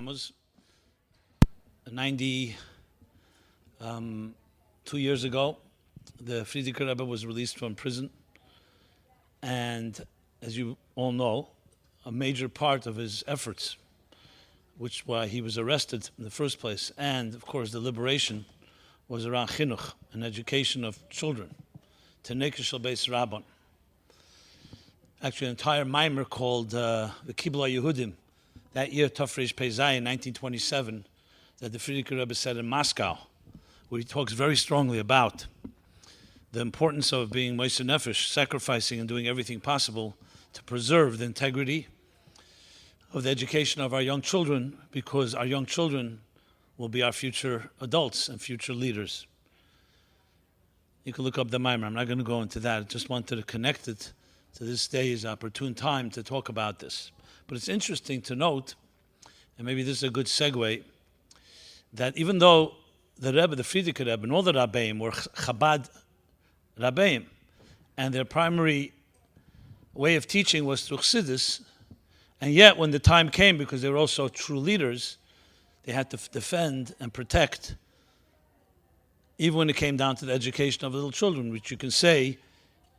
Tammuz. 92 years ago, the Frierdiker Rebbe was released from prison. And as you all know, a major part of his efforts, which why he was arrested in the first place, and of course the liberation, was around chinuch, an education of children, tenekah shel beis rabban. Actually, an entire Mimer called the Kibla Yehudim, that year, Tafresh Pezai in 1927, that the Frierdiker Rebbe said in Moscow, where he talks very strongly about the importance of being Moshe Nefesh, sacrificing and doing everything possible to preserve the integrity of the education of our young children, because our young children will be our future adults and future leaders. You can look up the Mimer. I'm not going to go into that. I just wanted to connect it to this day's opportune time to talk about this. But it's interesting to note, and maybe this is a good segue, that even though the Rebbe, the Frierdiker Rebbe, and all the Rebbeim were Chabad Rebbeim, and their primary way of teaching was through Siddhis, and yet when the time came, because they were also true leaders, they had to defend and protect, even when it came down to the education of little children, which you can say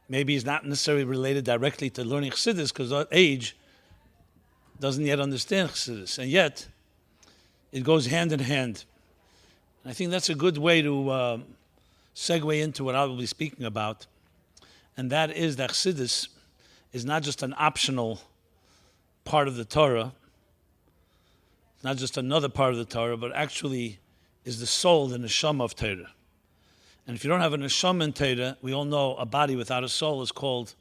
maybe is not necessarily related directly to learning Chassidus, because that age doesn't yet understand Chassidus, and yet it goes hand in hand. And I think that's a good way to segue into what I will be speaking about, and that is that Chassidus is not just an optional part of the Torah, not just another part of the Torah, but actually is the soul, the neshama of Torah. And if you don't have a neshama in Torah, we all know a body without a soul is called,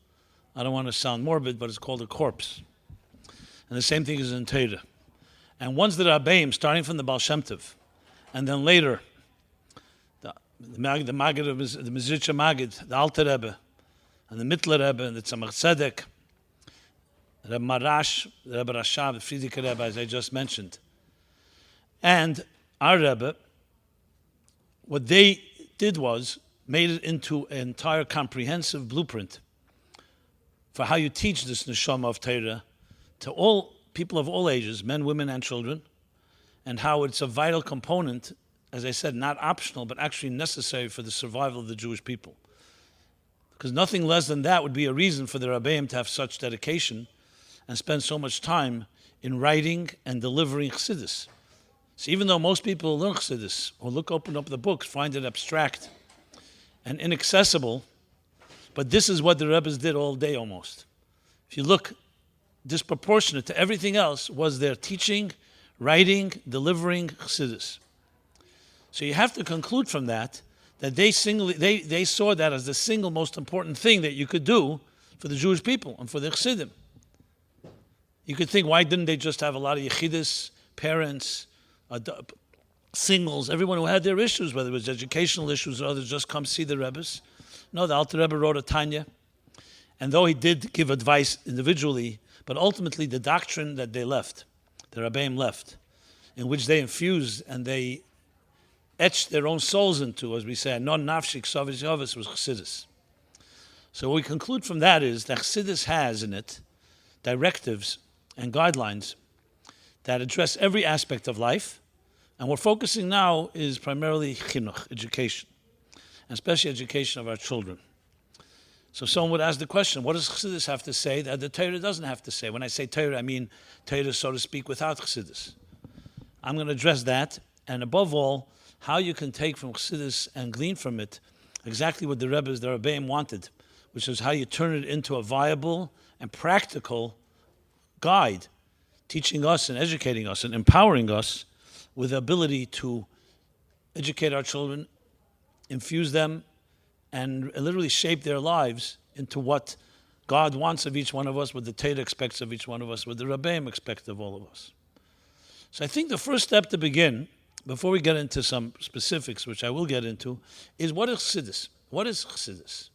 I don't want to sound morbid, but it's called a corpse. And the same thing is in Torah. And once the Rebbeim, starting from the Baal Shem Tov, and then later, the Magid, the Mizritcha Magid, the Alter Rebbe, and the Mittler Rebbe, and the Tzemach Tzedek, the Rebbe Marash, the Rebbe Rashav, the Frierdiker Rebbe, as I just mentioned. And our Rebbe, what they did was made it into an entire comprehensive blueprint for how you teach this neshama of Torah to all people of all ages, men, women, and children, and how it's a vital component, as I said, not optional, but actually necessary for the survival of the Jewish people. Because nothing less than that would be a reason for the Rebbeim to have such dedication and spend so much time in writing and delivering Chassidus. So even though most people who learn Chassidus or open up the books, find it abstract and inaccessible, but this is what the Rebbes did all day almost. If you look, disproportionate to everything else was their teaching, writing, delivering Chassidus. So you have to conclude from that they saw that as the single most important thing that you could do for the Jewish people and for the Chassidim. You could think, why didn't they just have a lot of yechidus, parents, singles, everyone who had their issues, whether it was educational issues or others, just come see the Rebbes? No, the Alter Rebbe wrote a Tanya, and though he did give advice individually, but ultimately the doctrine that they left, the Rebbeim left, in which they infused and they etched their own souls into, as we say, non nafshik sovis yovis, was Chassidus. So what we conclude from that is that Chassidus has in it directives and guidelines that address every aspect of life, and we're focusing now is primarily chinuch, education, and especially education of our children. So someone would ask the question, what does Chassidus have to say that the Torah doesn't have to say? When I say Torah, I mean Torah, so to speak, without Chassidus. I'm going to address that, and above all, how you can take from Chassidus and glean from it exactly what the Rebbes, the Rebbeim wanted, which is how you turn it into a viable and practical guide, teaching us and educating us and empowering us with the ability to educate our children, infuse them, and literally shape their lives into what God wants of each one of us, what the Torah expects of each one of us, what the Rebbeim expect of all of us. So I think the first step to begin, before we get into some specifics, which I will get into, is what is Chassidus? What is Chassidus?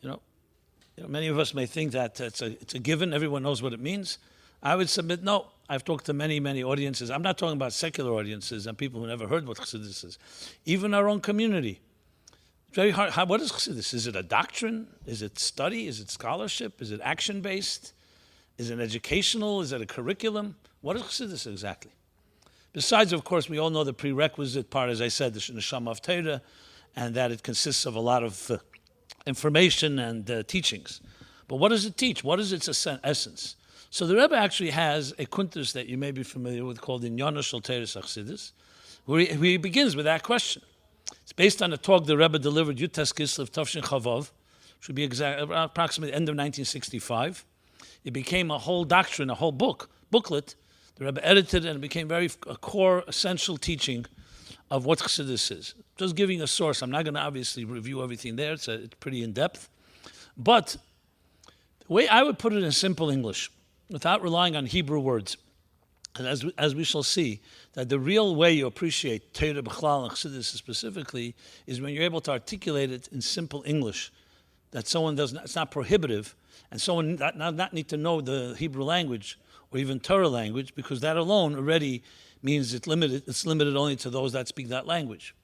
You know, many of us may think that it's a given, everyone knows what it means. I would submit, no. I've talked to many, many audiences. I'm not talking about secular audiences and people who never heard what Chassidus is. Even our own community. Very hard. What is Chassidus? Is it a doctrine? Is it study? Is it scholarship? Is it action-based? Is it educational? Is it a curriculum? What is Chassidus exactly? Besides, of course, we all know the prerequisite part, as I said, the neshama of Torah, and that it consists of a lot of information and teachings. But what does it teach? What is its essence? So the Rebbe actually has a kuntus that you may be familiar with called Inyana Shel Torah Chassidus, where he begins with that question. It's based on a talk the Rebbe delivered Yutes Kislev Tafshin Chavav, should be approximately end of 1965. It became a whole doctrine, a whole booklet. The Rebbe edited it, and it became a core, essential teaching of what Chassidus is. Just giving a source. I'm not going to obviously review everything there. It's pretty in-depth. But the way I would put it in simple English, without relying on Hebrew words, and as we shall see, that the real way you appreciate Torah B'chlal and Chassidus specifically is when you're able to articulate it in simple English, that someone it's not prohibitive, and someone not need to know the Hebrew language or even Torah language, because that alone already means it's limited only to those that speak that language.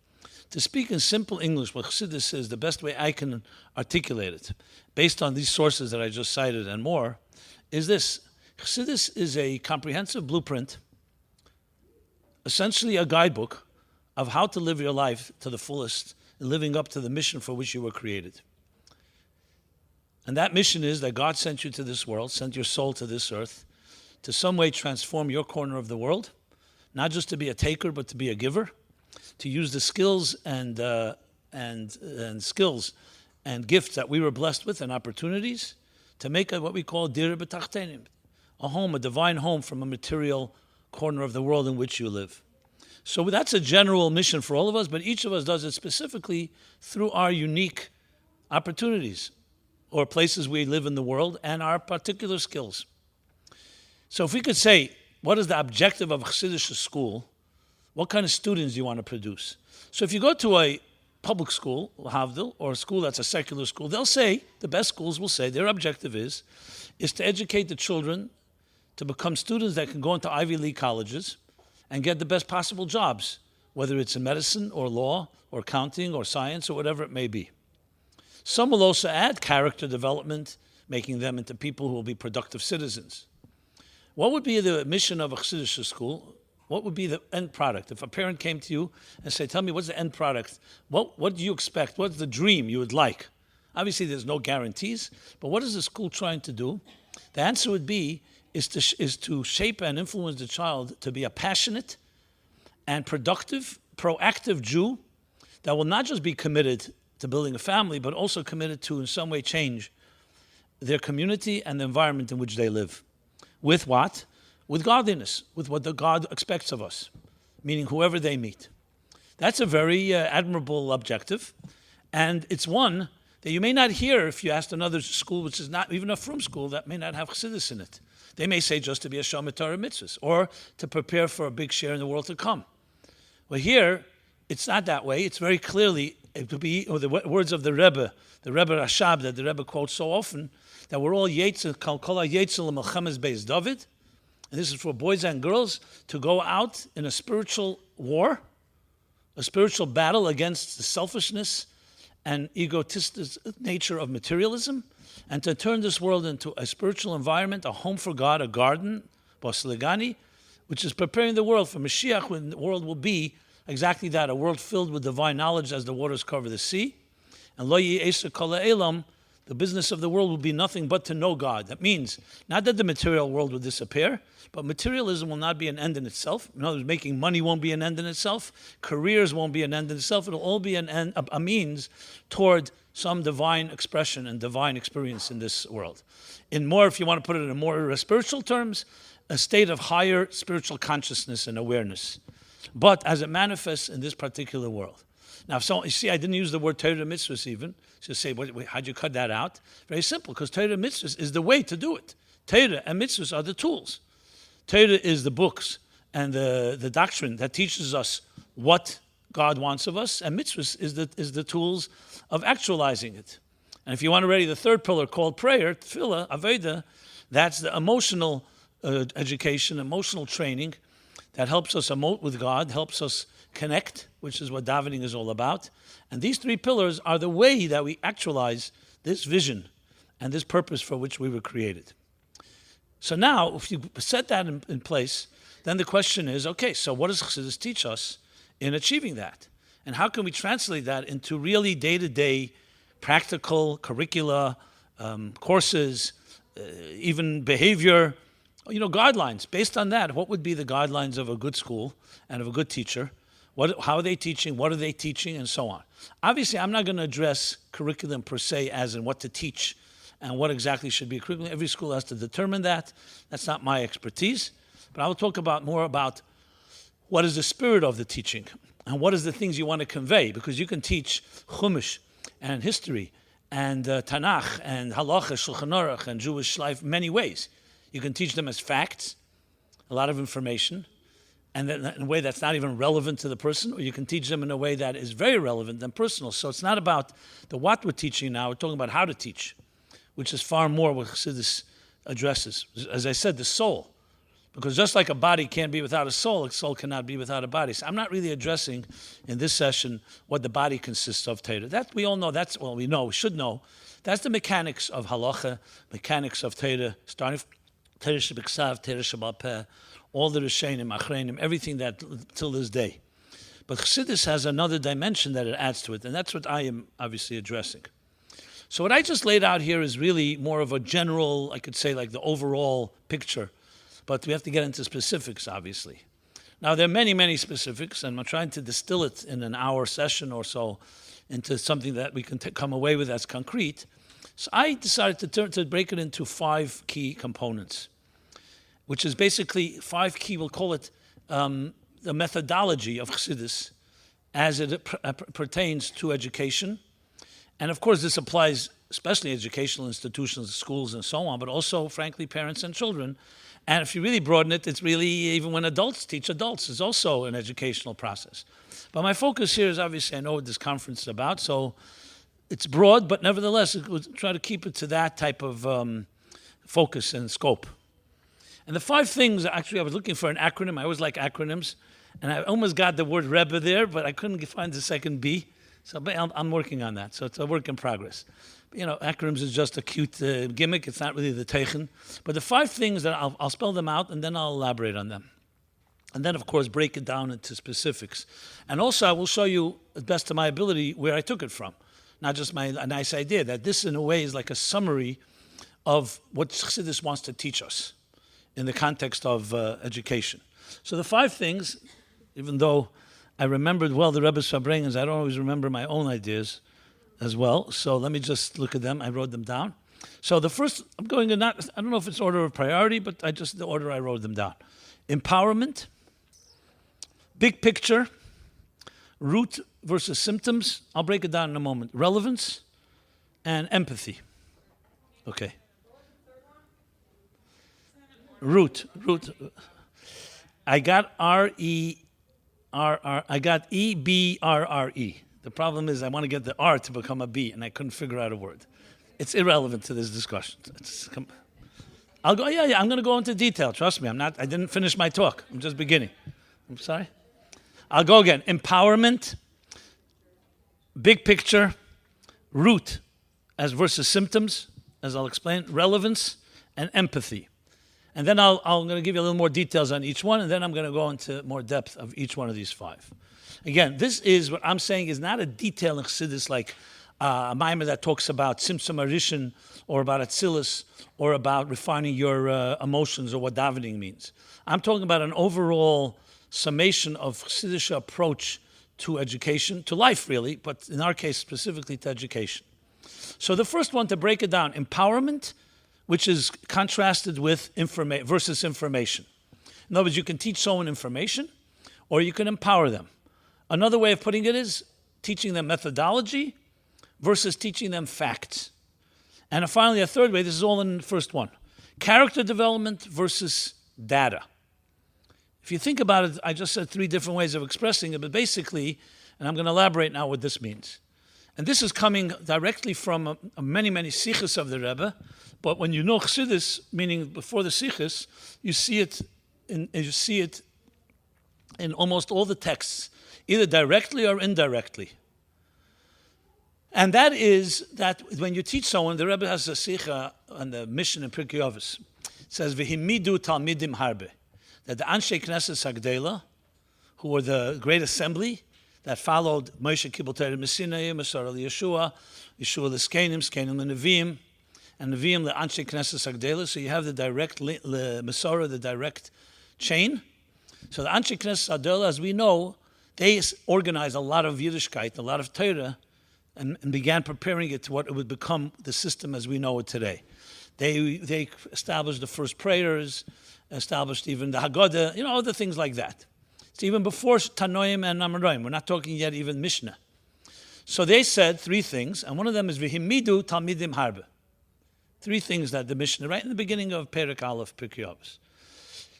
To speak in simple English, what Chassidus is, the best way I can articulate it, based on these sources that I just cited and more, is this. Chassidus is a comprehensive blueprint, essentially a guidebook of how to live your life to the fullest, living up to the mission for which you were created. And that mission is that God sent you to this world, sent your soul to this earth, to some way transform your corner of the world, not just to be a taker, but to be a giver, to use the skills and skills and gifts that we were blessed with and opportunities to make what we call dir b'tachtenim, a home, a divine home from a material corner of the world in which you live. So that's a general mission for all of us, but each of us does it specifically through our unique opportunities or places we live in the world and our particular skills. So if we could say, what is the objective of a Chassidish school? What kind of students do you want to produce? So if you go to a public school, Havdil, or a school that's a secular school, they'll say, the best schools will say, their objective is to educate the children to become students that can go into Ivy League colleges and get the best possible jobs, whether it's in medicine or law or accounting or science or whatever it may be. Some will also add character development, making them into people who will be productive citizens. What would be the mission of a Chassidish school? What would be the end product? If a parent came to you and said, tell me, what's the end product? What do you expect? What's the dream you would like? Obviously, there's no guarantees, but what is the school trying to do? The answer would be, is to shape and influence the child to be a passionate and productive, proactive Jew that will not just be committed to building a family, but also committed to in some way change their community and the environment in which they live. With what? With godliness, with what the God expects of us, meaning whoever they meet. That's a very admirable objective, and it's one that you may not hear if you asked another school, which is not even a frum school, that may not have Chassidus in it. They may say just to be a Shomer Torah mitzvahs, or to prepare for a big share in the world to come. Well, here, it's not that way. It's very clearly, it would be the words of the Rebbe Rashab that the Rebbe quotes so often, that we're all Yetzel, Kol Yetzel Melchemes Beis David, and this is for boys and girls, to go out in a spiritual war, a spiritual battle against the selfishness and egotistic nature of materialism, and to turn this world into a spiritual environment, a home for God, a garden, Basiligani, which is preparing the world for Mashiach, when the world will be exactly that, a world filled with divine knowledge as the waters cover the sea. And Lo Yi'eser Kol Ha'elam, the business of the world will be nothing but to know God. That means not that the material world will disappear, but materialism will not be an end in itself. In other words, making money won't be an end in itself. Careers won't be an end in itself. It'll all be a means toward some divine expression and divine experience in this world. In more, if you want to put it in more spiritual terms, a state of higher spiritual consciousness and awareness, but as it manifests in this particular world. Now, so you see, I didn't use the word Torah mitzvahs even. So you say, how'd you cut that out? Very simple, because Torah mitzvahs is the way to do it. Torah and mitzvahs are the tools. Torah is the books and the doctrine that teaches us what God wants of us, and mitzvahs is the tools of actualizing it. And if you want already the third pillar called prayer, tefillah, aveda, that's the emotional education, emotional training that helps us emote with God, helps us connect, which is what davening is all about. And these three pillars are the way that we actualize this vision and this purpose for which we were created. So now, if you set that in place, then the question is, okay, so what does Chassidus teach us in achieving that? And how can we translate that into really day-to-day practical curricula, courses, even behavior, guidelines? Based on that, what would be the guidelines of a good school and of a good teacher? How are they teaching? What are they teaching? And so on. Obviously, I'm not going to address curriculum per se as in what to teach and what exactly should be a curriculum. Every school has to determine that. That's not my expertise. But I will talk more about what is the spirit of the teaching and what is the things you want to convey. Because you can teach Chumash and history and Tanakh and Halacha, Shulchan Aruch and Jewish life many ways. You can teach them as facts, a lot of information, and then in a way that's not even relevant to the person, or you can teach them in a way that is very relevant and personal. So it's not about the what we're teaching now, we're talking about how to teach, which is far more what Chassidus addresses. As I said, the soul. Because just like a body can't be without a soul cannot be without a body. So I'm not really addressing in this session what the body consists of Torah. That we all know, we should know. That's the mechanics of halacha, mechanics of Torah, starting from Torah shebiksav, Torah shebal peh, all the Rishonim, Achreinim, everything that till this day. But Chassidus has another dimension that it adds to it, and that's what I am obviously addressing. So what I just laid out here is really more of a general, I could say like the overall picture, but we have to get into specifics, obviously. Now, there are many, many specifics, and I'm trying to distill it in an hour session or so into something that we can come away with as concrete. So I decided to break it into 5 key components, which is basically 5 key, we'll call it the methodology of Chassidus as it pertains to education. And of course, this applies especially educational institutions, schools, and so on, but also, frankly, parents and children. And if you really broaden it, it's really even when adults teach adults, it's also an educational process. But my focus here is obviously, I know what this conference is about, so it's broad, but nevertheless, we'll try to keep it to that type of focus and scope. And the 5 things, actually, I was looking for an acronym. I always like acronyms. And I almost got the word Rebbe there, but I couldn't find the second B. So I'm working on that. So it's a work in progress. Acronyms is just a cute gimmick. It's not really the teichen. But the 5 things that I'll spell them out, and then I'll elaborate on them. And then, of course, break it down into specifics. And also, I will show you, as best of my ability, where I took it from. Not just a nice idea, that this, in a way, is like a summary of what Chassidus wants to teach us in the context of education. So the 5 things, even though I remembered well the Rebbe's Fabrengens, I don't always remember my own ideas as well. So let me just look at them. I wrote them down. So the first, I don't know if it's order of priority, but the order I wrote them down. Empowerment, big picture, root versus symptoms. I'll break it down in a moment. Relevance and empathy. Okay. Root. I got R-E-R-R. I got E-B-R-R-E. The problem is I want to get the R to become a B, and I couldn't figure out a word. It's irrelevant to this discussion. I'm going to go into detail. Trust me, I didn't finish my talk. I'm just beginning. I'm sorry. I'll go again. Empowerment, big picture, root as versus symptoms, as I'll explain, relevance, and empathy. And then I'm going to give you a little more details on each one, and then I'm going to go into more depth of each one of these 5. Again, this is what I'm saying is not a detail in Chassidus like a Mimer that talks about Tzimtzum Arishin or about Atzilus or about refining your emotions or what davening means. I'm talking about an overall summation of Chassidish approach to education, to life really, but in our case specifically to education. So the first one, to break it down, empowerment, which is contrasted with versus information. In other words, you can teach someone information or you can empower them. Another way of putting it is teaching them methodology versus teaching them facts. And finally, a third way, this is all in the first one, character development versus data. If you think about it, I just said 3 different ways of expressing it, but basically, and I'm going to elaborate now what this means. And this is coming directly from many, many Siddhis of the Rebbe, but when you know Chassidus, meaning before the Siddhis, you see it in almost all the texts, either directly or indirectly. And that is that when you teach someone, the Rebbe has a sikha on the mission in Pirkei Avos, It says, V'himidu talmidim harbe. That the Anshe Knesset Hagdela, who were the great assembly that followed Moshe Kibbutz Torah Messinai, Masar Yeshua, Yeshua l'Skenim, Skenim l'Neviim, and Neviim the Anshe Knesset Hagdela. So you have the direct Masara, the direct chain. So the Anshe Knesset Hagdela, as we know, they organized a lot of Yiddishkeit, a lot of Torah, and began preparing it to what it would become the system as we know it today. They established the first prayers, established even the Haggadah, other things like that. It's even before Tanoim and Amoraim. We're not talking yet even Mishnah. So they said three things, and one of them is V'himidu talmidim harbe. Three things that the Mishnah, right in the beginning of Perek Aleph, Pirkei Avos.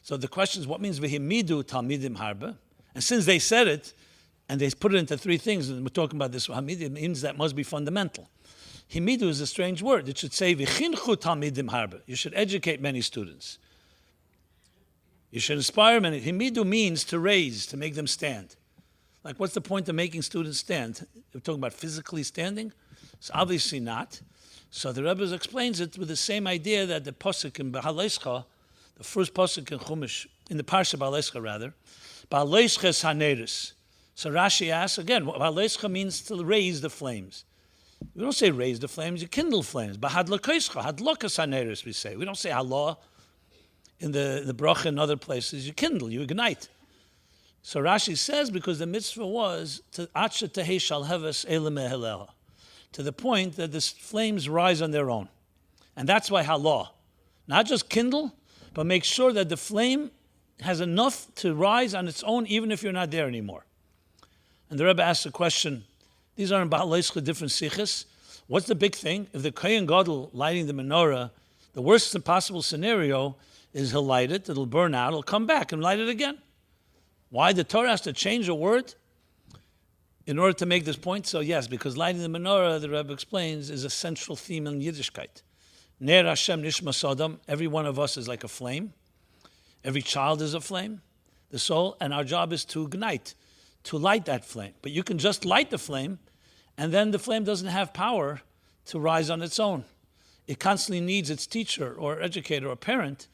So the question is, what means V'himidu talmidim harbe? And since they said it, and they put it into three things, and we're talking about this, it means that must be fundamental. Himidu is a strange word. It should say, V'chinchu talmidim harbe. You should educate many students. You should inspire many. Himidu means to raise, to make them stand. Like, what's the point of making students stand? We're talking about physically standing? It's obviously not. So the Rebbe explains it with the same idea that the pasuk in Baal Shem, the first pasuk in Chumash, in the Parsha Baal Shem rather, Baal Shem haneris. So Rashi asks, again, Baal Shem means to raise the flames. We don't say raise the flames, you kindle flames. Bahadlakoischa, hadlokas haneris, we say. We don't say halah in the bracha and other places. You kindle, you ignite. So Rashi says, because the mitzvah was to etched tehei shal heves eile meheleha, to the point that the flames rise on their own. And that's why halah. Not just kindle, but make sure that the flame has enough to rise on its own, even if you're not there anymore. And the Rebbe asks a question. These are in Baal Shem different Siddhis. What's the big thing? If the Kohen Gadol lighting the menorah, the worst possible scenario is he'll light it, it'll burn out, he'll come back and light it again. Why? The Torah has to change a word in order to make this point? So yes, because lighting the menorah, the Rebbe explains, is a central theme in Yiddishkeit. Ner Hashem nishmas adam, every one of us is like a flame. Every child is a flame, the soul, and our job is to ignite, to light that flame. But you can just light the flame, and then the flame doesn't have power to rise on its own. It constantly needs its teacher or educator or parent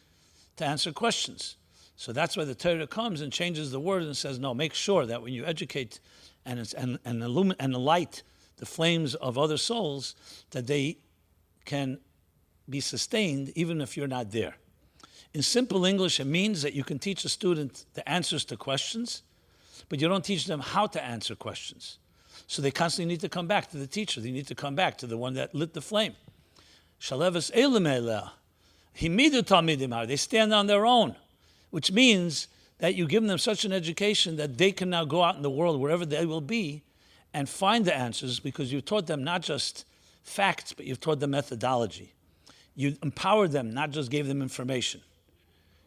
to answer questions. So that's why the Torah comes and changes the word and says, no, make sure that when you educate and light the flames of other souls, that they can be sustained even if you're not there. In simple English, it means that you can teach a student the answers to questions, but you don't teach them how to answer questions. So they constantly need to come back to the teacher. They need to come back to the one that lit the flame. Shaleves elim eleh. Himidu talmidim har. They stand on their own, which means that you give them such an education that they can now go out in the world, wherever they will be, and find the answers, because you've taught them not just facts, but you've taught them methodology. You empowered them, not just gave them information.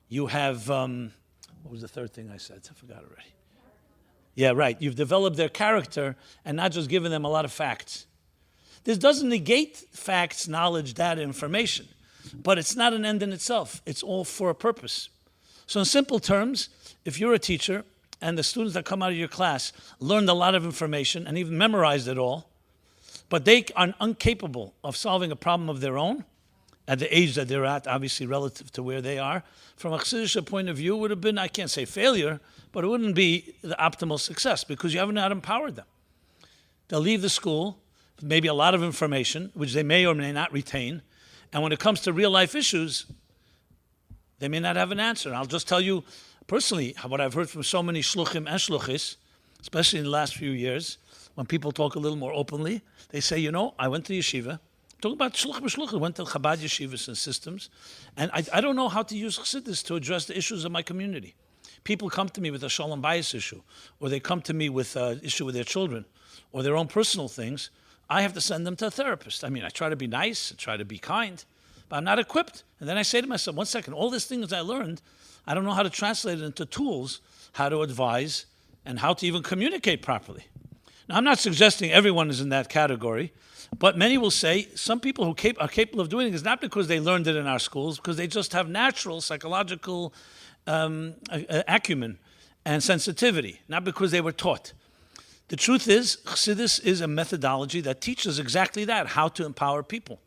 You have, what was the third thing I said? I forgot already. Yeah, right. You've developed their character and not just given them a lot of facts. This doesn't negate facts, knowledge, data, information, but it's not an end in itself. It's all for a purpose. So in simple terms, if you're a teacher and the students that come out of your class learned a lot of information and even memorized it all, but they are incapable of solving a problem of their own, at the age that they're at, obviously relative to where they are, from a Chassidus point of view, would have been, I can't say failure, but it wouldn't be the optimal success because you haven't not empowered them. They'll leave the school, maybe a lot of information, which they may or may not retain, and when it comes to real life issues, they may not have an answer. And I'll just tell you personally what I've heard from so many shluchim and shluchis, especially in the last few years, when people talk a little more openly, they say, I went to yeshiva, talking about shluch, I went to Chabad yeshivas and systems, and I don't know how to use Chassidus to address the issues of my community. People come to me with a shalom bayis issue, or they come to me with an issue with their children, or their own personal things. I have to send them to a therapist. I mean, I try to be nice, I try to be kind, but I'm not equipped. And then I say to myself, one second, all these things I learned, I don't know how to translate it into tools, how to advise, and how to even communicate properly. Now, I'm not suggesting everyone is in that category, but many will say some people who are capable of doing it is not because they learned it in our schools, because they just have natural psychological acumen and sensitivity, not because they were taught. The truth is, Chassidus is a methodology that teaches exactly that, how to empower people.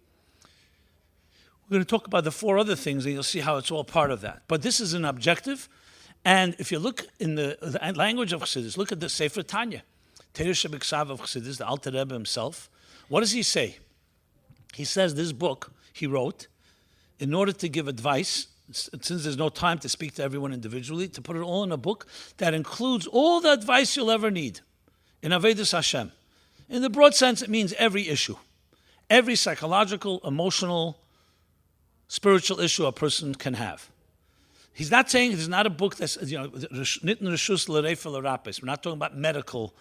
We're going to talk about the 4 other things, and you'll see how it's all part of that. But this is an objective, and if you look in the language of Chassidus, look at the Sefer Tanya, Torah Shebiksav of Chassidus, the Alter Rebbe himself. What does he say? He says this book he wrote in order to give advice, since there's no time to speak to everyone individually, to put it all in a book that includes all the advice you'll ever need in Avodas Hashem. In the broad sense, it means every issue, every psychological, emotional, spiritual issue a person can have. He's not saying it's not a book that's, Nitten Reshus L'Refa L'Rapes. We're not talking about medical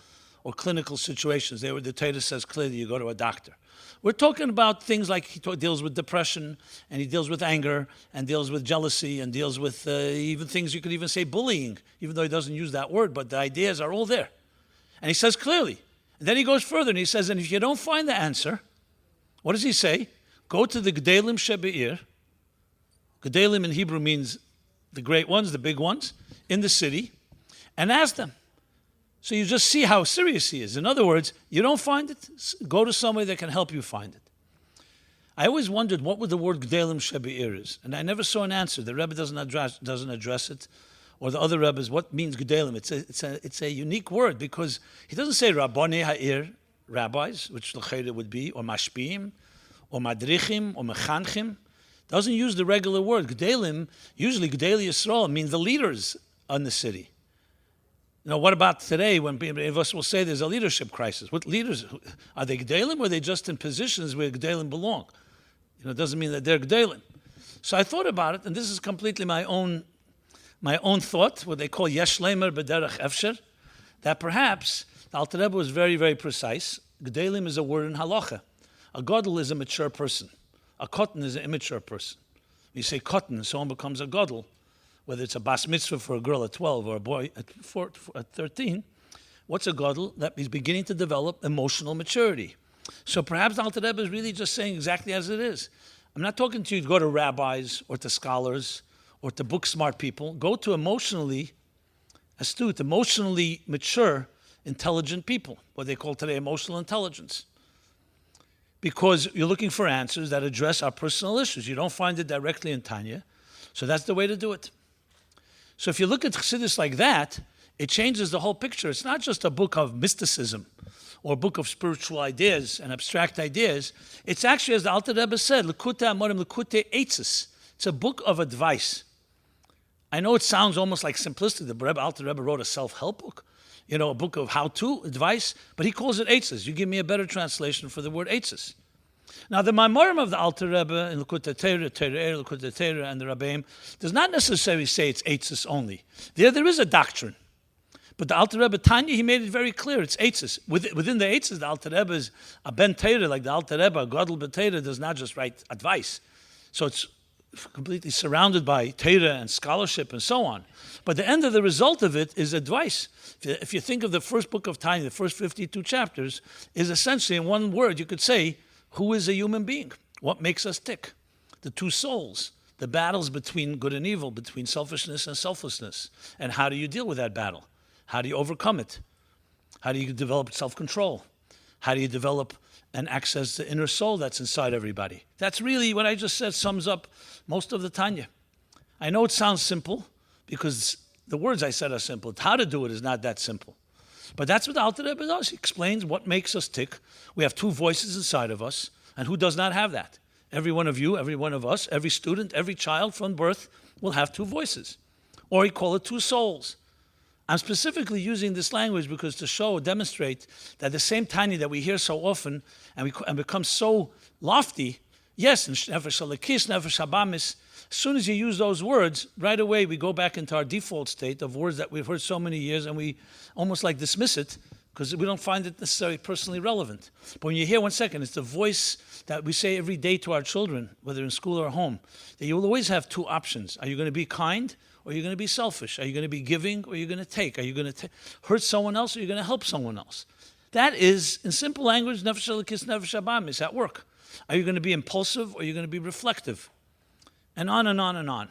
or clinical situations. There where the Torah says clearly you go to a doctor. We're talking about things like he deals with depression, and he deals with anger, and deals with jealousy, and deals with even things you could even say bullying, even though he doesn't use that word, but the ideas are all there. And he says clearly. And then he goes further, and he says, and if you don't find the answer, what does he say? Go to the Gedalim Shebe'ir. Gedalim in Hebrew means the great ones, the big ones, in the city, and ask them. So you just see how serious he is. In other words, you don't find it, go to somebody that can help you find it. I always wondered what would the word Gedalim Shebe'ir is, and I never saw an answer. The Rebbe doesn't address it, or the other Rebbes, what means Gedalim? It's a unique word, because he doesn't say Rabboni Ha'ir, rabbis, which l'chayre would be, or Mashpiim, or Madrichim, or Mechanchim. Doesn't use the regular word. Gedalim, usually Gedali Yisrael means the leaders in the city. What about today when many of us will say there's a leadership crisis? What leaders? Are they Gedalim, or are they just in positions where Gedalim belong? It doesn't mean that they're Gedalim. So I thought about it, and this is completely my own thought, what they call Yesh Leimer B'derech Efsher, that perhaps the Alter Rebbe was very, very precise. Gedalim is a word in halacha. A gadol is a mature person. A kotten is an immature person. When you say kotten, someone becomes a gadol, whether it's a bas mitzvah for a girl at 12 or a boy at 13, what's a gadol? That means beginning to develop emotional maturity. So perhaps the Alter Rebbe is really just saying exactly as it is. I'm not talking to you to go to rabbis or to scholars or to book smart people. Go to emotionally astute, emotionally mature, intelligent people, what they call today emotional intelligence. Because you're looking for answers that address our personal issues. You don't find it directly in Tanya, so that's the way to do it. So if you look at Chassidus like that, it changes the whole picture. It's not just a book of mysticism or a book of spiritual ideas and abstract ideas. It's actually, as the Alter Rebbe said, L'kutei Amorim, L'kutei Eitzes. It's a book of advice. I know it sounds almost like simplistic. The Alter Rebbe wrote a self-help book, a book of how-to advice, but he calls it eitzes. You give me a better translation for the word eitzes. Now, the Mimer of the Alter Rebbe in Likutei Torah, and the Rebbeim does not necessarily say it's eitzes only. There is a doctrine, but the Alter Rebbe Tanya, he made it very clear. It's eitzes. Within the eitzes, the Alter Rebbe is a ben Torah, like the Alter Rebbe, a gadol b'Torah does not just write advice. So it's completely surrounded by Torah and scholarship and so on. But the end of the result of it is advice. If you think of the first book of Tanya, the first 52 chapters, is essentially in one word, you could say, who is a human being? What makes us tick? The two souls, the battles between good and evil, between selfishness and selflessness. And how do you deal with that battle? How do you overcome it? How do you develop self-control? How do you develop and access the inner soul that's inside everybody? That's really what I just said sums up most of the Tanya. I know it sounds simple because the words I said are simple. How to do it is not that simple. But that's what the Alter Rebbe does. He explains what makes us tick. We have two voices inside of us, and who does not have that? Every one of you, every one of us, every student, every child from birth will have two voices. Or he call it two souls. I'm specifically using this language because to demonstrate that the same Tanya that we hear so often and become so lofty, yes, in Nefesh Halakis, Nefesh Habamis, as soon as you use those words, right away we go back into our default state of words that we've heard so many years, and we almost like dismiss it because we don't find it necessarily personally relevant. But when you hear, one second, it's the voice that we say every day to our children, whether in school or home, that you will always have two options. Are you going to be kind, or are you going to be selfish? Are you going to be giving, or are you going to take? Are you going to hurt someone else, or are you going to help someone else? That is, in simple language, Nefesh Halakis, Nefesh Habamis at work. Are you going to be impulsive, or are you going to be reflective? And on and on and on.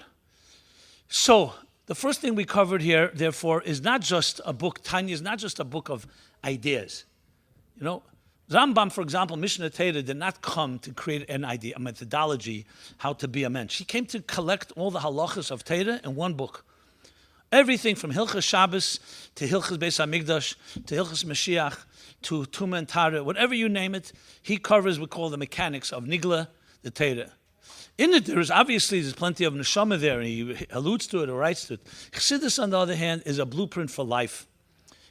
So, the first thing we covered here, therefore, is not just a book. Tanya is not just a book of ideas. Rambam, for example, Mishnah Torah did not come to create an idea, a methodology, how to be a mensch. He came to collect all the halachas of Torah in one book. Everything from Hilchas Shabbos to Hilchas Beis HaMikdash to Hilchas Mashiach to Tumah and Tara, whatever you name it, he covers, we call the mechanics of Nigla, the Torah. In it, there's plenty of neshama there, and he alludes to it or writes to it. Chassidus, on the other hand, is a blueprint for life.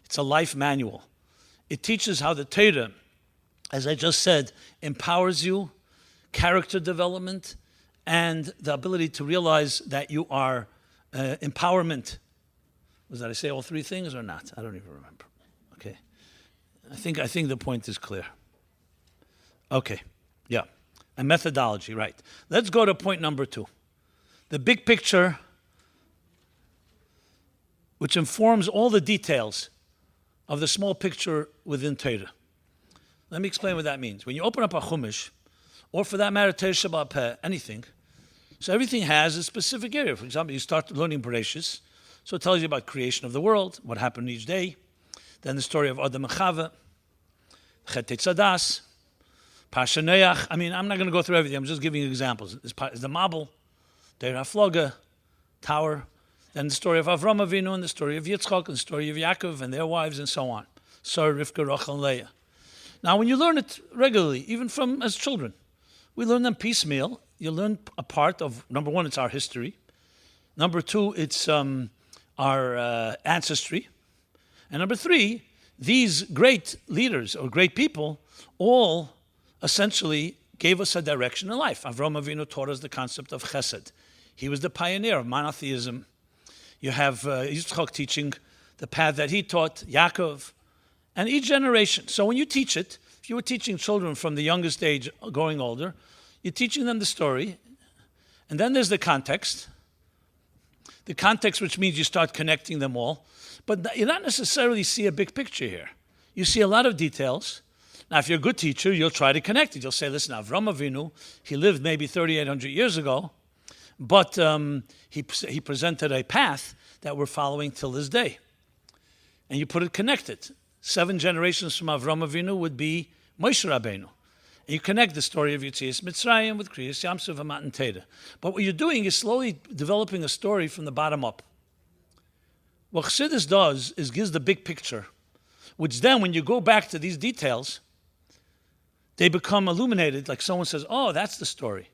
It's a life manual. It teaches how the Torah, as I just said, empowers you, character development, and the ability to realize that you are empowerment. Was that I say all three things or not? I don't even remember. Okay. I think the point is clear. Okay. Yeah. And methodology, right. Let's go to point number 2. The big picture, which informs all the details of the small picture within Torah. Let me explain what that means. When you open up a Chumash, or for that matter, Torah Shabbat Peh, anything, so everything has a specific area. For example, you start learning Bereshis, so it tells you about creation of the world, what happened each day, then the story of Adam and Chava, Chet Tzadas, Pasha Noach. I mean, I'm not going to go through everything. I'm just giving you examples. Is the Mabel, Deir HaFloga, Tower, then the story of Avram Avinu, and the story of Yitzchak, and the story of Yaakov and their wives, and so on. Sarah, Rivka, Rachel, and Leah. Now, when you learn it regularly, even from as children, we learn them piecemeal. You learn a part of, number 1, it's our history. Number 2, it's our ancestry. And number 3, these great leaders or great people all essentially gave us a direction in life. Avram Avinu taught us the concept of chesed. He was the pioneer of monotheism. You have Yitzchak teaching the path that he taught, Yaakov, and each generation. So when you teach it, if you were teaching children from the youngest age going older, you're teaching them the story, and then there's the context. The context, which means you start connecting them all, but you don't necessarily see a big picture here. You see a lot of details. Now, if you're a good teacher, you'll try to connect it. You'll say, listen, Avram Avinu, he lived maybe 3,800 years ago, but he presented a path that we're following till this day. And you put it connected. 7 generations from Avram Avinu would be Moshe Rabbeinu. And you connect the story of Yetzias Mitzrayim with Kriyas Yamsuf and Matan Torah. But what you're doing is slowly developing a story from the bottom up. What Chassidus does is gives the big picture, which then when you go back to these details, they become illuminated, like someone says, oh, that's the story.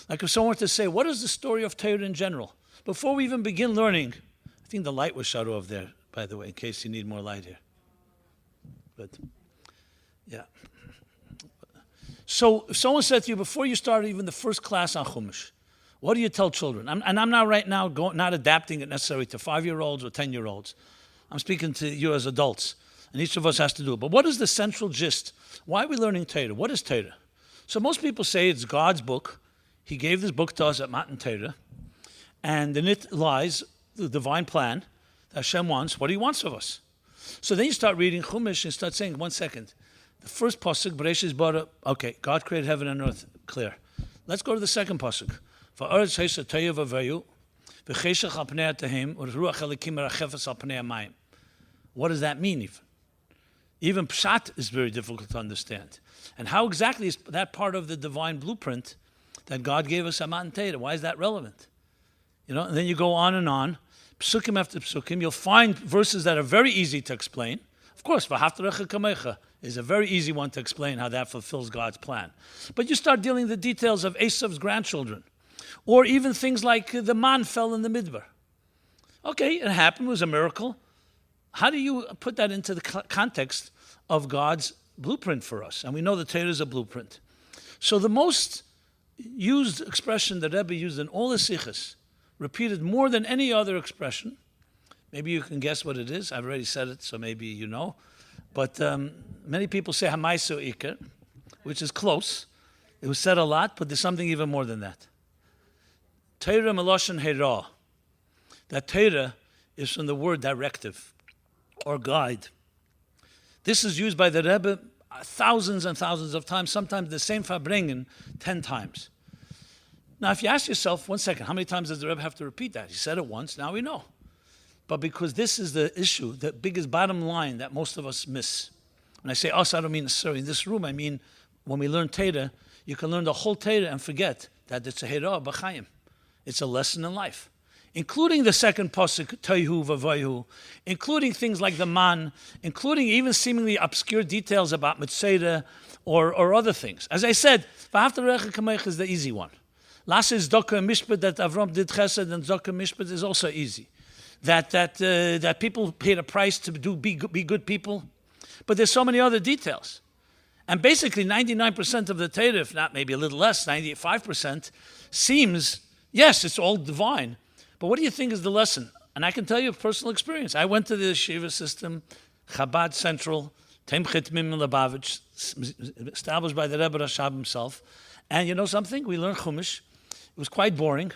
Like if someone were to say, what is the story of Torah in general? Before we even begin learning, I think the light was shut off there, by the way, in case you need more light here. But, yeah. So if someone said to you, before you start even the first class on Chumash, what do you tell children? I'm not right now not adapting it necessarily to 5-year-olds or 10-year-olds. I'm speaking to you as adults, and each of us has to do it. But what is the central gist? Why are we learning Torah? What is Torah? So most people say it's God's book. He gave this book to us at Matan Torah, and in it lies the divine plan that Hashem wants, what he wants of us. So then you start reading Chumash and start saying, 1 second, the first pasuk, Bereshis bara, okay, God created heaven and earth, clear. Let's go to the second pasuk. Va'aretz heisa toyev avayu, v'cheshach al pnei ha'tehim, u'ruach elikim merachefes al pnei hamayim. What does that mean even? Even Pshat is very difficult to understand. And how exactly is that part of the divine blueprint that God gave us at Matan Torah? Why is that relevant? You know, and then you go on, psukim after psukim, you'll find verses that are very easy to explain. Of course, v'haftarecha kamecha is a very easy one to explain how that fulfills God's plan. But you start dealing the details of Esav's grandchildren, or even things like the man fell in the midbar. Okay, it happened, it was a miracle. How do you put that into the context of God's blueprint for us? And we know the Torah is a blueprint. So the most used expression that Rebbe used in all the Siddhis, repeated more than any other expression, maybe you can guess what it is. I've already said it, so maybe you know. But many people say Hamaiso Iker, which is close. It was said a lot, but there's something even more than that. Torah Meloshen Hera. That Torah is from the word directive or guide. This is used by the Rebbe thousands and thousands of times, sometimes the same Farbrengen 10 times. Now, if you ask yourself, 1 second, how many times does the Rebbe have to repeat that? He said it once, now we know. But because this is the issue, the biggest bottom line that most of us miss. When I say us, I don't mean necessarily in this room. I mean when we learn Torah, you can learn the whole Torah and forget that it's a Hira B'chaim. It's a lesson in life, including the second pasuk, Tohu V'Vohu, including things like the man, including even seemingly obscure details about Mitzvah or other things. As I said, V'ahavta L'Recha Kameich is the easy one. Last is Zdaka and Mishpat, that Avram did Chesed, and Zdaka and Mishpat is also easy. That people paid a price to be good people, but there's so many other details. And basically 99% of the Torah, if not maybe a little less, 95%, seems, yes, it's all divine. But what do you think is the lesson? And I can tell you a personal experience. I went to the yeshiva system, Chabad Central, Temchet Mimer Lubavitch, established by the Rebbe Rashab himself. And you know something? We learned Chumash. It was quite boring.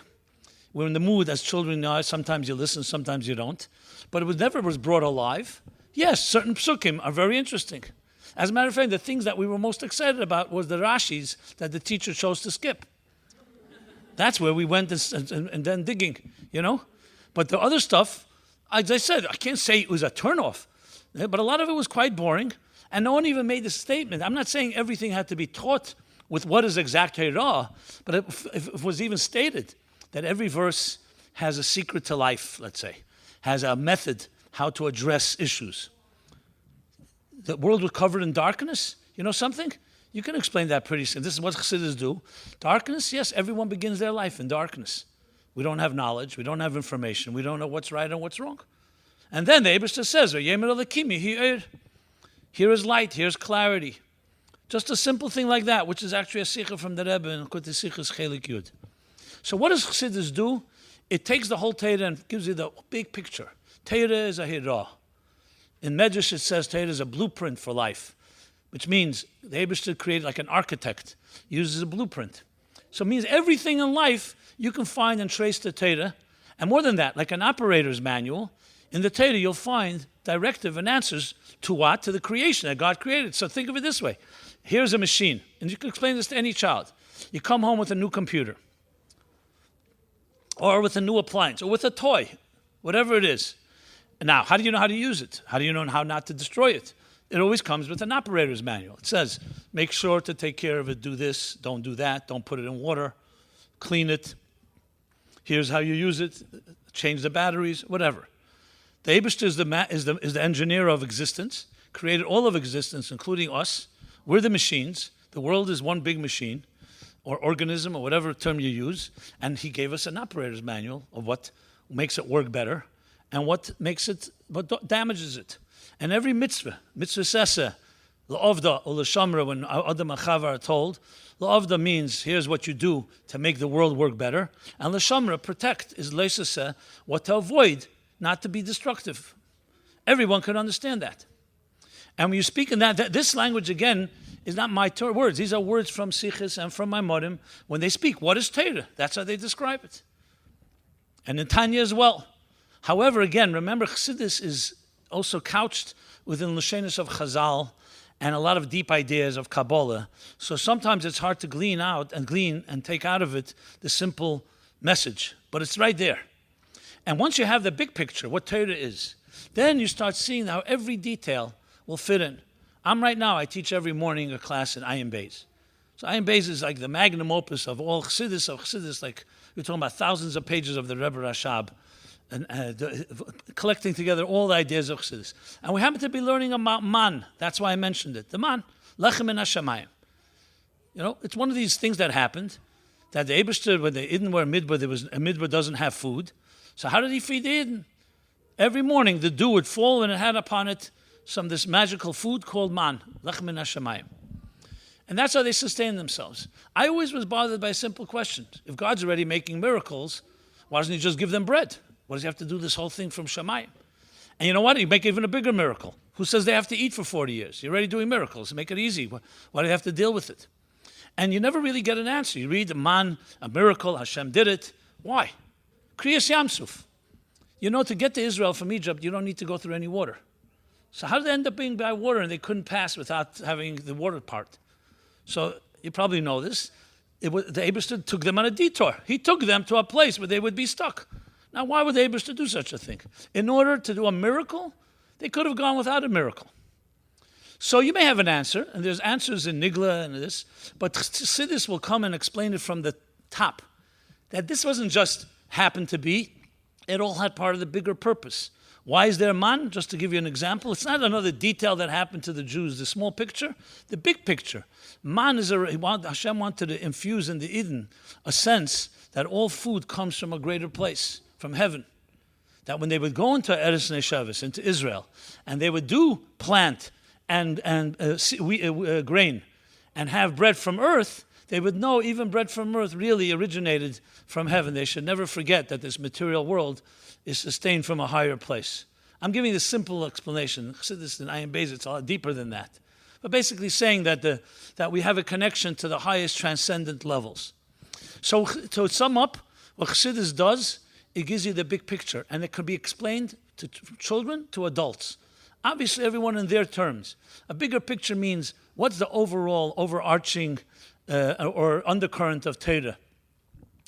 We're in the mood as children are. Sometimes you listen, sometimes you don't. But it was never brought alive. Yes, certain psukim are very interesting. As a matter of fact, the things that we were most excited about was the Rashis that the teacher chose to skip. That's where we went and then digging, you know. But the other stuff, as I said, I can't say it was a turnoff, but a lot of it was quite boring, and no one even made a statement. I'm not saying everything had to be taught with what is exact Torah, but if it was even stated that every verse has a secret to life, let's say, has a method how to address issues. The world was covered in darkness. You know something? You can explain that pretty soon. This is what Chassidus do. Darkness, yes, everyone begins their life in darkness. We don't have knowledge. We don't have information. We don't know what's right and what's wrong. And then the Eibishter says, here is light, here's clarity. Just a simple thing like that, which is actually a sikha from the Rebbe in Kutei Sichos Chelik Yud. So what does Chassidus do? It takes the whole Torah and gives you the big picture. Torah is a Hira. In Medrash it says Torah is a blueprint for life, which means the Eibishter created like an architect, uses a blueprint. So it means everything in life you can find and trace the Torah. And more than that, like an operator's manual, in the Torah you'll find directive and answers to what? To the creation that God created. So think of it this way. Here's a machine, and you can explain this to any child. You come home with a new computer, or with a new appliance, or with a toy, whatever it is. Now, how do you know how to use it? How do you know how not to destroy it? It always comes with an operator's manual. It says, make sure to take care of it, do this, don't do that, don't put it in water, clean it. Here's how you use it, change the batteries, whatever. The Eibishter is the engineer of existence, created all of existence, including us. We're the machines. The world is one big machine, or organism, or whatever term you use, and he gave us an operator's manual of what makes it work better, and what damages it. And every mitzvah sesa, la'avda or l'shamra, when Adam and Chava are told, la'avda means here's what you do to make the world work better, and l'shamra, protect, is le'sesa, what to avoid, not to be destructive. Everyone can understand that. And when you speak in that this language again is not my words. These are words from Siddhis and from Mimer. When they speak, what is Torah? That's how they describe it. And in Tanya as well. However, again, remember, Chassidus is also couched within Lashonos of Chazal and a lot of deep ideas of Kabbalah. So sometimes it's hard to glean and take out of it the simple message. But it's right there. And once you have the big picture, what Torah is, then you start seeing how every detail will fit in. I teach every morning a class in Ayin Beis. So Ayin Beis is like the magnum opus of all Chassidus, like we're talking about thousands of pages of the Rebbe Rashab, and collecting together all the ideas of Chassidus. And we happen to be learning about man. That's why I mentioned it. The man, lechem min hashamayim. You know, it's one of these things that happened, that the Eibishter, when the Eden were in Midbar, a Midbar doesn't have food. So how did he feed the Eden? Every morning the dew would fall and it had upon it this magical food called man, lechem min hashamayim. And that's how they sustain themselves. I always was bothered by a simple question. If God's already making miracles, why doesn't he just give them bread? Why does he have to do this whole thing from Shamayim? And you know what? He'd make even a bigger miracle. Who says they have to eat for 40 years? You're already doing miracles. Make it easy. Why do they have to deal with it? And you never really get an answer. You read a miracle, Hashem did it. Why? Kriyas Yamsuf. You know, to get to Israel from Egypt, you don't need to go through any water. So how did they end up being by water and they couldn't pass without having the water part? So you probably know this. The Eibishter took them on a detour. He took them to a place where they would be stuck. Now, why would the Eibishter do such a thing? In order to do a miracle, they could have gone without a miracle. So you may have an answer, and there's answers in Nigla and this, but Siddhis will come and explain it from the top, that this wasn't just happened to be, it all had part of the bigger purpose. Why is there man? Just to give you an example, it's not another detail that happened to the Jews, the small picture, the big picture. Man is Hashem wanted to infuse in the Eden a sense that all food comes from a greater place, from heaven. That when they would go into Eretz Neshavos, into Israel, and they would do plant and grain, and have bread from earth, they would know even bread from earth really originated from heaven. They should never forget that this material world is sustained from a higher place. I'm giving this simple explanation. Chassidus and Ayin Beis, it's a lot deeper than that. But basically saying that we have a connection to the highest transcendent levels. So to sum up, what Chassidus does, it gives you the big picture, and it could be explained to children, to adults. Obviously, everyone in their terms. A bigger picture means what's the overall, overarching or undercurrent of Torah.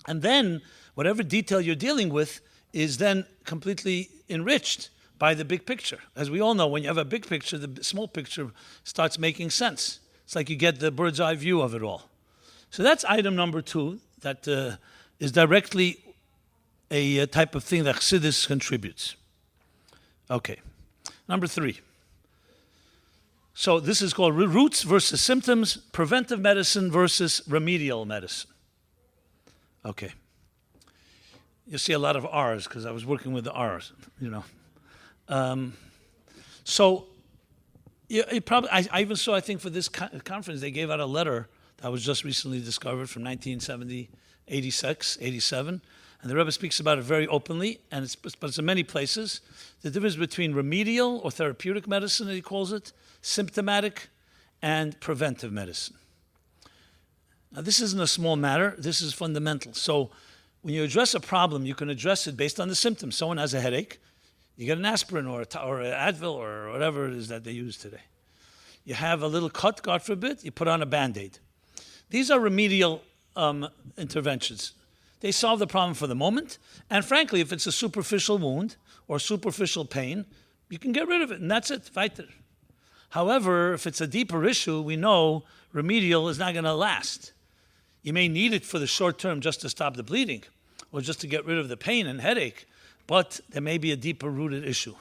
And then, whatever detail you're dealing with is then completely enriched by the big picture. As we all know, when you have a big picture, the small picture starts making sense. It's like you get the bird's eye view of it all. So that's item number 2, that is directly a type of thing that Chassidus contributes. Okay. Number 3. So this is called roots versus symptoms, preventive medicine versus remedial medicine. Okay. You see a lot of R's because I was working with the R's, So you probably, I even saw, I think for this conference, they gave out a letter that was just recently discovered from 1970, 86, 87. And the Rebbe speaks about it very openly, but it's in many places. The difference between remedial or therapeutic medicine, that he calls it, symptomatic, and preventive medicine. Now, this isn't a small matter. This is fundamental. So when you address a problem, you can address it based on the symptoms. Someone has a headache, you get an aspirin or an Advil or whatever it is that they use today. You have a little cut, God forbid, you put on a Band-Aid. These are remedial interventions. They solve the problem for the moment. And frankly, if it's a superficial wound or superficial pain, you can get rid of it, and that's it. Weiter. However, if it's a deeper issue, we know remedial is not going to last. You may need it for the short term just to stop the bleeding or just to get rid of the pain and headache, but there may be a deeper rooted issue.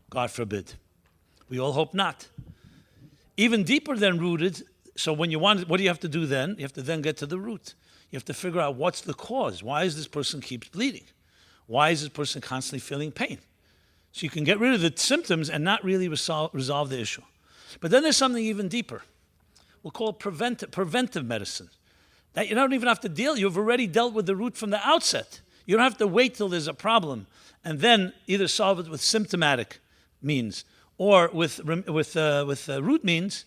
God forbid. We all hope not. Even deeper than rooted, so when you want, what do you have to do then? You have to then get to the root. You have to figure out what's the cause. Why is this person keeps bleeding? Why is this person constantly feeling pain? So you can get rid of the symptoms and not really resolve the issue. But then there's something even deeper. We'll call it preventive medicine. That you don't even have to deal. You've already dealt with the root from the outset. You don't have to wait till there's a problem and then either solve it with symptomatic means or with root means.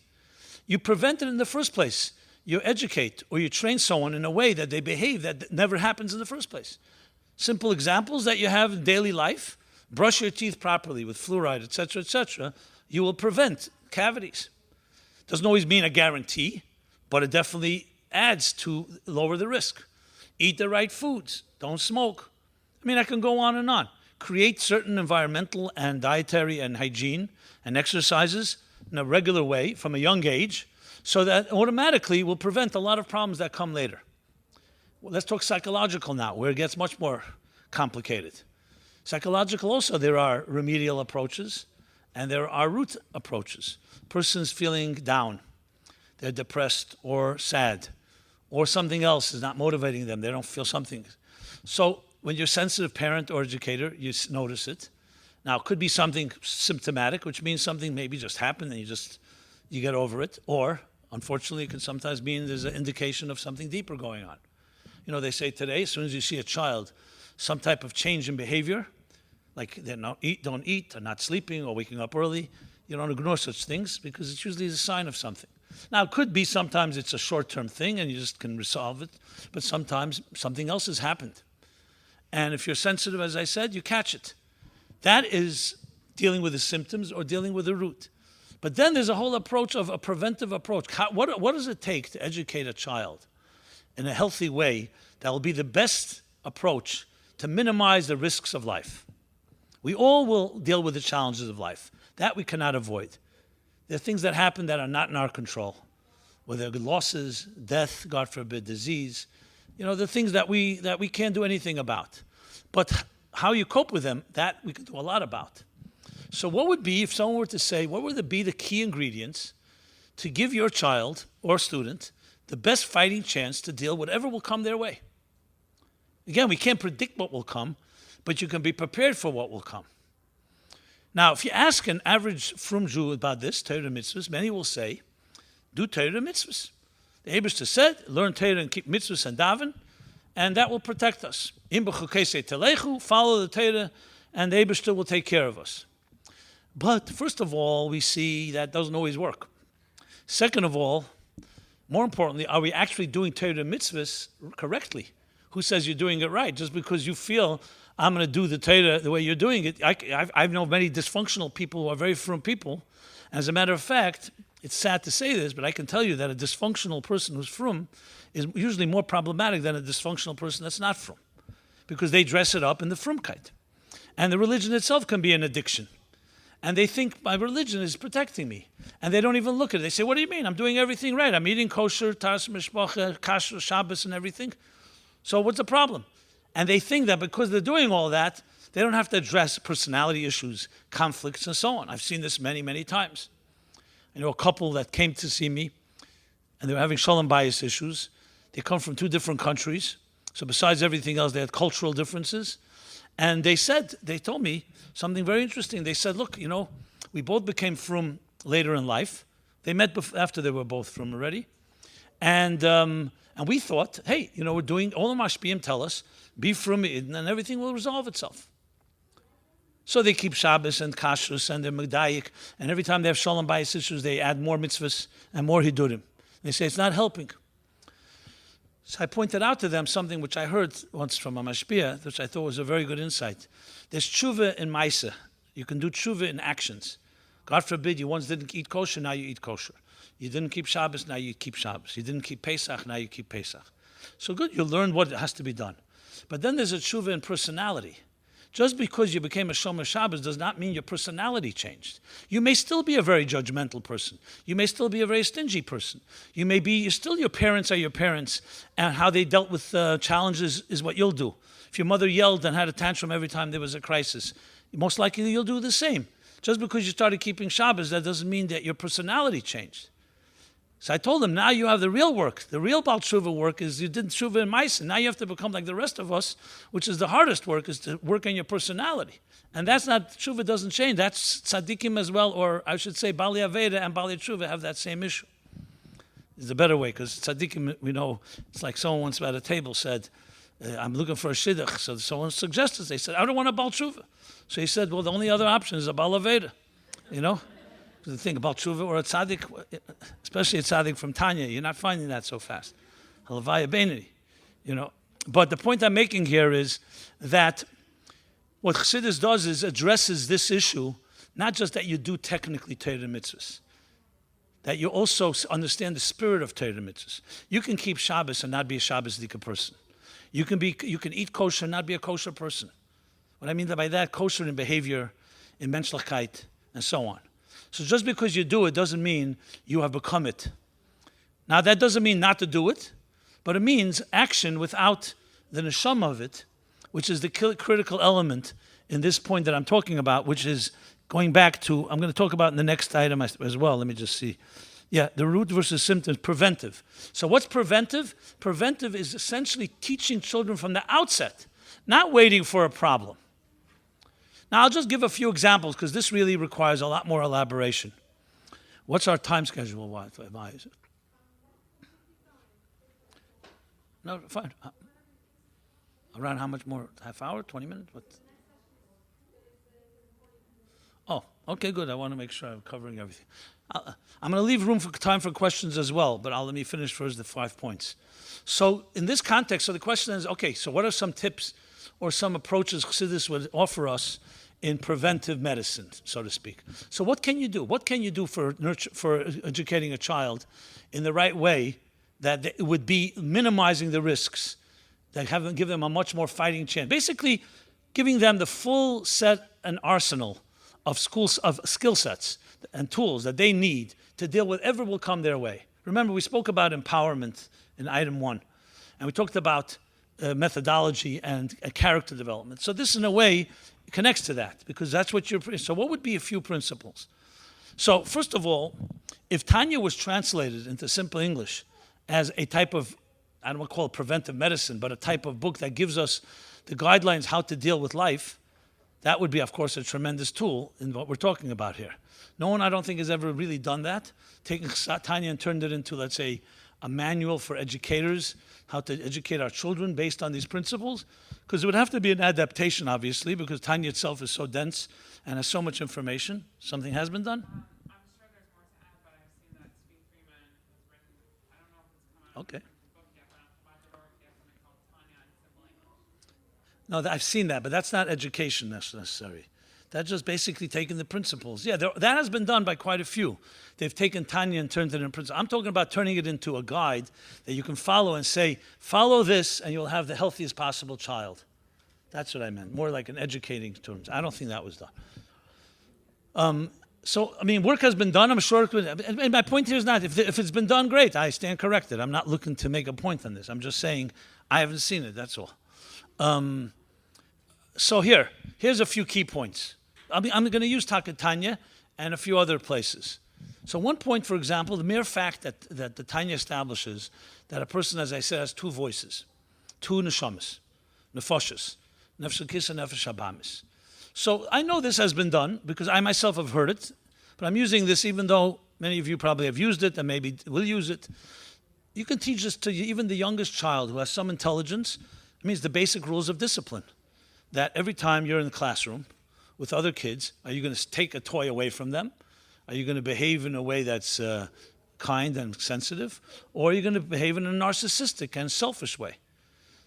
You prevent it in the first place. You educate or you train someone in a way that they behave that never happens in the first place. Simple examples that you have in daily life: brush your teeth properly with fluoride, etc., etc. You will prevent cavities. Doesn't always mean a guarantee, but it definitely adds to lower the risk. Eat the right foods. Don't smoke. I mean, I can go on and on. Create certain environmental and dietary and hygiene and exercises in a regular way from a young age, so that automatically will prevent a lot of problems that come later. Well, let's talk psychological now, where it gets much more complicated. Psychological also, there are remedial approaches and there are root approaches. Person's feeling down, they're depressed or sad, or something else is not motivating them, they don't feel something. So when you're a sensitive parent or educator, you notice it. Now, it could be something symptomatic, which means something maybe just happened and you get over it, or unfortunately, it can sometimes mean there's an indication of something deeper going on. You know, they say today, as soon as you see a child, some type of change in behavior, like they don't eat, or not sleeping, or waking up early, you don't ignore such things because it's usually a sign of something. Now, it could be sometimes it's a short-term thing and you just can resolve it, but sometimes something else has happened. And if you're sensitive, as I said, you catch it. That is dealing with the symptoms or dealing with the root. But then there's a whole approach of a preventive approach. What does it take to educate a child in a healthy way that will be the best approach to minimize the risks of life? We all will deal with the challenges of life. That we cannot avoid. There are things that happen that are not in our control, whether losses, death, God forbid, disease. The things that we can't do anything about. But how you cope with them, that we can do a lot about. So what would be, if someone were to say, what would be the key ingredients to give your child or student the best fighting chance to deal with whatever will come their way? Again, we can't predict what will come, but you can be prepared for what will come. Now, if you ask an average frum Jew about this, Torah mitzvahs, many will say, do Torah mitzvahs. The Eibishter said, learn Torah and keep mitzvahs and daven, and that will protect us. Follow the Torah, and the Eibishter will take care of us. But first of all, we see that doesn't always work. Second of all, more importantly, are we actually doing Torah mitzvahs correctly? Who says you're doing it right? Just because you feel I'm going to do the Torah the way you're doing it. I know many dysfunctional people who are very frum people. As a matter of fact, it's sad to say this, but I can tell you that a dysfunctional person who's frum is usually more problematic than a dysfunctional person that's not frum, because they dress it up in the frumkeit. And the religion itself can be an addiction. And they think my religion is protecting me. And they don't even look at it. They say, what do you mean? I'm doing everything right. I'm eating kosher, tas mishpacha, kasher, Shabbos, and everything. So what's the problem? And they think that because they're doing all that, they don't have to address personality issues, conflicts, and so on. I've seen this many, many times. I know a couple that came to see me, and they were having shalom bayis issues. They come from two different countries. So besides everything else, they had cultural differences. And they told me something very interesting. They said, look, we both became frum later in life. They met after they were both frum already. And we thought, hey, we're doing, all the mashpiyim tell us, be frum and everything will resolve itself. So they keep Shabbos and kashrus and they're medayik, and every time they have shalom bayis issues, they add more mitzvahs and more hidurim. They say it's not helping. So I pointed out to them something which I heard once from a mashpia, which I thought was a very good insight. There's tshuva in maisa. You can do tshuva in actions. God forbid, you once didn't eat kosher, now you eat kosher. You didn't keep Shabbos, now you keep Shabbos. You didn't keep Pesach, now you keep Pesach. So good, you learn what has to be done. But then there's a tshuva in personality. Just because you became a Shomer Shabbos does not mean your personality changed. You may still be a very judgmental person. You may still be a very stingy person. Your parents are your parents, and how they dealt with challenges is what you'll do. If your mother yelled and had a tantrum every time there was a crisis, most likely you'll do the same. Just because you started keeping Shabbos, that doesn't mean that your personality changed. So I told them, now you have the real work. The real Baal Tshuva work is you did Tshuva in Maisa. Now you have to become like the rest of us, which is the hardest work, is to work on your personality. And that's not, Tshuva doesn't change. That's tzaddikim as well, or I should say Bali Aveda and Bali Tshuva have that same issue. It's a better way, because tzaddikim, we know, it's like someone once at a table said, I'm looking for a shidduch. So someone suggested, they said, I don't want a Baal Tshuva. So he said, well, the only other option is a Bal Aveda, The thing about tshuva or a tzaddik, especially a tzaddik from Tanya, you're not finding that so fast. Halavaya Beinani, But the point I'm making here is that what Chassidus does is addresses this issue, not just that you do technically Torah mitzvahs, that you also understand the spirit of Torah mitzvahs. You can keep Shabbos and not be a Shabbos-dika person. You can eat kosher and not be a kosher person. What I mean by that, kosher in behavior, in menschlichkeit, and so on. So just because you do it doesn't mean you have become it. Now that doesn't mean not to do it, but it means action without the neshama of it, which is the critical element in this point that I'm talking about, which is going back to, I'm going to talk about in the next item as well. Let me just see. Yeah, the root versus symptoms, preventive. So what's preventive? Preventive is essentially teaching children from the outset, not waiting for a problem. Now, I'll just give a few examples because this really requires a lot more elaboration. What's our time schedule? Why is it? No, fine. Around how much more? Half hour? 20 minutes? What? Oh, okay, good. I want to make sure I'm covering everything. I'm going to leave room for time for questions as well, but let me finish first the 5 points. So in this context, so the question is, okay, so what are some tips or some approaches Chassidus would offer us in preventive medicine, so to speak? So what can you do? What can you do for educating a child in the right way that it would be minimizing the risks, that give them a much more fighting chance? Basically, giving them the full set and arsenal of skill sets and tools that they need to deal with whatever will come their way. Remember, we spoke about empowerment in item 1, and we talked about methodology and character development. So this, in a way, connects to that, because that's what you're... So what would be a few principles? So first of all, if Tanya was translated into simple English as a type of, I don't want to call it preventive medicine, but a type of book that gives us the guidelines how to deal with life, that would be, of course, a tremendous tool in what we're talking about here. No one, I don't think, has ever really done that, taken Tanya and turned it into, let's say, a manual for educators, how to educate our children based on these principles, because it would have to be an adaptation, obviously, because Tanya itself is so dense and has so much information. Something has been done? I'm sure there's more to add, but I've seen that Steve Freeman has written, I don't know if it's come out in the book yet, but by the door, he has something called Tanya in Simple English. No, I've seen that, but that's not education necessary. That's just basically taking the principles. Yeah, that has been done by quite a few. They've taken Tanya and turned it into principles. I'm talking about turning it into a guide that you can follow and say, follow this and you'll have the healthiest possible child. That's what I meant, more like an educating terms. I don't think that was done. So, I mean, work has been done, I'm sure. And my point here is not, if it's been done, great, I stand corrected. I'm not looking to make a point on this. I'm just saying I haven't seen it, that's all. So here's a few key points. I'm going to use Tanya and a few other places. So one point, for example, the mere fact that the Tanya establishes that a person, as I said, has two voices, two neshamas, nefashos, nefesh elokis and nefesh habamis. So I know this has been done because I myself have heard it, but I'm using this even though many of you probably have used it and maybe will use it. You can teach this to even the youngest child who has some intelligence. It means the basic rules of discipline, that every time you're in the classroom with other kids, are you going to take a toy away from them? Are you going to behave in a way that's kind and sensitive? Or are you going to behave in a narcissistic and selfish way?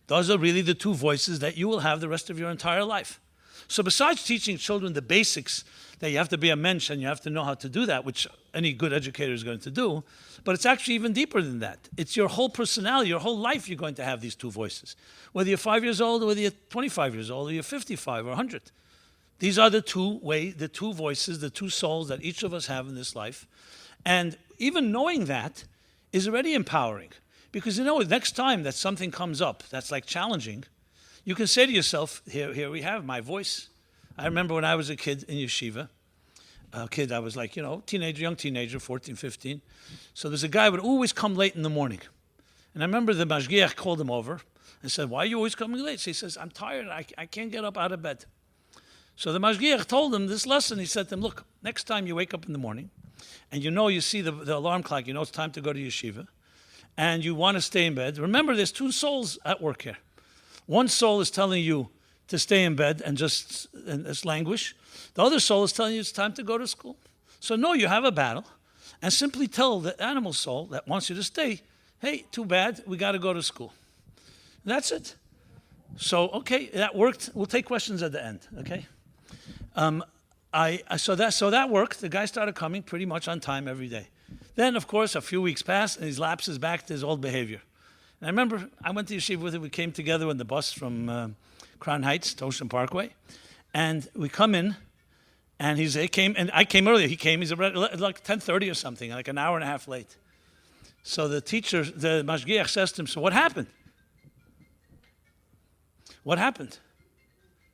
Those are really the two voices that you will have the rest of your entire life. So besides teaching children the basics, that you have to be a mensch and you have to know how to do that, which any good educator is going to do, but it's actually even deeper than that. It's your whole personality, your whole life you're going to have these two voices. Whether you're 5 years old, or whether you're 25 years old, or you're 55 or 100. These are the two voices, the two souls that each of us have in this life. And even knowing that is already empowering. Because you know, next time that something comes up that's like challenging, you can say to yourself, here we have my voice. I remember when I was a kid in yeshiva, I was like, young teenager, 14, 15. So there's a guy who would always come late in the morning. And I remember the mashgiach called him over and said, why are you always coming late? So he says, I'm tired, I can't get up out of bed. So the mashgiach told him this lesson. He said to him, look, next time you wake up in the morning and you see the alarm clock, it's time to go to yeshiva, and you want to stay in bed, remember there's two souls at work here. One soul is telling you to stay in bed and just languish. The other soul is telling you it's time to go to school. So no, you have a battle, and simply tell the animal soul that wants you to stay, hey, too bad, we got to go to school. And that's it. So, okay, that worked. We'll take questions at the end, okay? So that worked. The guy started coming pretty much on time every day. Then, of course, a few weeks passed, and he lapses back to his old behavior. And I remember I went to yeshiva with him. We came together on the bus from Crown Heights to Ocean Parkway. And we come in, and he came, and I came earlier. He came, he's like 10:30 or something, like an hour and a half late. So the mashgiach says to him, so what happened? What happened?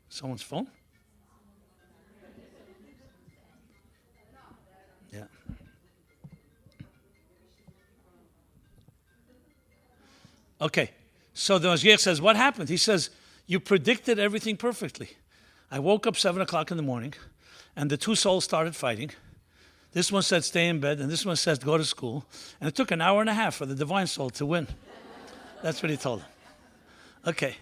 Someone's phone? Yeah. Okay, so the mashgiach says, what happened? He says, you predicted everything perfectly. I woke up 7 o'clock in the morning, and the two souls started fighting. This one said, stay in bed, and this one says, go to school. And it took an hour and a half for the divine soul to win. That's what he told him. Okay,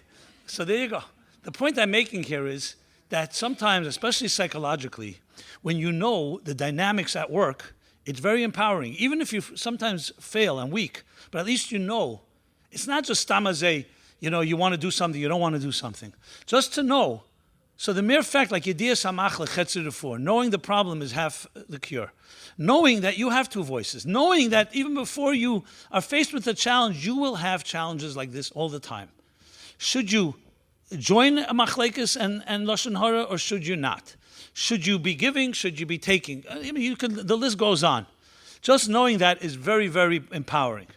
so there you go. The point I'm making here is that sometimes, especially psychologically, when you know the dynamics at work, it's very empowering. Even if you sometimes fail and weak, but at least you know. It's not just stamazeh, you want to do something, you don't want to do something. Just to know. So the mere fact, like yediyah samach lechetzer refor, knowing the problem is half the cure. Knowing that you have two voices. Knowing that even before you are faced with a challenge, you will have challenges like this all the time. Should you join a machlekes and lashon hara, or should you not? Should you be giving? Should you be taking? I mean, the list goes on. Just knowing that is very, very empowering.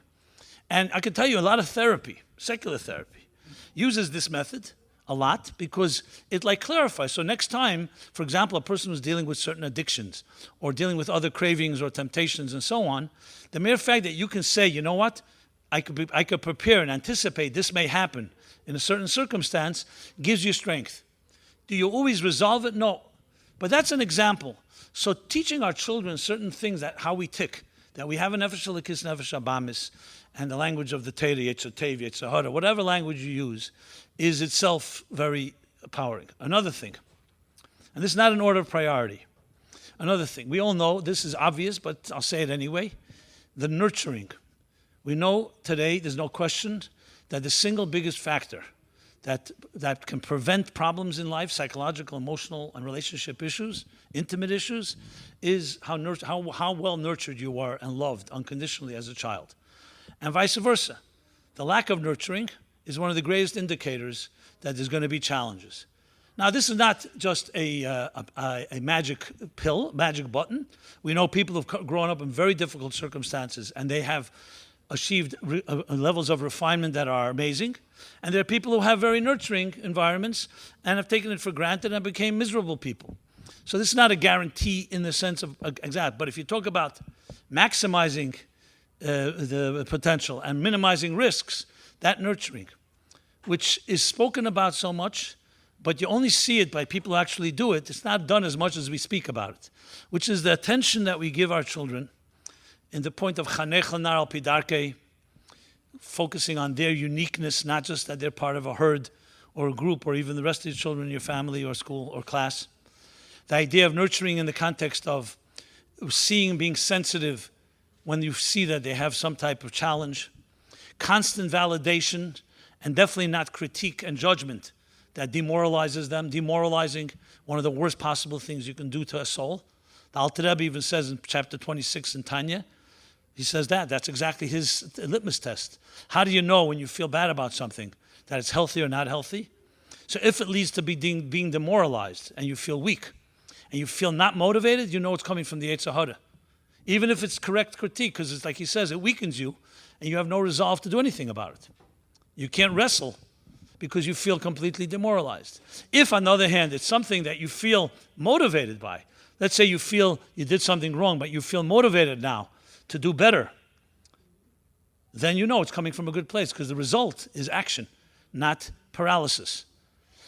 And I can tell you a lot of therapy, secular therapy, uses this method a lot because it clarifies. So next time, for example, a person who's dealing with certain addictions or dealing with other cravings or temptations and so on, the mere fact that you can say, you know what, I could prepare and anticipate this may happen in a certain circumstance gives you strength. Do you always resolve it? No. But that's an example. So teaching our children certain things, that how we tick, that we have a nefesh elikis, nefesh abamis, and the language of the Torah, etched, whatever language you use, is itself very empowering. Another thing, and this is not an order of priority. Another thing, we all know, this is obvious, but I'll say it anyway, the nurturing. We know today, there's no question, that the single biggest factor that can prevent problems in life, psychological, emotional, and relationship issues, intimate issues, is how well nurtured you are and loved unconditionally as a child. And vice versa. The lack of nurturing is one of the greatest indicators that there's going to be challenges. Now, this is not just a magic pill, magic button. We know people have grown up in very difficult circumstances, and they have achieved levels of refinement that are amazing. And there are people who have very nurturing environments and have taken it for granted and became miserable people. So this is not a guarantee in the sense of exact, but if you talk about maximizing the potential and minimizing risks, that nurturing, which is spoken about so much, but you only see it by people who actually do it. It's not done as much as we speak about it, which is the attention that we give our children in the point of chanech lanar al pi darkei, focusing on their uniqueness, not just that they're part of a herd or a group or even the rest of your children in your family or school or class. The idea of nurturing in the context of seeing, being sensitive when you see that they have some type of challenge, constant validation, and definitely not critique and judgment that demoralizes them. Demoralizing, one of the worst possible things you can do to a soul. The Alter Rebbe even says in chapter 26 in Tanya, he says that's exactly his litmus test. How do you know when you feel bad about something that it's healthy or not healthy? So if it leads to being demoralized and you feel weak and you feel not motivated, you know it's coming from the etched hara. Even if it's correct critique, because it's like he says, it weakens you and you have no resolve to do anything about it. You can't wrestle because you feel completely demoralized. If, on the other hand, it's something that you feel motivated by, let's say you feel you did something wrong, but you feel motivated now to do better, then you know it's coming from a good place because the result is action, not paralysis.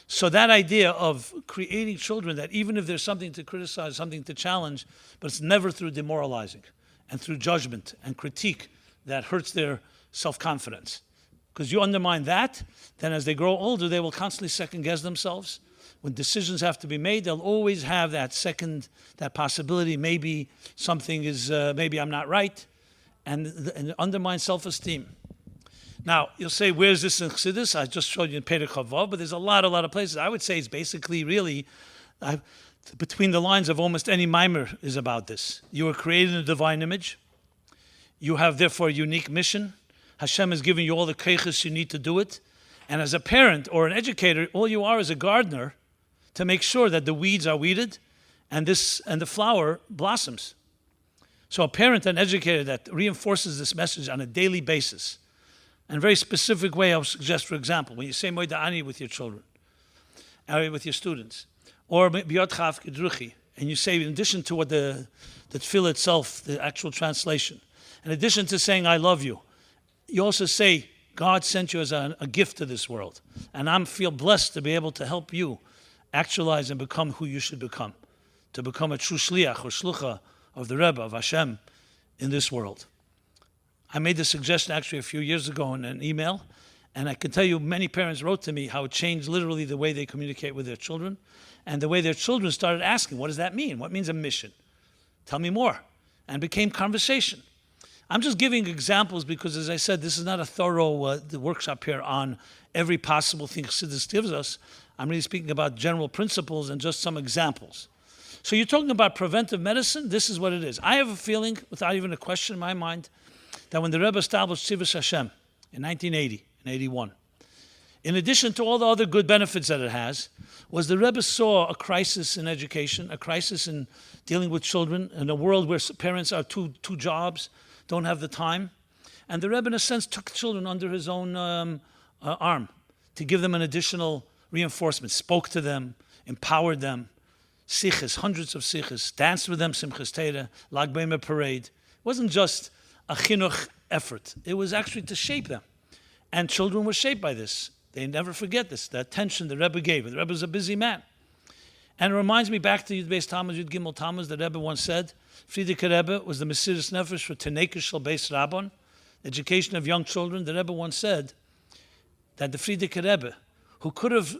So that idea of creating children that even if there's something to criticize, something to challenge, but it's never through demoralizing and through judgment and critique that hurts their self-confidence. Because you undermine that, then as they grow older, they will constantly second-guess themselves. When decisions have to be made, they'll always have that possibility, maybe something is, maybe I'm not right, and undermine self-esteem. Now, you'll say, where's this in Chassidus? I just showed you in Perek Chavav, but there's a lot of places. I would say it's basically really, between the lines of almost any Mimer is about this. You were created in a divine image. You have, therefore, a unique mission. Hashem has given you all the keiches you need to do it. And as a parent or an educator, all you are is a gardener to make sure that the weeds are weeded and the flower blossoms. So a parent and educator that reinforces this message on a daily basis, in a very specific way, I would suggest, for example, when you say Moed Ani with your children, with your students, or Biyot Chav Kedruchi, and you say, in addition to what the tefillah itself, the actual translation, in addition to saying, I love you, you also say, God sent you as a gift to this world, and I feel blessed to be able to help you actualize and become who you should become, to become a true shliach or shlucha of the Rebbe, of Hashem, in this world. I made the suggestion actually a few years ago in an email, and I can tell you many parents wrote to me how it changed literally the way they communicate with their children, and the way their children started asking, what does that mean? What means a mission? Tell me more. And it became conversation. I'm just giving examples because, as I said, this is not a thorough workshop here on every possible thing Siddhis gives us. I'm really speaking about general principles and just some examples. So you're talking about preventive medicine? This is what it is. I have a feeling, without even a question in my mind, that when the Rebbe established Siddhis Hashem in 1980 and 81, in addition to all the other good benefits that it has, was the Rebbe saw a crisis in education, a crisis in dealing with children, in a world where parents are two jobs, don't have the time. And the Rebbe, in a sense, took children under his own arm to give them an additional reinforcement, spoke to them, empowered them. Siddhis, hundreds of Siddhis, danced with them, Simchas Torah, Lag B'Omer parade. It wasn't just a chinuch effort. It was actually to shape them. And children were shaped by this. They never forget this, the attention the Rebbe gave. The Rebbe was a busy man. And it reminds me back to Yud Beis Tammuz, Yud Gimel Tammuz, the Rebbe once said, Friedrich Rebbe was the Mesiris Nefesh for Tenekes Shel Beis Rabbon, education of young children. The Rebbe once said that the Friedrich Rebbe, who could have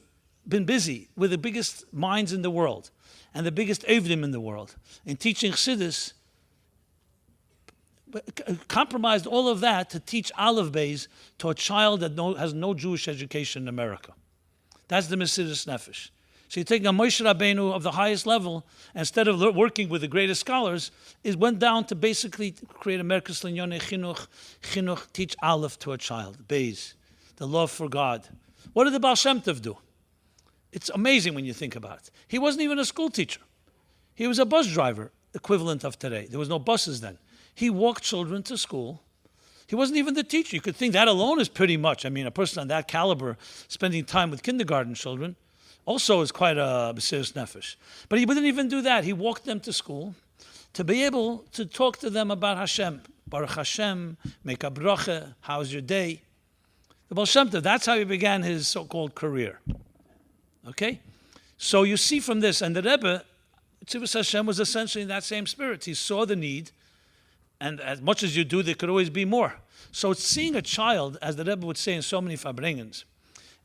been busy with the biggest minds in the world and the biggest Evdim in the world in teaching Chassidus, compromised all of that to teach Aleph Beis to a child that has no Jewish education in America. That's the Mesiris Nefesh. So you're taking a Moshe Rabbeinu of the highest level, instead of working with the greatest scholars, it went down to basically create a Merkez L'Inyonei Chinuch, teach Aleph to a child, Beis, the love for God. What did the Baal Shem Tov do? It's amazing when you think about it. He wasn't even a school teacher. He was a bus driver, equivalent of today. There was no buses then. He walked children to school. He wasn't even the teacher. You could think that alone is pretty much. I mean, a person on that caliber spending time with kindergarten children also is quite a Mesiris Nefesh. But he didn't even do that. He walked them to school to be able to talk to them about Hashem. Baruch Hashem, make a bracha, how's your day? The Baal Shem Tov, that's how he began his so-called career. Okay? So you see from this, and the Rebbe, Tzivus Hashem, was essentially in that same spirit. He saw the need, and as much as you do, there could always be more. So it's seeing a child, as the Rebbe would say in so many Farbrengens,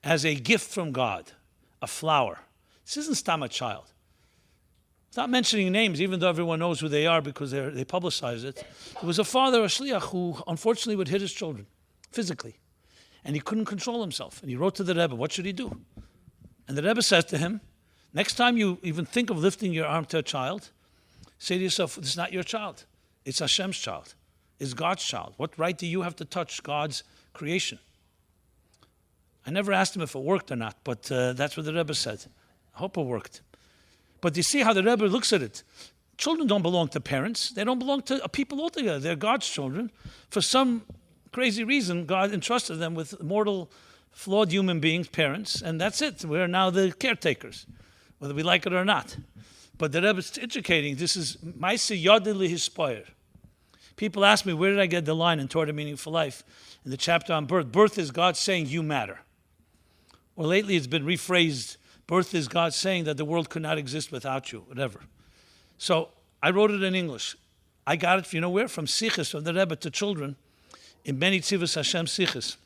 as a gift from God, a flower. This isn't stam a child. It's not mentioning names, even though everyone knows who they are because they publicize it. There was a father, a shliach, who unfortunately would hit his children physically. And he couldn't control himself. And he wrote to the Rebbe, what should he do? And the Rebbe says to him, next time you even think of lifting your arm to a child, say to yourself, this is not your child. It's Hashem's child. It's God's child. What right do you have to touch God's creation? I never asked him if it worked or not, but that's what the Rebbe said. I hope it worked. But you see how the Rebbe looks at it. Children don't belong to parents. They don't belong to people altogether. They're God's children. For some crazy reason, God entrusted them with mortal, flawed human beings, parents, and that's it. We're now the caretakers, whether we like it or not. But the Rebbe is educating. This is Maise Yodeh Lihispoyer. People ask me, where did I get the line in Torah Meaningful Life? In the chapter on birth. Birth is God saying, you matter. Or lately it's been rephrased, birth is God saying that the world could not exist without you, whatever. So I wrote it in English. I got it, you know where? From Siddhis, from the Rebbe to children. In many Tzivus Hashem Siddhis.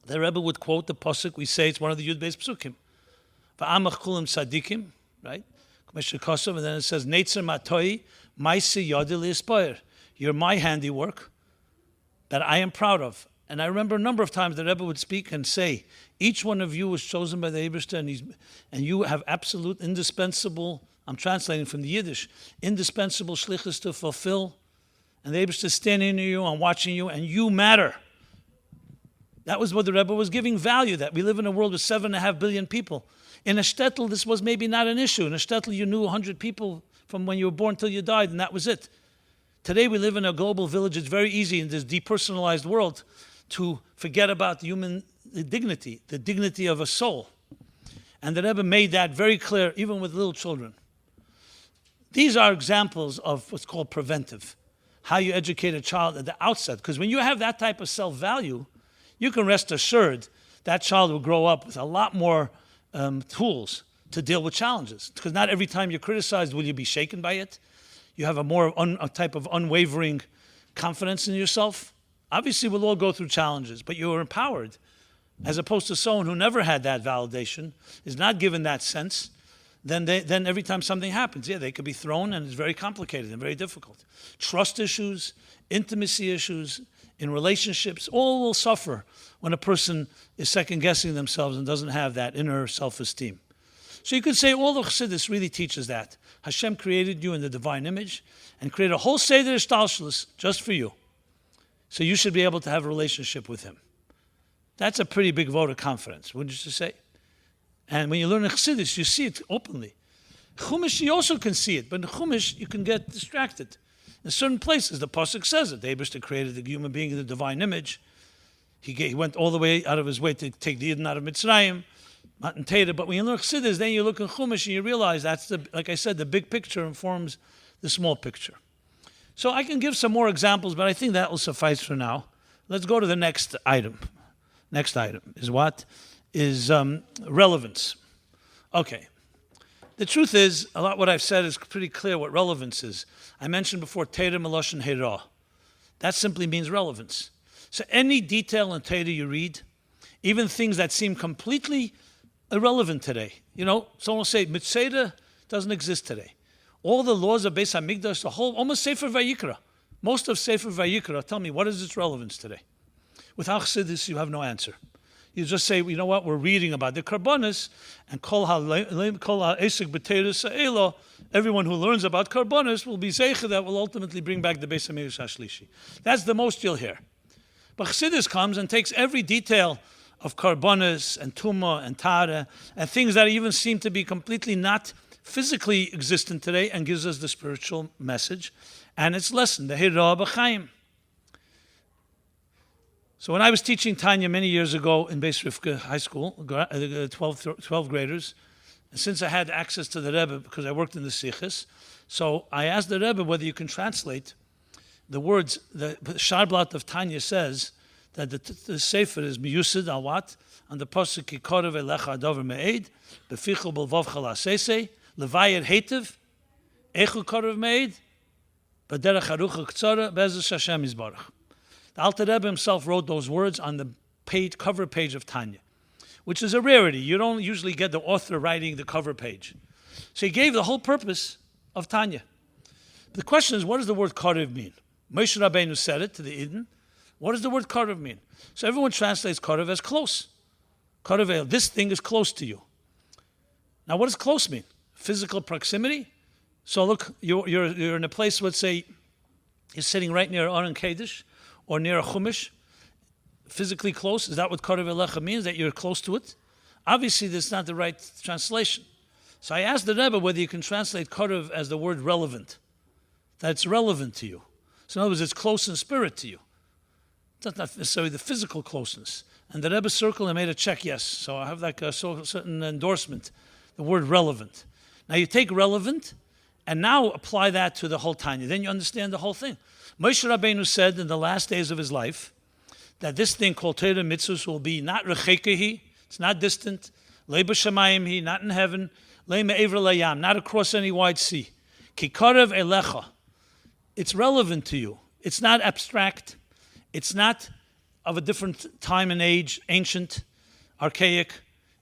The Rebbe would quote the pasuk, we say it's one of the Yud Beis Psukim. Va'amach kulim tzadikim, right? And then it says, Neitzer matoi, maise yodeh lihispoyer. You're my handiwork that I am proud of. And I remember a number of times the Rebbe would speak and say, each one of you was chosen by the Eibishter, and you have absolute indispensable, I'm translating from the Yiddish, indispensable shlichus to fulfill. And the Eibishter is standing near you and watching you, and you matter. That was what the Rebbe was giving value, that we live in a world with 7.5 billion people. In a shtetl, this was maybe not an issue. In a shtetl, you knew 100 people from when you were born till you died, and that was it. Today, we live in a global village. It's very easy in this depersonalized world to forget about the dignity of a soul. And the Rebbe made that very clear, even with little children. These are examples of what's called preventive, how you educate a child at the outset. Because when you have that type of self-value, you can rest assured that child will grow up with a lot more tools to deal with challenges. Because not every time you're criticized will you be shaken by it. You have a type of unwavering confidence in yourself. Obviously, we'll all go through challenges, but you're empowered. As opposed to someone who never had that validation, is not given that sense, then every time something happens, they could be thrown, and it's very complicated and very difficult. Trust issues, intimacy issues, in relationships, all will suffer when a person is second-guessing themselves and doesn't have that inner self-esteem. So you could say all of Chassidus really teaches that. Hashem created you in the divine image and created a whole Seder Ishtalshelus just for you. So you should be able to have a relationship with him. That's a pretty big vote of confidence, wouldn't you say? And when you learn Chassidus, you see it openly. Chumash, you also can see it, but in Chumash, you can get distracted. In certain places, the Pasuk says it. The Eibishter created the human being in the divine image. He went all the way out of his way to take the Eden out of Mitzrayim, Matan Torah. But when you learn Chassidus, then you look in Chumash and you realize that's, like I said, the big picture informs the small picture. So I can give some more examples, but I think that will suffice for now. Let's go to the next item. Next item is what? Is relevance. Okay. The truth is, a lot what I've said is pretty clear what relevance is. I mentioned before, Torah Meloshen Hera. That simply means relevance. So any detail in Torah you read, even things that seem completely irrelevant today. You know, someone will say, Mitzvah doesn't exist today. All the laws of Beis HaMikdash, the whole, almost Sefer Vayikra, most of Sefer Vayikra, tell me, what is its relevance today? Without Chassidus, you have no answer. You just say, you know what, we're reading about the Karbonis, and Kol HaEsek B'Teirus Ha'ela, everyone who learns about Karbonis will be Zeicha that will ultimately bring back the Beis HaMikdash HaShlishi. That's the most you'll hear. But Chassidus comes and takes every detail of Karbonis and Tumah and Tara and things that even seem to be completely not physically existent today and gives us the spiritual message and its lesson, the Hira B'Chaim. So when I was teaching Tanya many years ago in Beis Rivka High School, 12 graders, and since I had access to the Rebbe because I worked in the Siddhis, so I asked the Rebbe whether you can translate the words. The Sharblat of Tanya says that the Sefer is miyusad al what? On the pasuk Kikorev elecha adover me'ed, befichu belvavcha la'asesei, levayed hetiv, echu korev me'ed, b'derech harucha k'tzara, be'ezes Hashem yizbarach. The Alter Rebbe himself wrote those words on the cover page of Tanya, which is a rarity. You don't usually get the author writing the cover page. So he gave the whole purpose of Tanya. The question is, what does the word karev mean? Moshe Rabbeinu said it to the Eden. What does the word karev mean? So everyone translates karev as close. Karev, this thing is close to you. Now, what does close mean? Physical proximity? So look, you're in a place, let's say, you're sitting right near Aron Kodesh, or near a chumash, physically close. Is that what karev elecha means, that you're close to it? Obviously, that's not the right translation. So I asked the Rebbe whether you can translate karev as the word relevant, that it's relevant to you. So in other words, it's close in spirit to you. That's not necessarily the physical closeness. And the Rebbe circled and made a check, yes. So I have like a certain endorsement, the word relevant. Now you take relevant and now apply that to the whole Tanya. Then you understand the whole thing. Moshe Rabbeinu said in the last days of his life that this thing called Torah Mitzvos will be not rechekehi, it's not distant, le b'shamayim hi, not in heaven, le me'ever layam, not across any wide sea. Ki karev elecha, it's relevant to you. It's not abstract. It's not of a different time and age, ancient, archaic.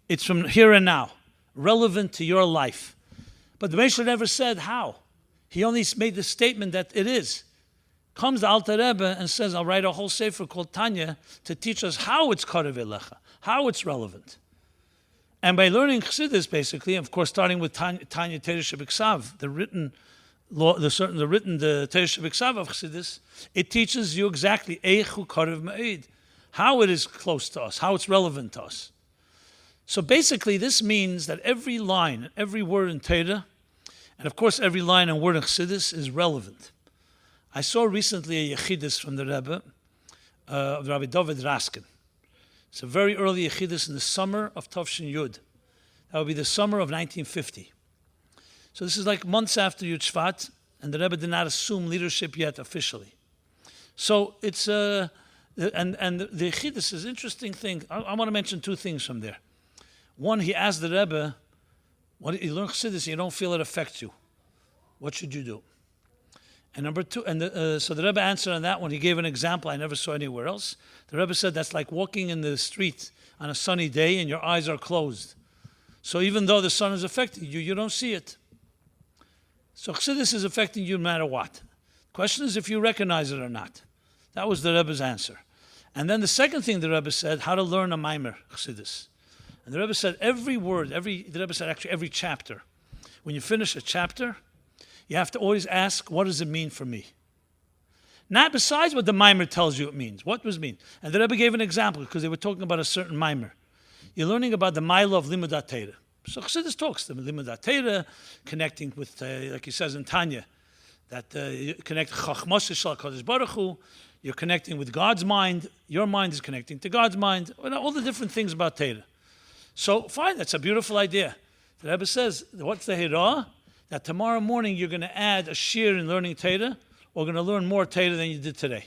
It's from here and now, relevant to your life. But the Moshe never said how. He only made the statement that it is. Comes the Alter Rebbe and says, I'll write a whole sefer called Tanya to teach us how it's karev elecha, how it's relevant. And by learning Chassidus, basically, of course, starting with Tanya Torah Shebiksav, the written Torah Shebiksav of Chassidus, it teaches you exactly echu karev me'ed, how it is close to us, how it's relevant to us. So basically, this means that every line, every word in Torah, and of course every line and word in Chassidus is relevant. I saw recently a yechidus from the Rebbe, of Rabbi David Raskin. It's a very early yechidus in the summer of Tavshin Yud. That would be the summer of 1950. So this is like months after Yud Shvat, and the Rebbe did not assume leadership yet officially. So it's, and the yechidus is an interesting thing. I want to mention two things from there. One, he asked the Rebbe, what you learn Chassidus, you don't feel it affects you. What should you do? And number two, so the Rebbe answered on that one. He gave an example I never saw anywhere else. The Rebbe said that's like walking in the street on a sunny day and your eyes are closed. So even though the sun is affecting you, you don't see it. So Chassidus is affecting you no matter what. The question is if you recognize it or not. That was the Rebbe's answer. And then the second thing the Rebbe said, how to learn a Mimer, Chassidus. And the Rebbe said every word, the Rebbe said actually every chapter. When you finish a chapter, you have to always ask, what does it mean for me? Not besides what the Mimer tells you it means. What does it mean? And the Rebbe gave an example because they were talking about a certain Mimer. You're learning about the Milo of Limud Torah. So Chassidus talks the Limud Torah, connecting with, like he says in Tanya, that you connect Chachmos Shel Kodesh Baruch Hu. You're connecting with God's mind. Your mind is connecting to God's mind. All the different things about Torah. So fine, that's a beautiful idea. The Rebbe says, what's the Hirah? That tomorrow morning you're going to add a shir in learning Torah, or going to learn more Torah than you did today.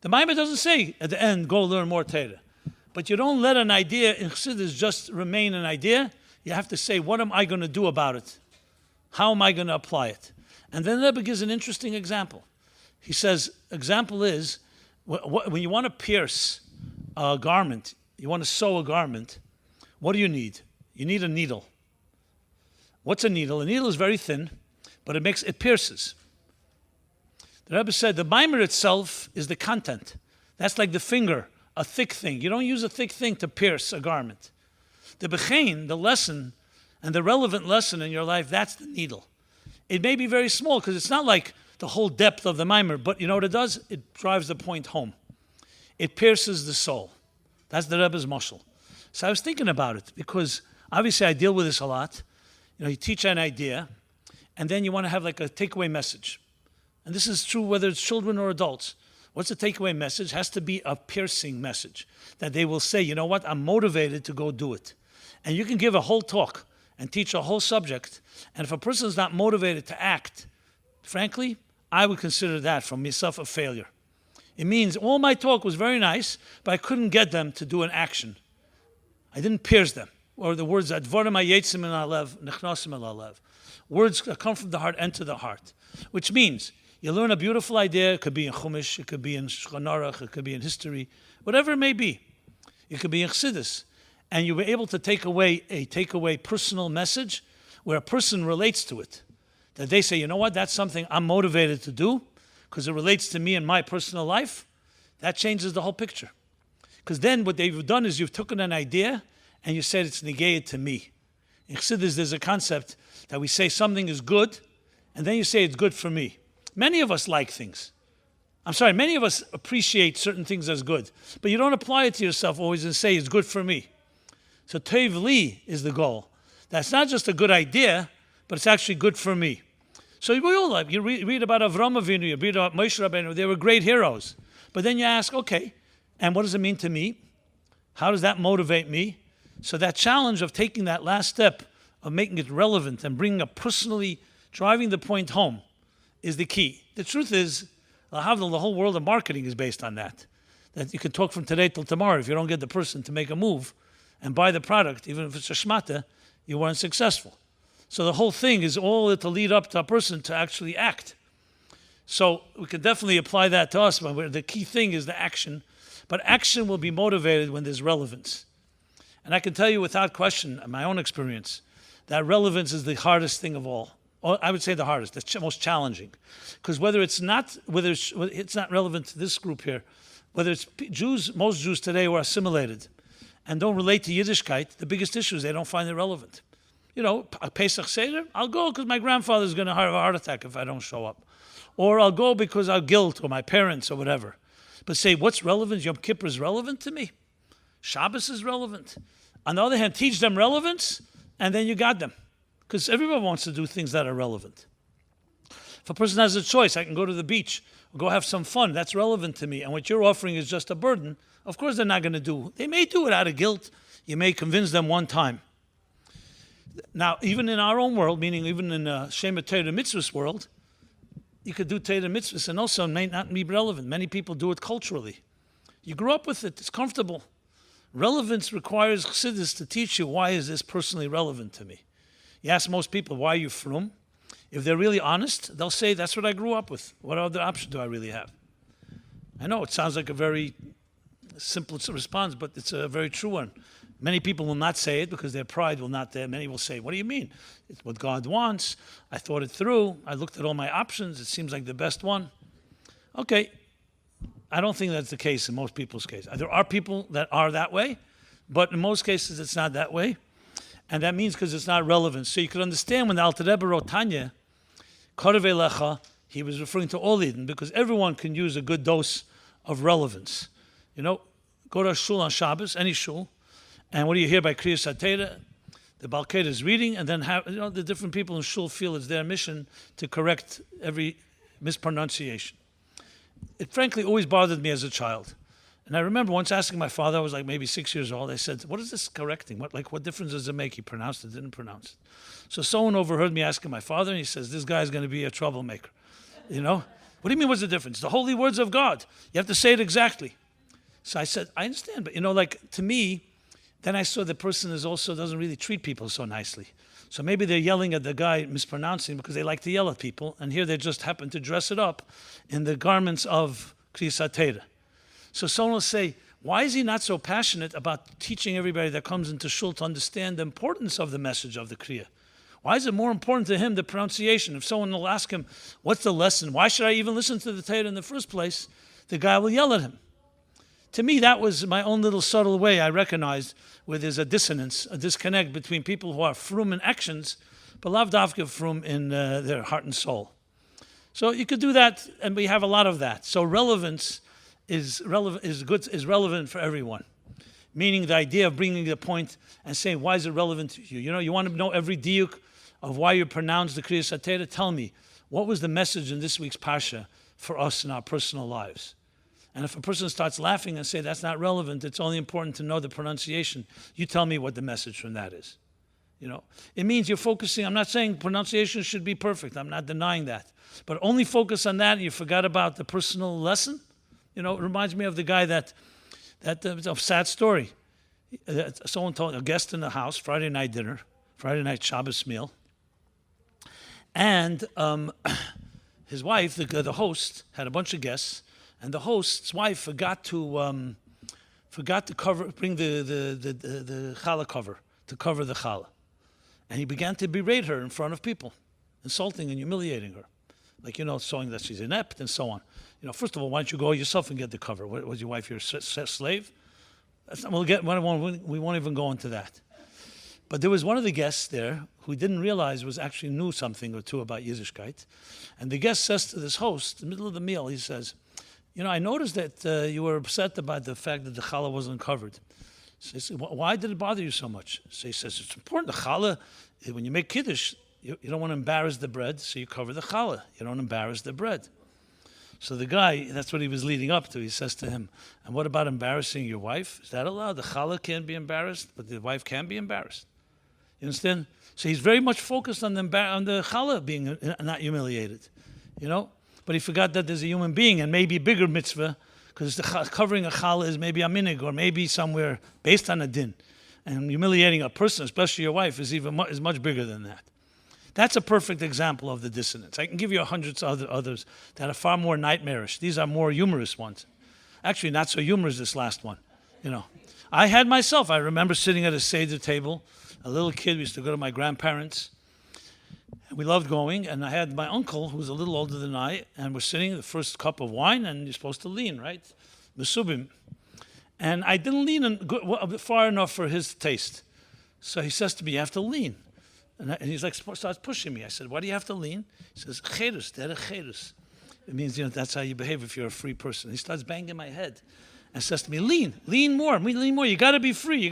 The Mimer doesn't say at the end, go learn more Torah. But you don't let an idea in Chassidus just remain an idea. You have to say, what am I going to do about it? How am I going to apply it? And then Rebbe gives an interesting example. He says, example is, when you want to pierce a garment, you want to sew a garment, what do you need? You need a needle. What's a needle? A needle is very thin, but it pierces. The Rebbe said the Mimer itself is the content. That's like the finger, a thick thing. You don't use a thick thing to pierce a garment. The bechein, the lesson, and the relevant lesson in your life, that's the needle. It may be very small because it's not like the whole depth of the Mimer, but you know what it does? It drives the point home. It pierces the soul. That's the Rebbe's mashal. So I was thinking about it because obviously I deal with this a lot. You teach an idea, and then you want to have like a takeaway message. And this is true whether it's children or adults. What's the takeaway message? It has to be a piercing message that they will say, you know what, I'm motivated to go do it. And you can give a whole talk and teach a whole subject, and if a person is not motivated to act, frankly, I would consider that from myself a failure. It means all my talk was very nice, but I couldn't get them to do an action. I didn't pierce them. Or the words advarim hayetzim min halev nechnasim el halev. Words that come from the heart enter the heart. Which means you learn a beautiful idea. It could be in Chumash, it could be in Shulchan Aruch, it could be in history, whatever it may be. It could be in Chassidus. And you were able to take away personal message where a person relates to it. That they say, you know what, that's something I'm motivated to do because it relates to me and my personal life. That changes the whole picture. Because then what they've done is you've taken an idea and you said it's negated to me. In Chassidus, there's a concept that we say something is good, and then you say it's good for me. Many of us like things. Many of us appreciate certain things as good, but you don't apply it to yourself always and say it's good for me. So Tov Li is the goal. That's not just a good idea, but it's actually good for me. So we all like, you read about Avraham Avinu, you read about Moshe Rabbeinu, they were great heroes. But then you ask, okay, and what does it mean to me? How does that motivate me? So that challenge of taking that last step of making it relevant and bringing up personally, driving the point home is the key. The truth is, the whole world of marketing is based on that. That you can talk from today till tomorrow. If you don't get the person to make a move and buy the product, even if it's a shmata, you weren't successful. So the whole thing is all to lead up to a person to actually act. So we can definitely apply that to us, but the key thing is the action. But action will be motivated when there's relevance. And I can tell you without question, in my own experience, that relevance is the hardest thing of all. Or I would say the hardest, the most challenging. Because whether it's not relevant to this group here, whether it's Jews, most Jews today who are assimilated and don't relate to Yiddishkeit, the biggest issue is they don't find it relevant. A Pesach Seder, I'll go because my grandfather's going to have a heart attack if I don't show up. Or I'll go because I'll guilt or my parents or whatever. But say, what's relevant? Yom Kippur is relevant to me. Shabbos is relevant. On the other hand, teach them relevance, and then you got them. Because everyone wants to do things that are relevant. If a person has a choice, I can go to the beach, or go have some fun, that's relevant to me. And what you're offering is just a burden. Of course they're not going to do. They may do it out of guilt. You may convince them one time. Now, even in our own world, meaning even in Shema Torah Mitzvahs world, you could do Torah Mitzvahs and also may not be relevant. Many people do it culturally. You grew up with it. It's comfortable. Relevance requires Chassidus to teach you, why is this personally relevant to me? You ask most people, why are you from? If they're really honest, they'll say, that's what I grew up with. What other option do I really have? I know it sounds like a very simple response, but it's a very true one. Many people will not say it because their pride will not there. Many will say, what do you mean? It's what God wants. I thought it through. I looked at all my options. It seems like the best one. Okay. I don't think that's the case in most people's case. There are people that are that way, but in most cases it's not that way. And that means because it's not relevant. So you could understand when the Alter Rebbe wrote Tanya, Korvei Lecha, he was referring to all Eden because everyone can use a good dose of relevance. Go to a shul on Shabbos, any shul, and what do you hear by Kriyas HaTorah? The Baal Shem Tov is reading, and then the different people in shul feel it's their mission to correct every mispronunciation. It frankly always bothered me as a child. And I remember once asking my father, I was like maybe 6 years old, I said, what is this correcting? What difference does it make? He pronounced it, didn't pronounce it. So someone overheard me asking my father, and he says, this guy's going to be a troublemaker. What do you mean, what's the difference? The holy words of God. You have to say it exactly. So I said, I understand, but to me, then I saw the person doesn't really treat people so nicely. So maybe they're yelling at the guy mispronouncing because they like to yell at people, and here they just happen to dress it up in the garments of Kriyas HaTorah. So someone will say, why is he not so passionate about teaching everybody that comes into shul to understand the importance of the message of the Kriya? Why is it more important to him, the pronunciation? If someone will ask him, what's the lesson? Why should I even listen to the Torah in the first place? The guy will yell at him. To me, that was my own little subtle way I recognized where there's a dissonance, a disconnect between people who are frum in actions, but lav davka frum in their heart and soul. So you could do that, and we have a lot of that. So relevance is relevant for everyone. Meaning the idea of bringing the point and saying, why is it relevant to you? You want to know every diuk of why you pronounce the Kriyas HaTorah? Tell me, what was the message in this week's Parsha for us in our personal lives? And if a person starts laughing and say that's not relevant, it's only important to know the pronunciation, you tell me what the message from that is. It means you're focusing, I'm not saying pronunciation should be perfect, I'm not denying that. But only focus on that and you forgot about the personal lesson. It reminds me of the guy that a sad story. Someone told a guest in the house, Friday night dinner, Friday night Shabbos meal. And his wife, the host, had a bunch of guests, and the host's wife forgot to bring the challah cover to cover the challah, and he began to berate her in front of people, insulting and humiliating her, showing that she's inept and so on. First of all, why don't you go yourself and get the cover? Was your wife your slave? We won't even go into that. But there was one of the guests there who didn't realize actually knew something or two about Yiddishkeit, and the guest says to this host in the middle of the meal, he says, I noticed that you were upset about the fact that the challah wasn't covered. So he said, why did it bother you so much? So he says, it's important. The challah, when you make kiddush, you don't want to embarrass the bread, so you cover the challah. You don't embarrass the bread. So the guy, that's what he was leading up to. He says to him, and what about embarrassing your wife? Is that allowed? The challah can't be embarrassed, but the wife can be embarrassed. You understand? So he's very much focused on the challah being not humiliated, But he forgot that there's a human being and maybe a bigger mitzvah, because covering a challah is maybe a minig or maybe somewhere based on a din. And humiliating a person, especially your wife, is much bigger than that. That's a perfect example of the dissonance. I can give you hundreds of others that are far more nightmarish. These are more humorous ones. Actually, not so humorous, this last one. I had myself, I remember sitting at a Seder table, a little kid, we used to go to my grandparents. We loved going, and I had my uncle, who was a little older than I, and we're sitting the first cup of wine, and you're supposed to lean, right? Mesubim. And I didn't lean far enough for his taste. So he says to me, you have to lean. And he's starts pushing me. I said, why do you have to lean? He says, chedus, derech chedus. It means, that's how you behave if you're a free person. He starts banging my head and says to me, lean more. You got to be free.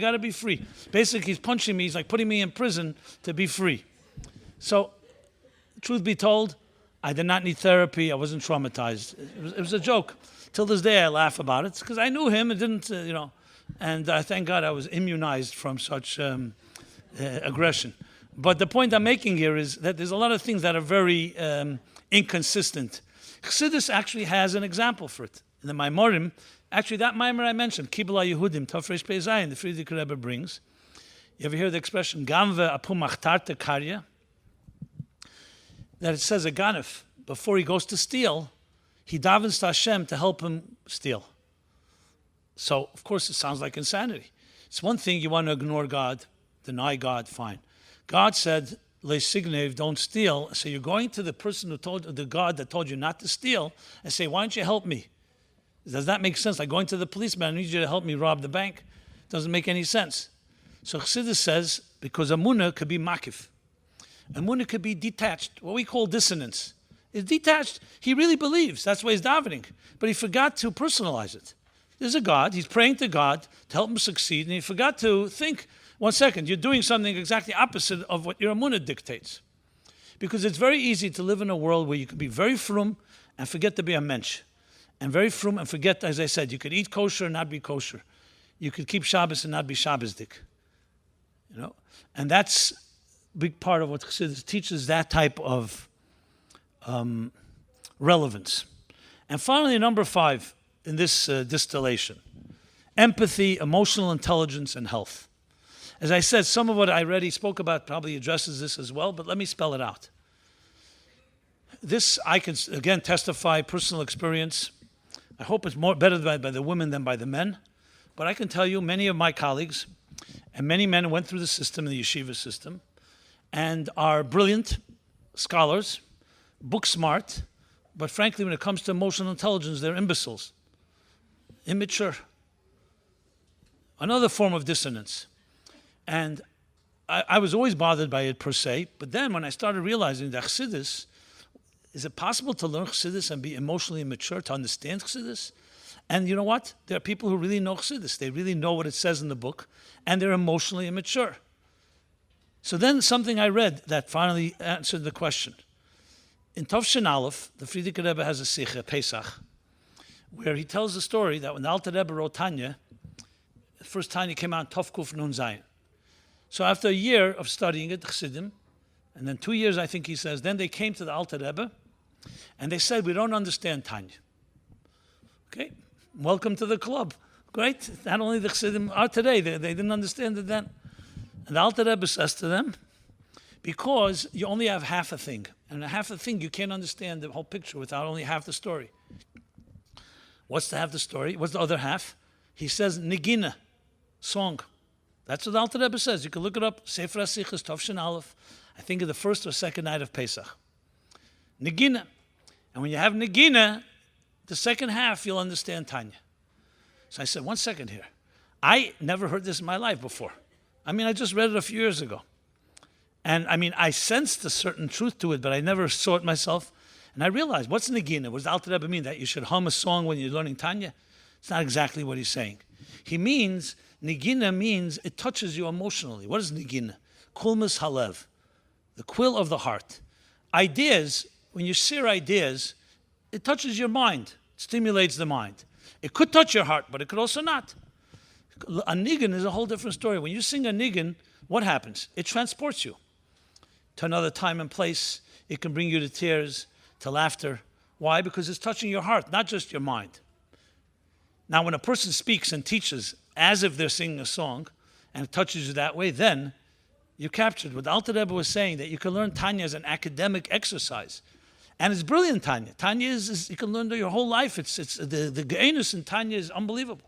Basically, he's punching me. He's like putting me in prison to be free. So, truth be told, I did not need therapy. I wasn't traumatized. It was a joke. Till this day, I laugh about it because I knew him. It didn't, and thank God I was immunized from such aggression. But the point I'm making here is that there's a lot of things that are very inconsistent. Chassidus actually has an example for it. In the Mimerim, actually that Mimer I mentioned, Kibla Yehudim, Tafresh Pei Zayin, the Friedrich Rebbe brings. You ever hear the expression, Gamve apum achtarte karya? That it says a ganef, before he goes to steal, he davens to Hashem to help him steal. So, of course, it sounds like insanity. It's one thing you want to ignore God, deny God, fine. God said, Le signev, don't steal. So you're going to the person the God that told you not to steal, and say, why don't you help me? Does that make sense? Like going to the policeman, I need you to help me rob the bank. Doesn't make any sense. So Chassidus says, because Amunah could be makif. Amunah could be detached, what we call dissonance. He's detached. He really believes. That's why he's davening. But he forgot to personalize it. There's a God. He's praying to God to help him succeed. And he forgot to think, 1 second, you're doing something exactly opposite of what your emunah dictates. Because it's very easy to live in a world where you can be very frum and forget to be a mensch. And very frum and forget, as I said, you could eat kosher and not be kosher. You could keep Shabbos and not be Shabbosdik. You know? And that's a big part of what Chassidus teaches, that type of relevance. And finally, number 5 in this distillation, empathy, emotional intelligence, and health. As I said, some of what I already spoke about probably addresses this as well, but let me spell it out. This, I can, again, testify personal experience. I hope it's better by the women than by the men. But I can tell you, many of my colleagues, and many men went through the system, the yeshiva system, and are brilliant scholars, book smart, but frankly, when it comes to emotional intelligence, they're imbeciles, immature. Another form of dissonance. And I was always bothered by it per se, but then when I started realizing that Chassidus, is it possible to learn Chassidus and be emotionally mature, to understand Chassidus? And you know what? There are people who really know Chassidus. They really know what it says in the book, and they're emotionally immature. So then something I read that finally answered the question. In Tov Aleph, the Frierdiker Rebbe has a Sikha, Pesach, where he tells the story that when the Alter Rebbe wrote Tanya, the first Tanya came out in Tov Kuf Nun Zayin. So after a year of studying it, Chassidim, and then 2 years, I think he says, then they came to the Alter Rebbe, and they said, we don't understand Tanya. Okay, welcome to the club. Great. Not only the Chassidim are today, they didn't understand it then. And the Alter Rebbe says to them, because you only have half a thing, and half a thing you can't understand the whole picture without only half the story. What's the half the story? What's the other half? He says, Nigina, song. That's what the Alter Rebbe says. You can look it up, Sefer HaSichos, Tov Aleph, I think of the first or second night of Pesach. Nigina. And when you have Nigina, the second half, you'll understand Tanya. So I said, 1 second here. I never heard this in my life before. I mean, I just read it a few years ago. And I mean, I sensed a certain truth to it, but I never saw it myself. And I realized, what's Nigina? What does Alter Rebbe mean? That you should hum a song when you're learning Tanya? It's not exactly what he's saying. He means, Nigina means it touches you emotionally. What is Nigina? Kulmus halev, the quill of the heart. Ideas, when you share ideas, it touches your mind, it stimulates the mind. It could touch your heart, but it could also not. A niggin is a whole different story. When you sing a niggin, what happens? It transports you to another time and place. It can bring you to tears, to laughter. Why? Because it's touching your heart, not just your mind. Now, when a person speaks and teaches as if they're singing a song, and it touches you that way, then you're captured. What Alter Rebbe was saying, that you can learn Tanya as an academic exercise. And it's brilliant, Tanya. Tanya is you can learn your whole life. It's the Ge'enus in Tanya is unbelievable.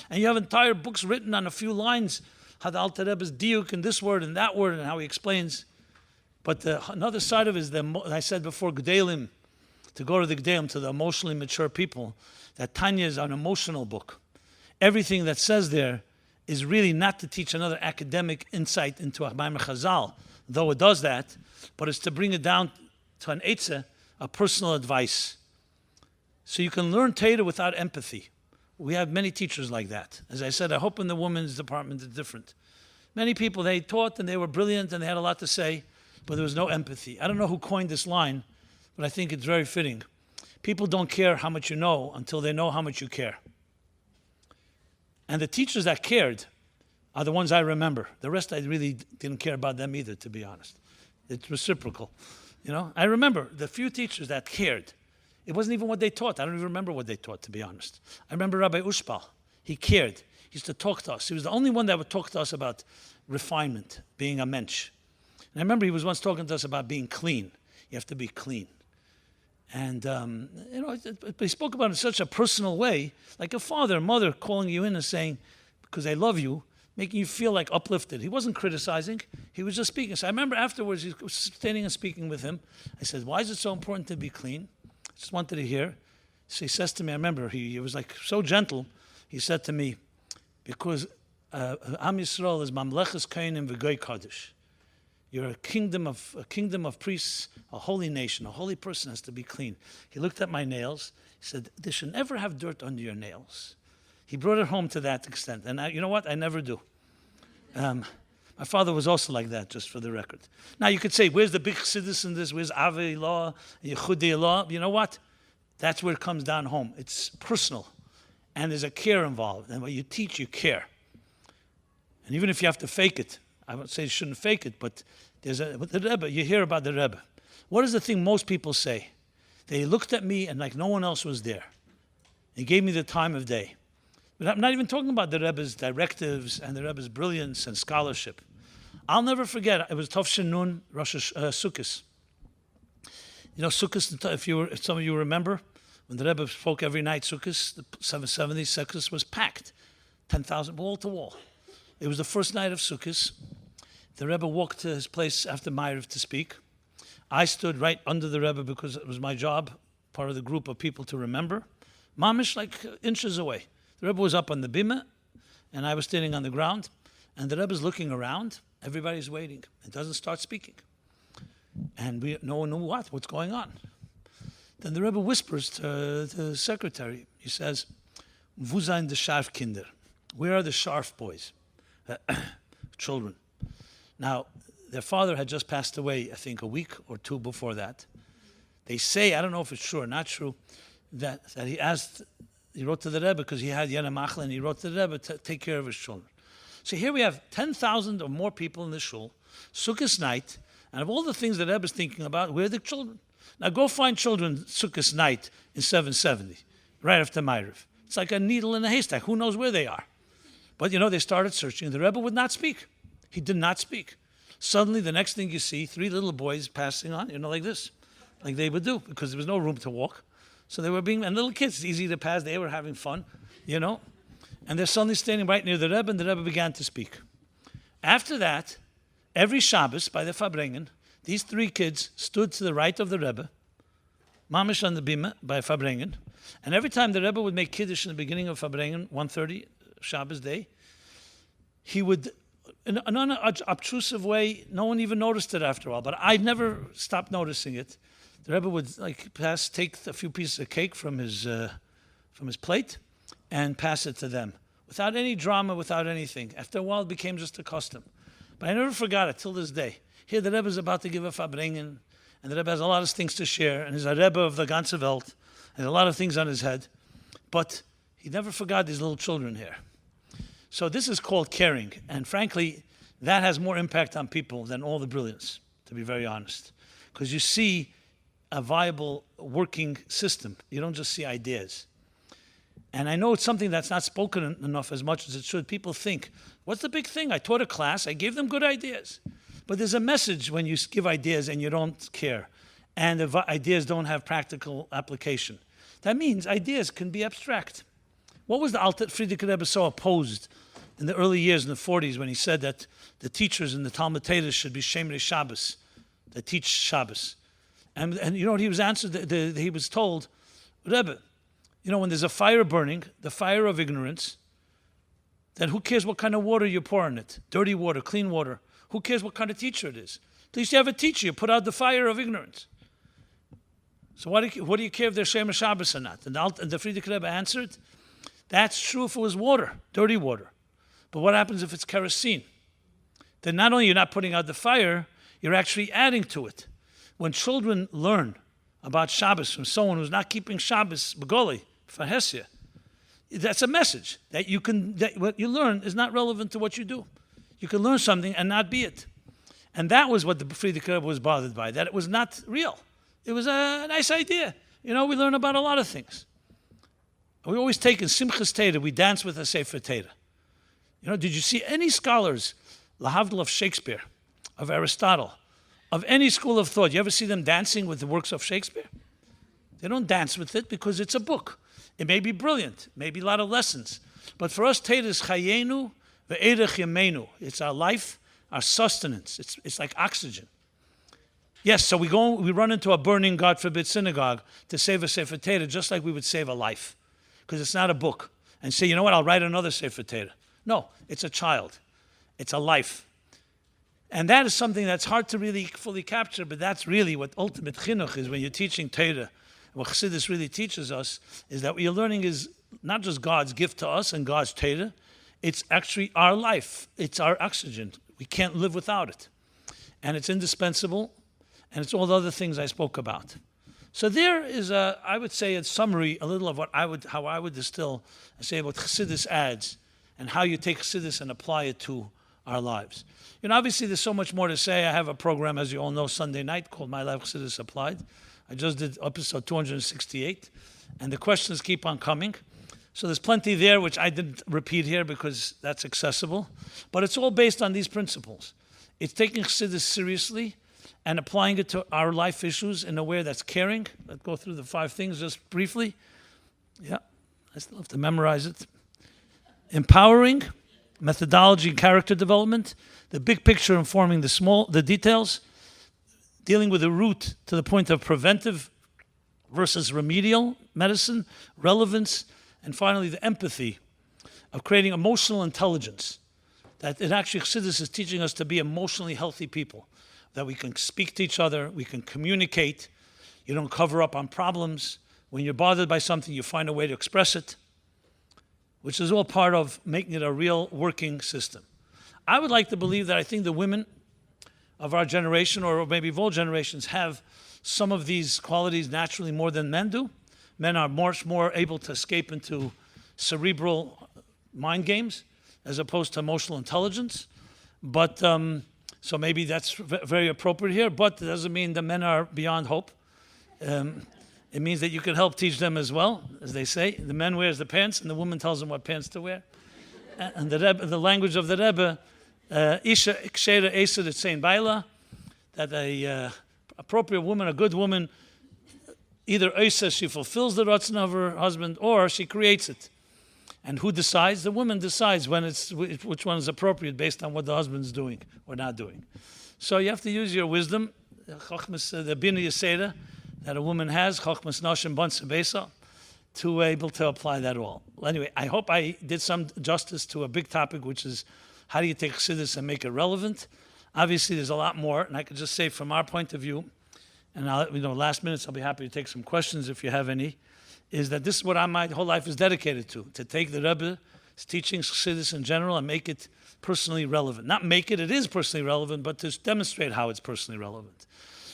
And you have entire books written on a few lines, how the Alter Rebbe's diuk and this word and that word and how he explains. But another side of it is, I said before, G'delim, to go to the G'delim, to the emotionally mature people, that Tanya is an emotional book. Everything that says there is really not to teach another academic insight into a Mimer Chazal, though it does that, but it's to bring it down to an etched, a personal advice. So you can learn Torah without empathy. We have many teachers like that. As I said, I hope in the women's department it's different. Many people, they taught and they were brilliant and they had a lot to say, but there was no empathy. I don't know who coined this line, but I think it's very fitting. People don't care how much you know until they know how much you care. And the teachers that cared are the ones I remember. The rest I really didn't care about them either, to be honest. It's reciprocal. You know, I remember the few teachers that cared. It wasn't even what they taught. I don't even remember what they taught, to be honest. I remember Rabbi Ushpal. He cared. He used to talk to us. He was the only one that would talk to us about refinement, being a mensch. And I remember he was once talking to us about being clean. You have to be clean. And, but he spoke about it in such a personal way, like a father, mother calling you in and saying, because they love you, making you feel like uplifted. He wasn't criticizing. He was just speaking. So I remember afterwards, he was standing and speaking with him. I said, why is it so important to be clean? I just wanted to hear. So he says to me, I remember, he was like so gentle. He said to me, because Am Yisrael is Mamleches Kainim V'Goy Kaddish. You're a kingdom of priests, a holy nation, a holy person has to be clean. He looked at my nails. He said, they should never have dirt under your nails. He brought it home to that extent. And you know what? I never do. My father was also like that, just for the record. Now you could say, where's the big Siddhis in this? Where's Avei law, Yechudei law? You know what? That's where it comes down home. It's personal. And there's a care involved. And what you teach, you care. And even if you have to fake it, I would say you shouldn't fake it, but with the Rebbe, you hear about the Rebbe. What is the thing most people say? They looked at me and like no one else was there. He gave me the time of day. But I'm not even talking about the Rebbe's directives and the Rebbe's brilliance and scholarship. I'll never forget, it was Tov Shenun, Rosh Sukkos. You know, Sukkos, if some of you remember, when the Rebbe spoke every night, Sukkos, the 770 Sukkos was packed, 10,000, wall to wall. It was the first night of Sukkos. The Rebbe walked to his place after Mimer to speak. I stood right under the Rebbe because it was my job, part of the group of people to remember. Mamish, like inches away. The Rebbe was up on the bima, and I was standing on the ground, and the Rebbe's looking around. Everybody's waiting. It doesn't start speaking. And no one knew what's going on. Then the Rebbe whispers to the secretary. He says, Wo sind die Scharfkinder? Where are the Scharf boys? Children. Now, their father had just passed away, I think, a week or two before that. They say, I don't know if it's true or not true, that he wrote to the Rebbe because he had Yana Machla, and he wrote to the Rebbe to take care of his children. So here we have 10,000 or more people in the shul, Sukkot night, and of all the things that Rebbe's thinking about, where are the children? Now go find children Sukkot night in 770, right after Ma'ariv. It's like a needle in a haystack. Who knows where they are? But they started searching. The Rebbe would not speak. He did not speak. Suddenly, the next thing you see, 3 little boys passing on, like this, like they would do, because there was no room to walk. So they were and little kids, it's easy to pass, they were having fun, And they're suddenly standing right near the Rebbe, and the Rebbe began to speak. After that, every Shabbos, by the Farbrengen, these 3 kids stood to the right of the Rebbe, Mamish on the Bima, by Farbrengen, and every time the Rebbe would make Kiddush in the beginning of Farbrengen, 1:30, Shabbos day, he would, in an unobtrusive way, no one even noticed it after a while, but I never stopped noticing it. The Rebbe would take a few pieces of cake from his plate and pass it to them without any drama, without anything. After a while, it became just a custom. But I never forgot it till this day. Here, the Rebbe is about to give a Farbrengen, and the Rebbe has a lot of things to share, and he's a Rebbe of the ganze Welt, and a lot of things on his head. But he never forgot these little children here. So this is called caring, and frankly, that has more impact on people than all the brilliance, to be very honest. Because you see a viable working system. You don't just see ideas. And I know it's something that's not spoken enough as much as it should. People think, what's the big thing? I taught a class, I gave them good ideas. But there's a message when you give ideas and you don't care, and the ideas don't have practical application. That means ideas can be abstract. What was the Alter Friedrich Rebbe so opposed in the early years, in the 40s, when he said that the teachers in the Talmud Torah should be Shemrei Shabbos, that teach Shabbos? And you know what he was answered? He was told, Rebbe, when there's a fire burning, the fire of ignorance, then who cares what kind of water you pour in it? Dirty water, clean water. Who cares what kind of teacher it is? At least you have a teacher. You put out the fire of ignorance. So what do you care if they're Shemrei Shabbos or not? And the Friedrich Rebbe answered, that's true if it was water, dirty water. But what happens if it's kerosene? Then not only you're not putting out the fire, you're actually adding to it. When children learn about Shabbos from someone who's not keeping Shabbos, Begoli, Fahesia, that's a message that that what you learn is not relevant to what you do. You can learn something and not be it. And that was what the Friedrich Rebbe was bothered by, that it was not real. It was a nice idea. We learn about a lot of things. We always take in Simchas Torah, we dance with a Sefer Torah. Did you see any scholars, lahavdil of Shakespeare, of Aristotle, of any school of thought, you ever see them dancing with the works of Shakespeare? They don't dance with it because it's a book. It may be brilliant, maybe a lot of lessons. But for us, Torah is chayenu ve'erech yemenu. It's our life, our sustenance. It's like oxygen. Yes, so we run into a burning, God forbid, synagogue to save a Sefer Torah, just like we would save a life. Because it's not a book. And say, you know what, I'll write another Sefer Torah. No, it's a child. It's a life. And that is something that's hard to really fully capture, but that's really what ultimate chinuch is when you're teaching Torah. What Chassidus really teaches us is that what you're learning is not just God's gift to us and God's Torah, it's actually our life. It's our oxygen. We can't live without it. And it's indispensable, and it's all the other things I spoke about. So there is I would say, a summary, a little of how I would distill and say what Chassidus adds and how you take Chassidus and apply it to our lives. Obviously there's so much more to say. I have a program, as you all know, Sunday night called My Life Chassidus Applied. I just did episode 268, and the questions keep on coming. So there's plenty there, which I didn't repeat here because that's accessible. But it's all based on these principles. It's taking Chassidus seriously and applying it to our life issues in a way that's caring. Let's go through the 5 things just briefly. Yeah, I still have to memorize it. Empowering, methodology and character development, the big picture informing the details, dealing with the root to the point of preventive versus remedial medicine, relevance, and finally the empathy of creating emotional intelligence. That it actually, Chassidus is teaching us to be emotionally healthy people, that we can speak to each other, we can communicate, you don't cover up on problems. When you're bothered by something, you find a way to express it, which is all part of making it a real working system. I would like to believe that I think the women of our generation, or maybe of all generations, have some of these qualities naturally more than men do. Men are much more able to escape into cerebral mind games as opposed to emotional intelligence. But so maybe that's very appropriate here, but it doesn't mean the men are beyond hope. It means that you can help teach them as well, as they say. The man wears the pants, and the woman tells him what pants to wear. And the language of the Rebbe, Isha Ikshera Esed Etzein Baila, that a appropriate woman, a good woman, either Isa, she fulfills the ratzon of her husband, or she creates it. And who decides? The woman decides which one is appropriate based on what the husband's doing or not doing. So you have to use your wisdom, the bina yeseda that a woman has, chochmas nashim ban sebesa, to able to apply that all. Well, anyway, I hope I did some justice to a big topic, which is how do you take Chassidus and make it relevant? Obviously, there's a lot more, and I could just say from our point of view, and last minutes, I'll be happy to take some questions if you have any, is that this is what my whole life is dedicated to take the Rebbe's teachings, Chassidus in general, and make it personally relevant. Not make it is personally relevant, but to demonstrate how it's personally relevant.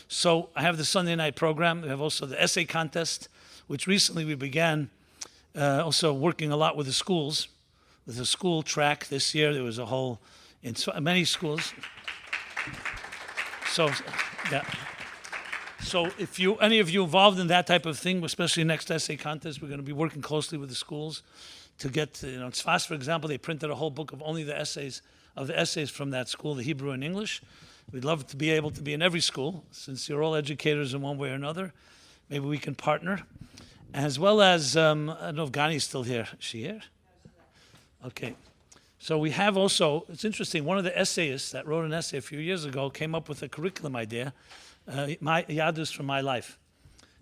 So I have the Sunday night program. We have also the essay contest, which recently we began also working a lot with the schools, with the school track. This year there was a whole, in many schools. So, yeah. So if any of you involved in that type of thing, especially next essay contest, we're going to be working closely with the schools to get, in Tzfas, for example, they printed a whole book of only the essays from that school, the Hebrew and English. We'd love to be able to be in every school, since you're all educators in one way or another. Maybe we can partner. As well as, I don't know if Gani's still here. Is she here? Okay. So we have also, it's interesting, one of the essayists that wrote an essay a few years ago came up with a curriculum idea, my Yadus from My Life,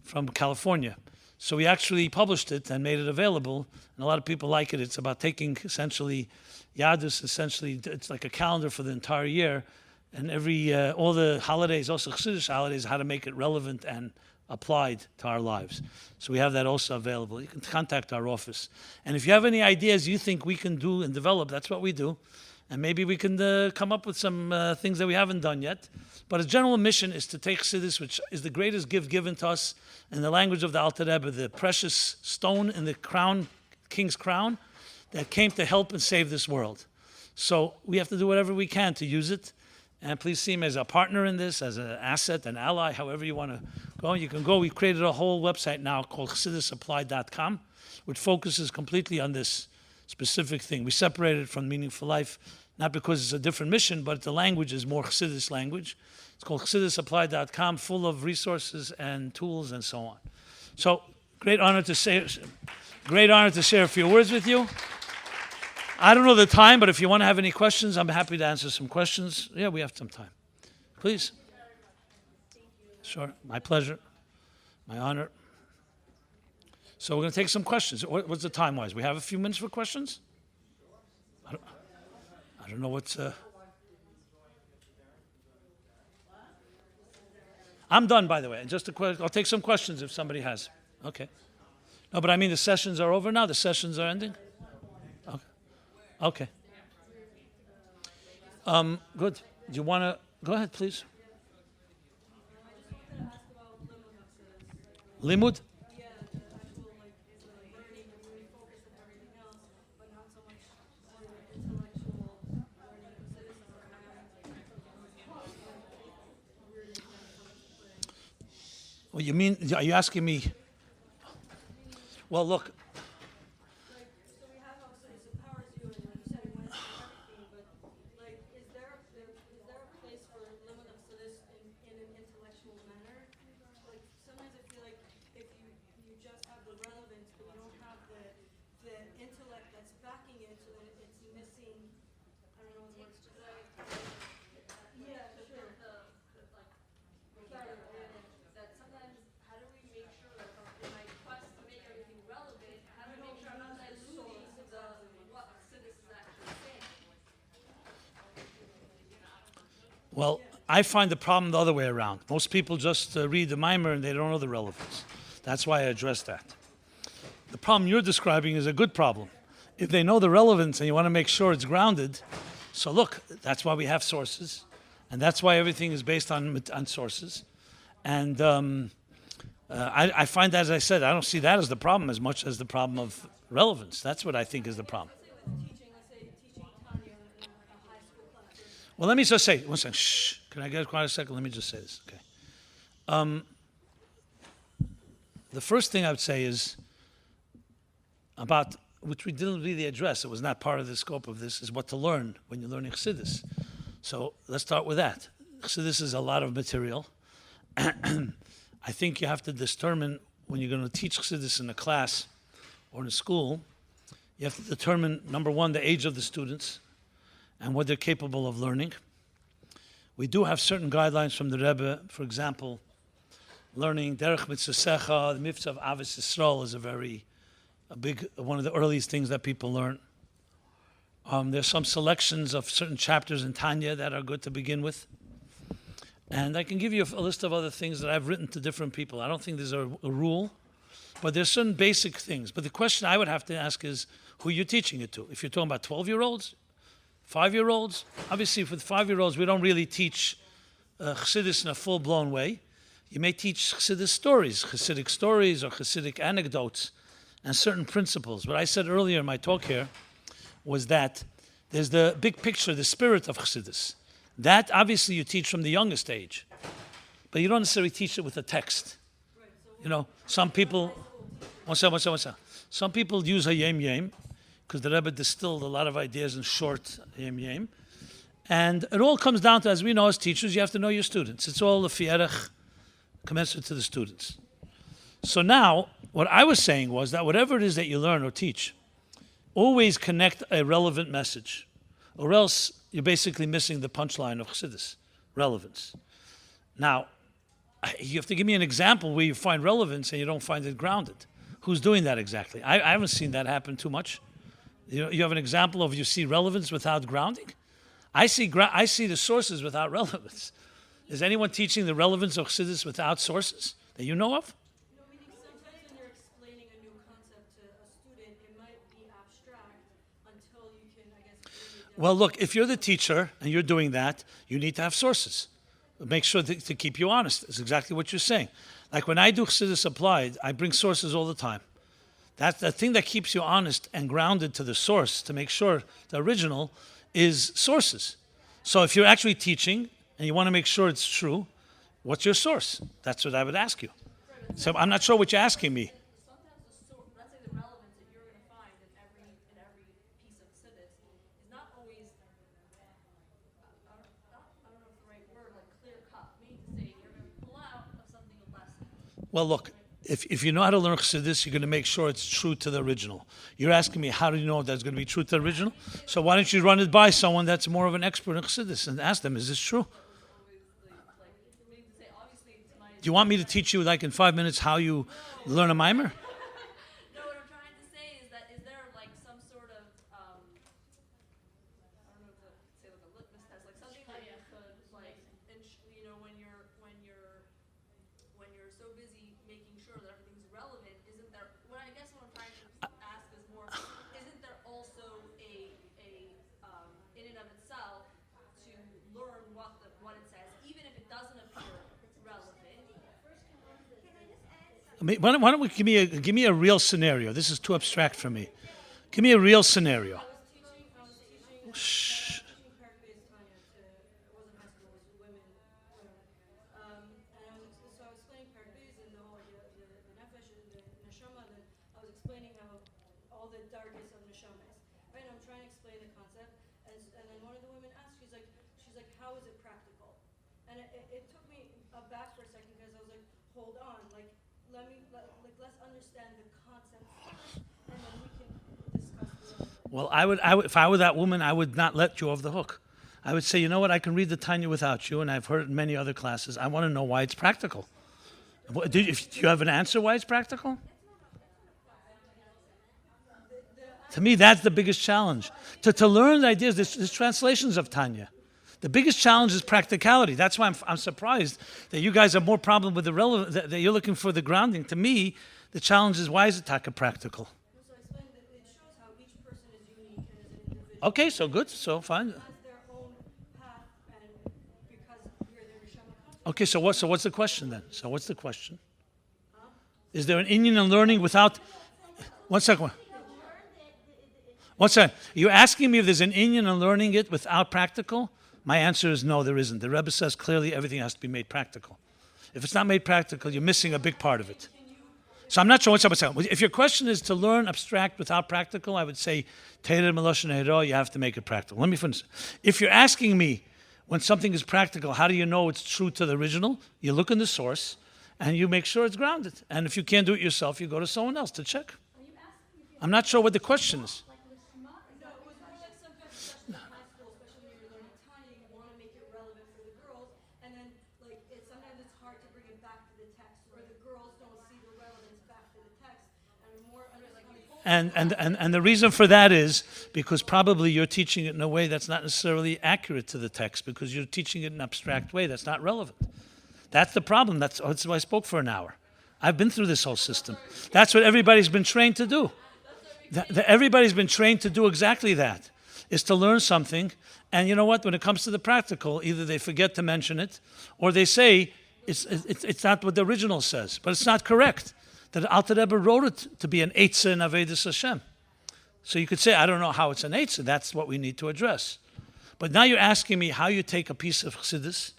from California. So we actually published it and made it available, and a lot of people like it. It's about taking essentially Yadus, it's like a calendar for the entire year, and all the holidays, also Chassidus holidays, how to make it relevant and applied to our lives. So we have that also available. You can contact our office. And if you have any ideas you think we can do and develop, that's what we do. And maybe we can come up with some things that we haven't done yet. But a general mission is to take Siddhis, which is the greatest gift given to us in the language of the Alter Rebbe, the precious stone in the crown, king's crown, that came to help and save this world. So we have to do whatever we can to use it. And please see him as a partner in this, as an asset, an ally, however you want to go. You can go. We've created a whole website now called ChassidusApply.com, which focuses completely on this specific thing. We separated it from Meaningful Life, not because it's a different mission, but the language is more Chassidus language. It's called ChassidusApply.com, full of resources and tools and so on. So, great honor to share a few words with you. I don't know the time, but if you want to have any questions, I'm happy to answer some questions. Yeah, we have some time. Please. Sure, my pleasure, my honor. So we're going to take some questions. What's the time-wise? We have a few minutes for questions? I don't know what's... I'm done, by the way. And just a quick, I'll take some questions if somebody has. Okay. No, but I mean the sessions are over now. The sessions are ending. Okay. Good. Do you want to go ahead, please? Limud. Well, you mean, are you asking me? Well, look. So we have also this empowers you, and you said it went everything, but like, is there a place for limit of Siddhis in an intellectual manner? Like sometimes I feel like if you just have the relevance, but you don't have the intellect that's backing it, so that it's missing. I don't know what words to say. Yeah, sure. That sometimes, how do we make sure that in my quest to make everything relevant, how do we make sure I'm not diluting what Siddhis is actually saying? Well, I find the problem the other way around. Most people just read the Mimer and they don't know the relevance. That's why I addressed that. The problem you're describing is a good problem. If they know the relevance and you want to make sure it's grounded, so look, that's why we have sources, and that's why everything is based on sources. And I find, as I said, I don't see that as the problem as much as the problem of relevance. That's what I think is the problem. Let's say teaching Tanya in a high school class. Well, let me just say, one second, shh. Can I get quiet a second? Let me just say this, okay? The first thing I would say is about, which we didn't really address, it was not part of the scope of this, is what to learn when you're learning Chassidus. So let's start with that. Chassidus is a lot of material. I think you have to determine when you're going to teach Chassidus in a class or in a school, you have to determine, number one, the age of the students and what they're capable of learning. We do have certain guidelines from the Rebbe. For example, learning Derech Mitzvasecha, the mitzvah of Ahavas Yisrael is a big, one of the earliest things that people learn. There's some selections of certain chapters in Tanya that are good to begin with. And I can give you a list of other things that I've written to different people. I don't think there's a rule, but there's certain basic things. But the question I would have to ask is who you're teaching it to. If you're talking about 12-year-olds, 5-year-olds, obviously with 5-year-olds we don't really teach Chassidus in a full-blown way. You may teach Chassidus stories, Chassidic stories or Chassidic anecdotes and certain principles. What I said earlier in my talk here was that there's the big picture, the spirit of Chassidus. That obviously you teach from the youngest age, but you don't necessarily teach it with a text. You know, some people, some people use a yem because the Rebbe distilled a lot of ideas in short yem. And it all comes down to, as we know as teachers, you have to know your students. It's all the fierech commensurate to the students. So now, what I was saying was that whatever it is that you learn or teach, always connect a relevant message, or else you're basically missing the punchline of Chassidus, relevance. Now, you have to give me an example where you find relevance and you don't find it grounded. Who's doing that exactly? I haven't seen that happen too much. You have an example of you see relevance without grounding? I see the sources without relevance. Is anyone teaching the relevance of Chassidus without sources that you know of? No, meaning sometimes when you're explaining a new concept to a student, it might be abstract until you can, I guess, really Well, look, if you're the teacher and you're doing that, you need to have sources. Make sure to keep you honest. That's exactly what you're saying. Like when I do Chassidus Applied, I bring sources all the time. That's the thing that keeps you honest and grounded to the source, to make sure the original is sources. So if you're actually teaching and you want to make sure it's true, what's your source? That's what I would ask you. So I'm not sure what you're asking me. Sometimes the source, let's say the relevance that you're going to find in every piece of Siddhis is not always, I don't know if the right word, like clear cut, meaning to say you're going to pull out of something a lesson. Well, look, if you know how to learn Chassidus, you're going to make sure it's true to the original. You're asking me, how do you know that's going to be true to the original? So why don't you run it by someone that's more of an expert in Chassidus and ask them, is this true? Do you want me to teach you, like in 5 minutes, how you learn a Mimer? No, what I'm trying to say is that is there like some sort of I don't know what to say, like a litmus test, like something that you could like, when you're making sure that everything's relevant, isn't there, what I guess what I'm trying to ask is more, isn't there also in and of itself to learn what it says, even if it doesn't appear relevant? I mean, why don't we give me a real scenario? This is too abstract for me. Give me a real scenario. I was teaching Shh. park-based Tanya to, it wasn't high school, it was women. And I was explaining park-based and the whole idea of the nefesh and the neshama, and then I was explaining how all the darkest of neshamas, right? And I'm trying to explain the concept, and then one of the women asked, she's like, how is it practical? And it took me aback for a second because I was like, hold on, let's understand the concept first, and then we can discuss the other. Well, I would, if I were that woman, I would not let you off the hook. I would say, you know what, I can read the Tanya without you, and I've heard it in many other classes. I want to know why it's practical. Do you have an answer why it's practical? To me, that's the biggest challenge. To learn the ideas, there's translations of Tanya. The biggest challenge is practicality. That's why I'm surprised that you guys have more problem with the relevant, that you're looking for the grounding. To me, the challenge is, why is it taka practical? So I explained that it shows how each person is unique and is an individual. Okay, so good, so fine. Has their own path, and because we're their neshama concept. Okay, so what's the question then? So what's the question? Is there an Indian in learning without... One second. What's that? You're asking me if there's an Indian in learning it without practical? My answer is no, there isn't. The Rebbe says clearly everything has to be made practical. If it's not made practical, you're missing a big part of it. So I'm not sure what's up with that. If your question is to learn abstract without practical, I would say, Teira Meloshen Hero, you have to make it practical. Let me finish. If you're asking me, when something is practical, how do you know it's true to the original? You look in the source, and you make sure it's grounded. And if you can't do it yourself, you go to someone else to check. I'm not sure what the question is. No, it was more like some kind of discussion in high school, especially when you're learning Tanya, you want to make it relevant for the girls, and then sometimes it's hard to bring it back to the text, where the girls don't see the relevance back to the text, and are more understanding. And the reason for that is because probably you're teaching it in a way that's not necessarily accurate to the text, because you're teaching it in an abstract way that's not relevant. That's the problem. That's why I spoke for an hour. I've been through this whole system. That's what everybody's been trained to do. Everybody's been trained to do exactly that, is to learn something. And you know what? When it comes to the practical, either they forget to mention it, or they say it's not what the original says. But it's not correct. That Alter Rebbe wrote it to be an etched in Avedis Hashem. So you could say, I don't know how it's an etched. That's what we need to address. But now you're asking me how you take a piece of Chassidus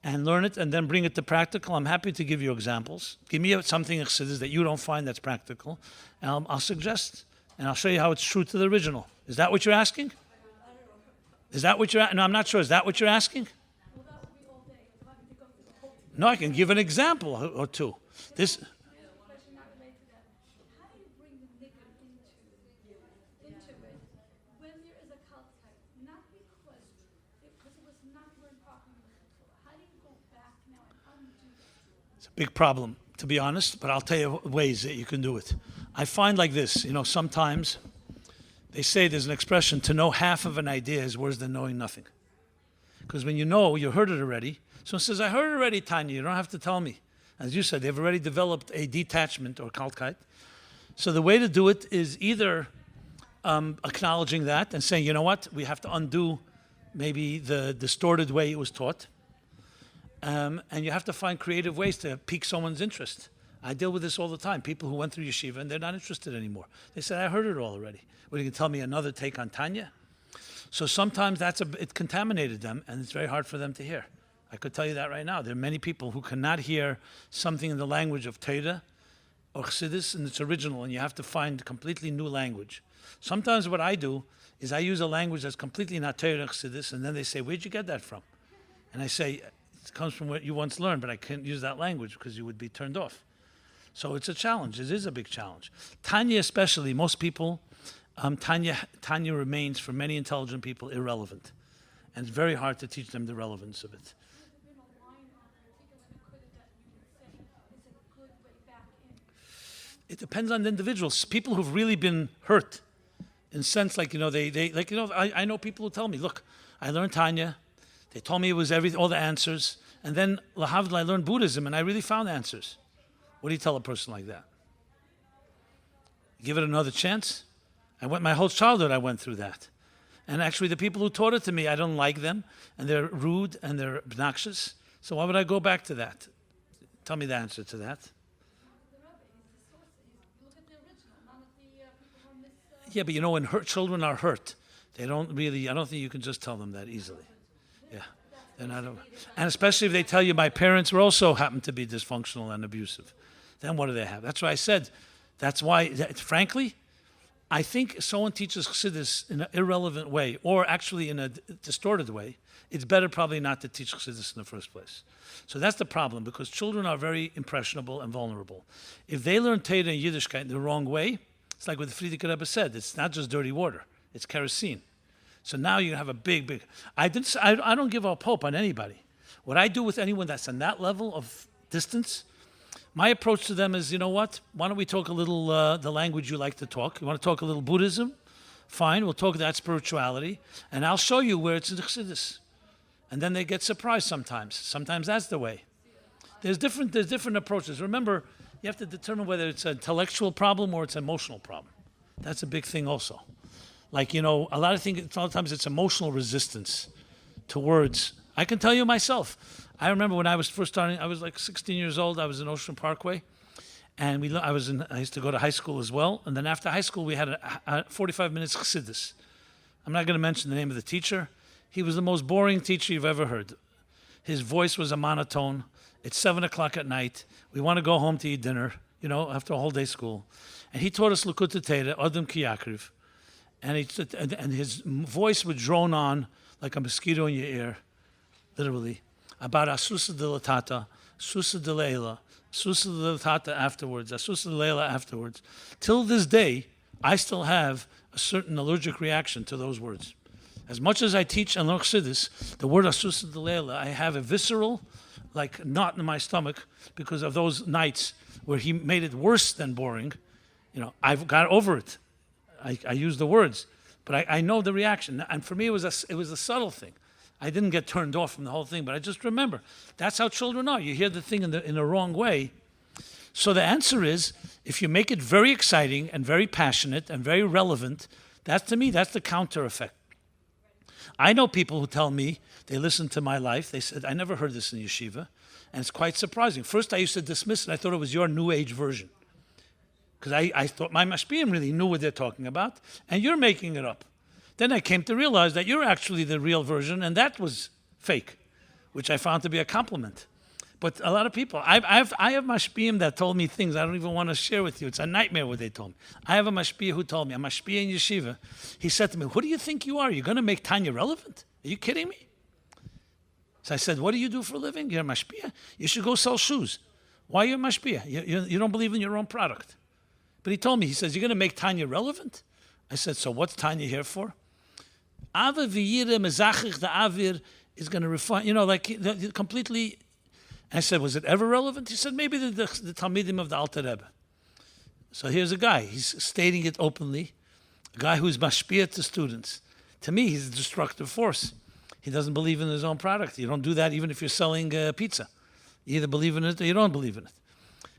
and learn it and then bring it to practical. I'm happy to give you examples. Give me something in Chassidus that you don't find that's practical, and I'll suggest. And I'll show you how it's true to the original. Is that what you're asking? Is that what you're... No, I'm not sure. Is that what you're asking? No, I can give an example or two. This... How do you bring the nigger into it when there is a cult type? Not because it was not learned properly before. How do you go back now and undo that? It's a big problem, to be honest, but I'll tell you ways that you can do it. I find like this, sometimes they say there's an expression, to know half of an idea is worse than knowing nothing. Because when you know, you heard it already. Someone says, I heard it already, Tanya, you don't have to tell me. As you said, they've already developed a detachment or kalkite. So the way to do it is either acknowledging that and saying, you know what, we have to undo maybe the distorted way it was taught. And you have to find creative ways to pique someone's interest. I deal with this all the time. People who went through yeshiva and they're not interested anymore. They said, I heard it all already. Well, you can tell me another take on Tanya? So sometimes it contaminated them and it's very hard for them to hear. I could tell you that right now. There are many people who cannot hear something in the language of Torah or Chassidus in its original, and you have to find completely new language. Sometimes what I do is I use a language that's completely not Torah or Chassidus, and then they say, where'd you get that from? And I say, it comes from what you once learned, but I can't use that language because you would be turned off. So it's a challenge. It is a big challenge. Tanya especially, most people, Tanya remains, for many intelligent people, irrelevant. And it's very hard to teach them the relevance of it. It depends on the individuals. People who've really been hurt, in a sense, I know people who tell me, look, I learned Tanya. They told me it was all the answers. And then, lahavdil, I learned Buddhism, and I really found answers. What do you tell a person like that? Give it another chance? My whole childhood I went through that. And actually the people who taught it to me, I don't like them, and they're rude and they're obnoxious. So why would I go back to that? Tell me the answer to that. The Rebbe, he's the source. You look at the original, none of the people on this. Yeah, but you know, when children are hurt, they don't really, I don't think you can just tell them that easily. Yeah. They're not, and especially if they tell you my parents were also happened to be dysfunctional and abusive. Then what do they have? That's why I said, that's why, frankly, I think someone teaches Chassidus in an irrelevant way, or actually in a distorted way, it's better probably not to teach Chassidus in the first place. So that's the problem, because children are very impressionable and vulnerable. If they learn Torah and Yiddishkeit in the wrong way, it's like what the Frierdiker Rebbe said, it's not just dirty water, it's kerosene. So now you have a big, I don't give up hope on anybody. What I do with anyone that's on that level of distance, my approach to them is, you know what? Why don't we talk a little the language you like to talk? You want to talk a little Buddhism? Fine, we'll talk that spirituality, and I'll show you where it's in the Chassidus. And then they get surprised sometimes. Sometimes that's the way. There's different approaches. Remember, you have to determine whether it's an intellectual problem or it's an emotional problem. That's a big thing also. Like, you know, a lot of times it's emotional resistance to words. I can tell you myself. I remember when I was first starting, I was like 16 years old. I was in Ocean Parkway. And I used to go to high school as well. And then after high school, we had a 45 minutes Chassidus. I'm not going to mention the name of the teacher. He was the most boring teacher you've ever heard. His voice was a monotone. It's 7 o'clock at night. We want to go home to eat dinner, you know, after a whole day school. And he taught us Likutei Torah, Adam Ki Yakriv. And his voice would drone on like a mosquito in your ear, literally, about Asusa Dilatata, Susa Dileila, Susa Dilatata afterwards, Asusa Dileila afterwards. Till this day, I still have a certain allergic reaction to those words. As much as I teach and learn Siddhis, the word Asusa Dileila, I have a visceral, like, knot in my stomach because of those nights where he made it worse than boring. You know, I've got over it. I use the words, but I know the reaction. And for me, it was a subtle thing. I didn't get turned off from the whole thing, but I just remember. That's how children are. You hear the thing in the wrong way. So the answer is, if you make it very exciting and very passionate and very relevant, to me, that's the counter effect. I know people who tell me, they listen to my life, they said, I never heard this in yeshiva, and it's quite surprising. First, I used to dismiss it. I thought it was your new age version. Because I thought my mashpiyim really knew what they're talking about, and you're making it up. Then I came to realize that you're actually the real version, and that was fake, which I found to be a compliment. But a lot of people, I have mashpiyim that told me things I don't even want to share with you. It's a nightmare what they told me. I have a mashpiyah who told me, a mashpiyah in yeshiva, he said to me, who do you think you are? You're going to make Tanya relevant? Are you kidding me? So I said, what do you do for a living? You're a mashpiyah? You should go sell shoes. Why are you a mashpiyah? You don't believe in your own product. But he told me, he says, you're going to make Tanya relevant? I said, so what's Tanya here for? Ava v'yira mezachich, the avir is going to refine, you know, like completely. I said, was it ever relevant? He said, maybe the Talmidim of the Alter Rebbe. So here's a guy, he's stating it openly, a guy who's mashpiyah to students. To me, he's a destructive force. He doesn't believe in his own product. You don't do that even if you're selling pizza. You either believe in it or you don't believe in it.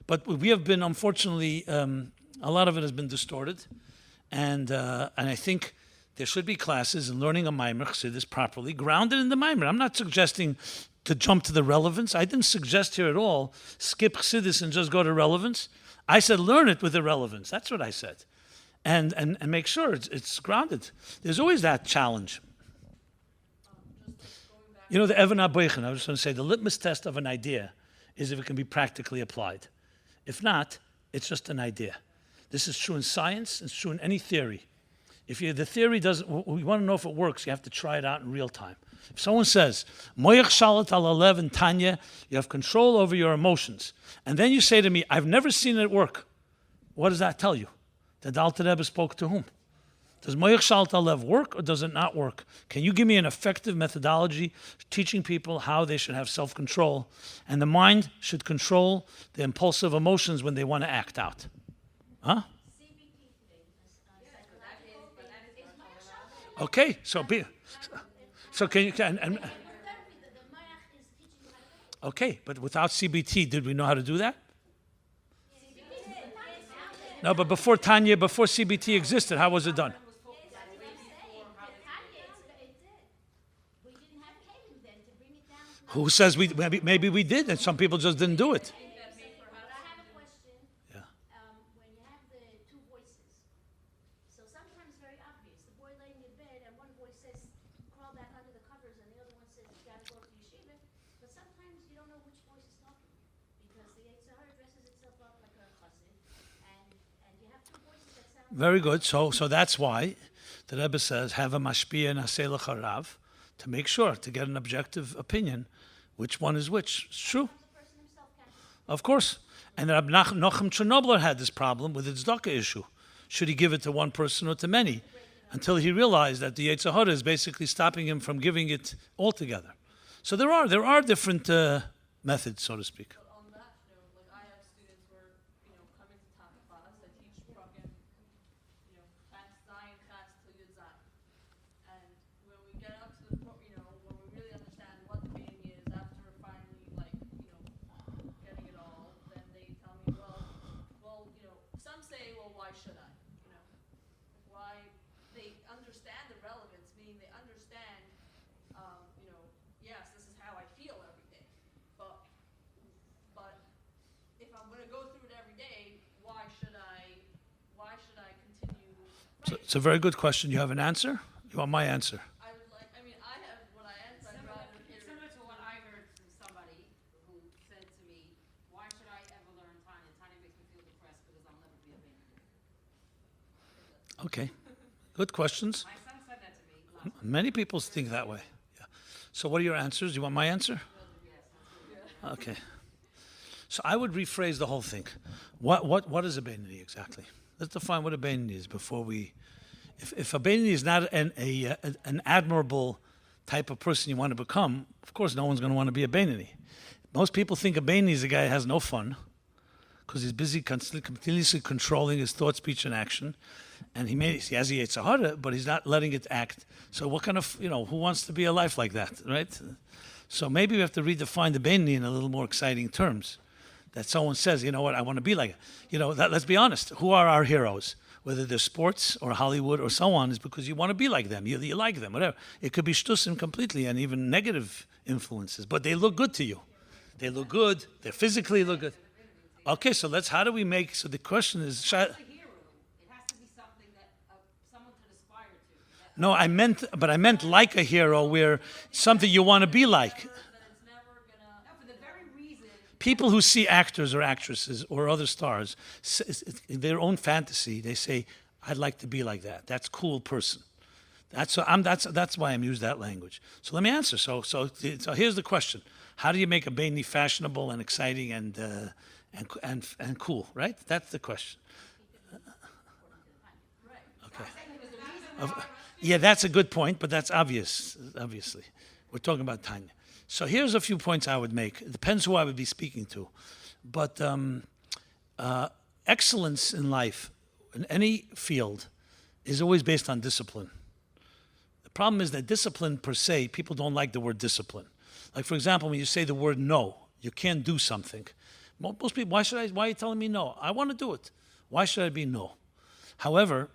But we have been, unfortunately, a lot of it has been distorted, and I think there should be classes in learning a Mimer, Chassidus properly, grounded in the Mimer. I'm not suggesting to jump to the relevance. I didn't suggest here at all, skip Chassidus and just go to relevance. I said learn it with the relevance. That's what I said. And make sure it's grounded. There's always that challenge. You know, the Evan HaBoichen, I was going to say, the litmus test of an idea is if it can be practically applied. If not, it's just an idea. This is true in science, it's true in any theory. If the theory doesn't, we want to know if it works, you have to try it out in real time. If someone says, Moyach shalat al alev and Tanya, you have control over your emotions, and then you say to me, I've never seen it work, what does that tell you? That the Alter Rebbe spoke to whom? Does Moyach shalat al alev work or does it not work? Can you give me an effective methodology teaching people how they should have self-control, and the mind should control the impulsive emotions when they want to act out? Huh? Okay, so can you okay, but without CBT, did we know how to do that? No, but before Tanya, before CBT existed, how was it done? Who says maybe we did, and some people just didn't do it. But I have a question. Yeah. When you have the two voices, so sometimes it's very obvious. The boy laying in bed, and one voice says, crawl back under the covers, and the other one says, you gotta go to yeshiva. But sometimes you don't know which voice is talking, because the Yitzhar dresses itself up like a chassid, and you have two voices that sound. Very good. So that's why the Rebbe says, have a mashpia and aseh l'charav, to make sure, to get an objective opinion, which one is which. It's true. The person himself can't. Of course. And Rab Nochem Chernobyl had this problem with the tzedakah issue. Should he give it to one person or to many? Until he realized that the Yetzer Hara is basically stopping him from giving it altogether. So there are different methods, so to speak. But on that note, like I have students who are, come into Tanya class, I teach fucking, class Zion class till Yud Zayin. And when we get up to the point, when we really understand what the meaning is after finally, getting it all, then they tell me, some say, well, why should I? Why they understand the relevance, meaning they understand, yes, this is how I feel every day. But if I'm going to go through it every day, why should I continue? So it's a very good question. You have an answer? You want my answer? I have what I answer. I'd rather hear It's similar to what I heard from somebody who said to me, why should I ever learn Tanya? Tanya makes me feel depressed because I'll never be a baby. Okay. Good questions. My son said that to me last Many people think that way. Yeah. So what are your answers? You want my answer? Okay. So I would rephrase the whole thing. What is a Beinoni exactly? Let's define what a Beinoni is before we. If a Beinoni is not an admirable type of person you want to become, of course no one's going to want to be a Beinoni. Most people think a Beinoni is a guy who has no fun because he's busy continuously controlling his thought, speech, and action. And he has a Yetzer Hara, but he's not letting it act. So what kind of, who wants to be a life like that, right? So maybe we have to redefine the Beinoni in a little more exciting terms. That someone says, you know what, I want to be like it. Let's be honest. Who are our heroes? Whether they're sports or Hollywood or so on, is because you want to be like them. You like them, whatever. It could be shtusim completely and even negative influences, but they look good to you. They look good. They physically look good. Okay, so how do we make, so the question is, It's a hero. It has to be something that someone could aspire to. no, I meant like a hero where something you want to be like. that it's never gonna. No, for the very reason People who see actors or actresses or other stars, in their own fantasy, they say, I'd like to be like that. That's a cool person. That's why I'm using that language. So let me answer. So here's the question. How do you make a Beinoni fashionable and exciting and cool, right? That's the question. Okay. Yeah, that's a good point, but that's obvious, obviously. We're talking about Tanya. So here's a few points I would make. It depends who I would be speaking to. But excellence in life, in any field, is always based on discipline. The problem is that discipline per se, people don't like the word discipline. Like, for example, when you say the word no, you can't do something. Most people, why are you telling me no? I want to do it. Why should I be no? However,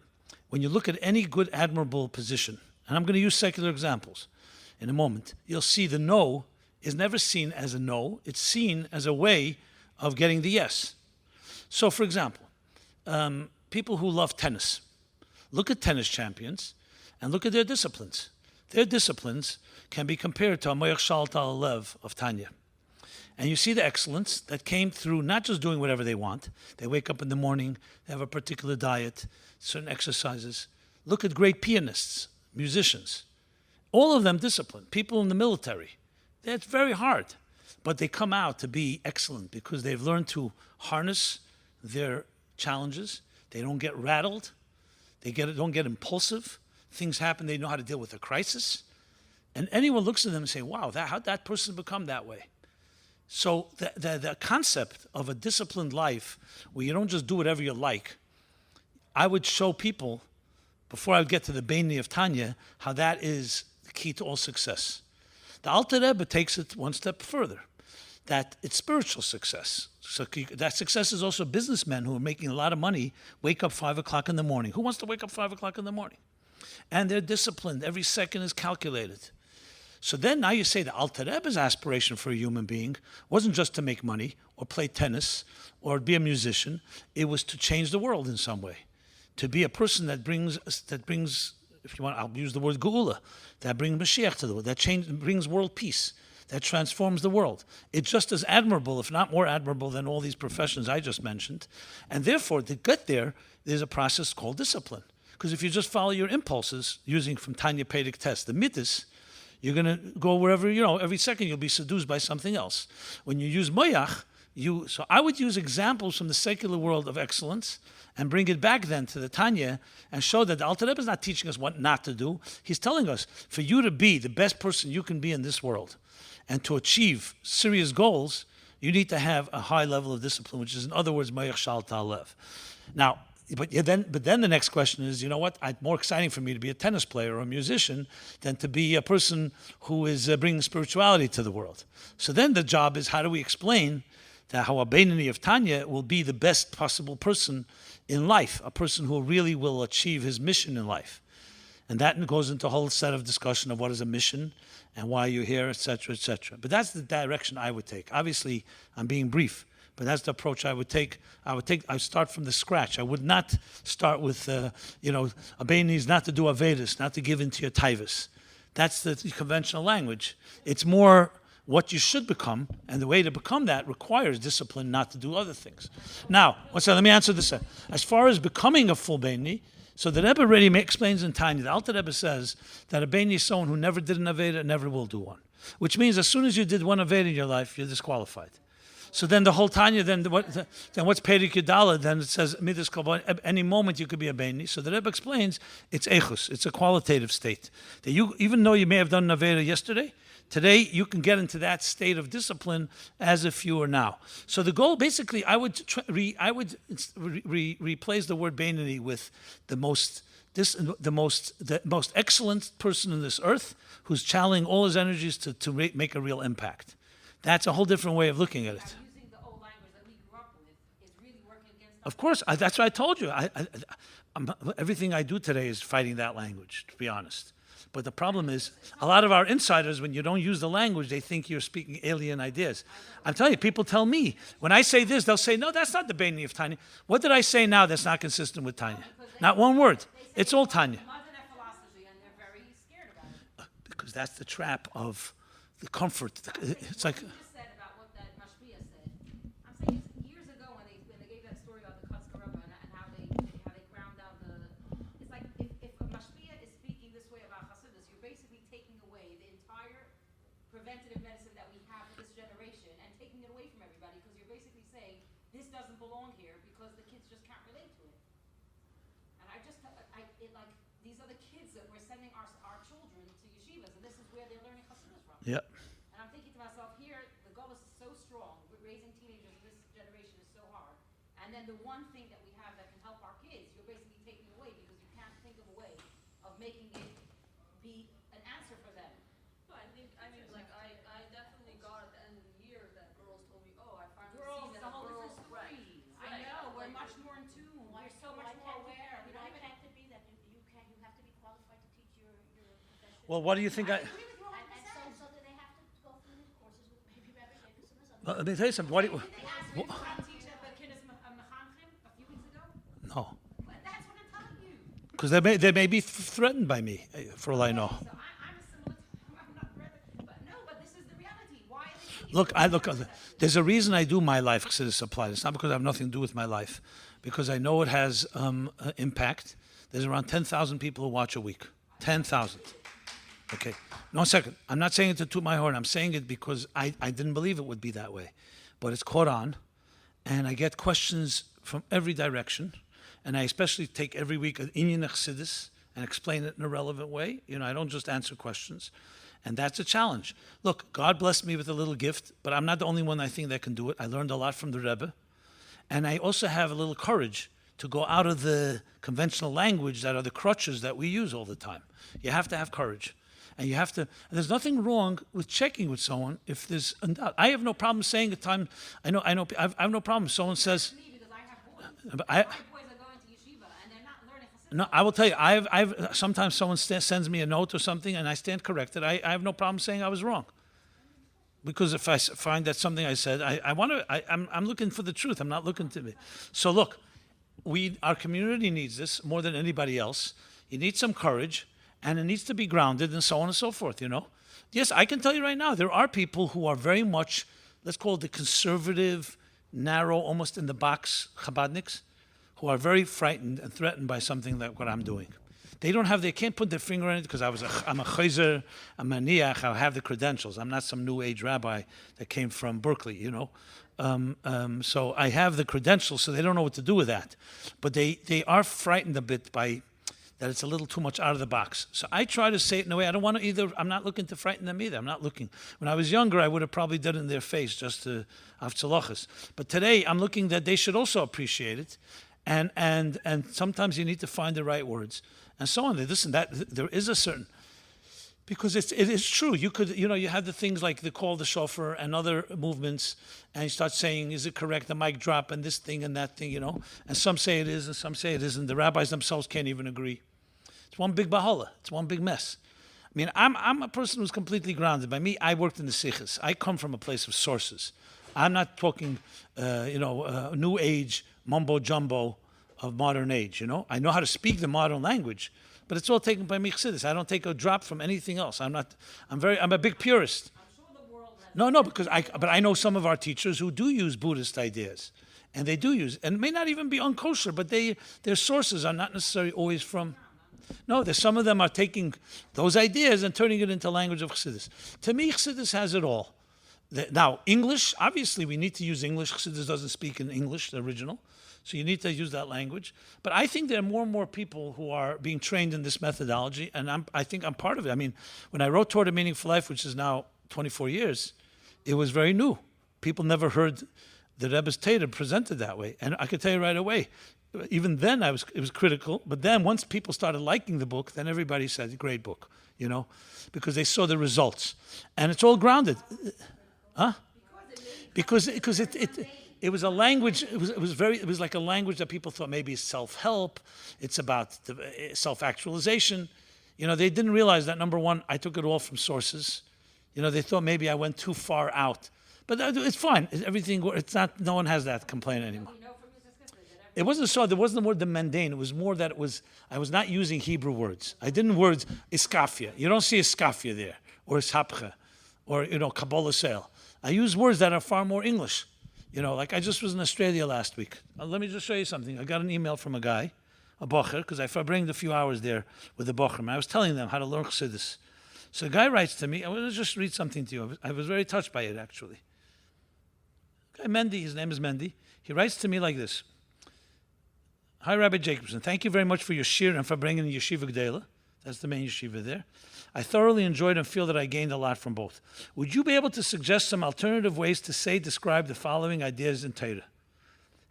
when you look at any good, admirable position, and I'm going to use secular examples in a moment, you'll see the no is never seen as a no. It's seen as a way of getting the yes. So, for example, people who love tennis, look at tennis champions and look at their disciplines. Their disciplines can be compared to a Moyach Shaltal Lev of Tanya. And you see the excellence that came through not just doing whatever they want. They wake up in the morning, they have a particular diet, certain exercises. Look at great pianists, musicians. All of them disciplined. People in the military. That's very hard. But they come out to be excellent because they've learned to harness their challenges. They don't get rattled. They don't get impulsive. Things happen, they know how to deal with a crisis. And anyone looks at them and say, wow, how'd that person become that way? So the concept of a disciplined life where you don't just do whatever you like, I would show people, before I would get to the Beinoni of Tanya, how that is the key to all success. The Alter Rebbe takes it one step further, that it's spiritual success. So that success is also businessmen who are making a lot of money, wake up 5 o'clock in the morning. Who wants to wake up 5 o'clock in the morning? And they're disciplined. Every second is calculated. So then now you say the Alter Rebbe's aspiration for a human being wasn't just to make money or play tennis or be a musician. It was to change the world in some way. To be a person that brings, if you want, I'll use the word geula, that brings Mashiach to the world, that brings world peace, that transforms the world. It's just as admirable, if not more admirable, than all these professions I just mentioned. And therefore, to get there, there's a process called discipline. Because if you just follow your impulses, using from Tanya Pedic test, the Siddhis, you're going to go wherever, every second you'll be seduced by something else. When you use moyach, so I would use examples from the secular world of excellence and bring it back then to the Tanya and show that the Alter Rebbe is not teaching us what not to do. He's telling us, for you to be the best person you can be in this world and to achieve serious goals, you need to have a high level of discipline, which is, in other words, moyach shal ta'alev. Now, but then the next question is, you know what? It's more exciting for me to be a tennis player or a musician than to be a person who is bringing spirituality to the world. So then the job is, how do we explain that how a Beinoni of Tanya will be the best possible person in life, a person who really will achieve his mission in life? And that goes into a whole set of discussion of what is a mission and why you're here, etc., etc. But that's the direction I would take. Obviously, I'm being brief. But that's the approach I would take. I start from the scratch. I would not start with, a Beinoni is not to do Avedis, not to give into your taivas. That's the conventional language. It's more what you should become, and the way to become that requires discipline not to do other things. Now, let me answer this. As far as becoming a full Beinoni, so the Rebbe already explains in Tanya, the Alter Rebbe says that a Beinoni is someone who never did an Aveda and never will do one. Which means as soon as you did one Aveda in your life, you're disqualified. So then the whole Tanya, then what's Perik Yudala? Then it says Midas Kalban. Any moment you could be a Beinoni. So the Rebbe explains it's echus. It's a qualitative state that you, even though you may have done Aveda yesterday, today you can get into that state of discipline as if you are now. So the goal, basically, I would replace the word Beinoni with the most excellent person in this earth who's channeling all his energies to make a real impact. That's a whole different way of looking at it. Using the old language that we grew up with is really working against us. Of course, that's what I told you. Everything I do today is fighting that language, to be honest. But the problem is, a lot of our insiders, when you don't use the language, they think you're speaking alien ideas. I'm telling you, people tell me, when I say this, they'll say, no, that's not the Beinoni of Tanya. What did I say now that's not consistent with Tanya? Not one word. It's all Tanya. Modern philosophy, and they're very scared about it. Because that's the trap of the comfort. It's like... You just said about what that Mashpia said. I'm saying years ago when they gave that story about the Chassidus and how they ground down the. It's like if a Mashpia is speaking this way about Chassidus, you're basically taking away the entire preventative medicine that we have for this generation and taking it away from everybody because you're basically saying this doesn't belong here because the kids just can't relate to it. And these are the kids that we're sending our children to yeshivas, and this is where they're learning Chassidus from. Yep. And I'm thinking to myself, here, the goal is so strong. Raising teenagers this generation is so hard. And then the one thing that we have that can help our kids, you're basically taking away because you can't think of a way of making it be an answer for them. I definitely got at the end of the year that girls told me, oh, I finally Girls, see it's a that whole girls, different right. story. I know, we're much more in tune. We're so much more aware. We don't even have to be that you have to be qualified to teach your profession. Well, what do you think? And so do they have to go through these courses with maybe Rebbe and some of Let me tell you something. What do you, Did they ask you to teach at the Kinnis Mechanchim a few weeks ago? no, But that's what I'm telling you. because they may be threatened by me, for all I know. So I'm a similar, I'm not Rebbe, but no, but this is the reality. Why are they Look, there's a reason I do my life Chassidus applied. It's not because I have nothing to do with my life, because I know it has impact. There's around 10,000 people who watch a week. 10,000. Okay. No, second. I'm not saying it to toot my horn. I'm saying it because I didn't believe it would be that way. But it's caught on, and I get questions from every direction, and I especially take every week an inyan Siddhis and explain it in a relevant way. I don't just answer questions. And that's a challenge. Look, God blessed me with a little gift, but I'm not the only one I think that can do it. I learned a lot from the Rebbe. And I also have a little courage to go out of the conventional language that are the crutches that we use all the time. You have to have courage. And you have to, and there's nothing wrong with checking with someone if there's a doubt. I have no problem saying at time, I have no problem if someone says, Me, because I have boys. but My boys are going to yeshiva, and they're not learning Chassidus. no, I will tell you, I've sometimes someone sends me a note or something and I stand corrected. I have no problem saying I was wrong. Because if I find that something I said, I'm looking for the truth. I'm not looking to be. So look, our community needs this more than anybody else. You need some courage, and it needs to be grounded, and so on and so forth. Yes, I can tell you right now, there are people who are very much, let's call it the conservative, narrow, almost in the box Chabadniks, who are very frightened and threatened by something like what I'm doing. They can't put their finger on it because I'm a chayzer, I'm a niach, I have the credentials. I'm not some new age rabbi that came from Berkeley, So I have the credentials, so they don't know what to do with that. But they are frightened a bit by that it's a little too much out of the box. So I try to say it in a way, I'm not looking to frighten them either. I'm not looking. When I was younger, I would have probably done it in their face just to have tzalachas. But today, I'm looking that they should also appreciate it. And sometimes you need to find the right words. And so on. Listen, there is a certain, because it is true. You could, you have the things like the call the shofar and other movements, and you start saying, is it correct, the mic drop, and this thing and that thing, And some say it is, and some say it isn't. The rabbis themselves can't even agree. It's one big bahala. It's one big mess. I mean, I'm a person who's completely grounded. By me, I worked in the Siddhis. I come from a place of sources. I'm not talking, new age mumbo jumbo of modern age, I know how to speak the modern language, but it's all taken by me Chassidus. I don't take a drop from anything else. I'm a big purist. No, because I know some of our teachers who do use Buddhist ideas, and they do use, and it may not even be unkosher, but their sources are not necessarily always from. No, some of them are taking those ideas and turning it into language of Chassidus. To me, Chassidus has it all. Now, English, obviously we need to use English. Chassidus doesn't speak in English, the original. So you need to use that language. But I think there are more and more people who are being trained in this methodology, and I think I'm part of it. I mean, when I wrote Torah Meaningful Life, which is now 24 years, it was very new. People never heard the Rebbe's Torah presented that way. And I could tell you right away, even then it was critical, but then once people started liking the book, then everybody said, great book, because they saw the results. And it's all grounded. Huh? Because it was a language. It was like a language that people thought maybe is self-help. It's about self-actualization. They didn't realize that, number one, I took it all from sources. They thought maybe I went too far out, but it's fine. It's not. No one has that complaint anymore. It wasn't so. There wasn't the word the mundane. It was more that I was not using Hebrew words. I didn't words iskafia. You don't see iskafia there, or ishapcha, or Kabbalah sale. I use words that are far more English. Like I just was in Australia last week. Let me just show you something. I got an email from a guy, a bocher, because I bring a few hours there with the bocher. I was telling them how to learn Chassidus. So a guy writes to me. I want to just read something to you. I was very touched by it, actually. Guy Mendy, his name is Mendy. He writes to me like this. Hi, Rabbi Jacobson. Thank you very much for your shir and for bringing the Yeshiva Gdela. That's the main yeshiva there. I thoroughly enjoyed and feel that I gained a lot from both. Would you be able to suggest some alternative ways to describe the following ideas in Torah?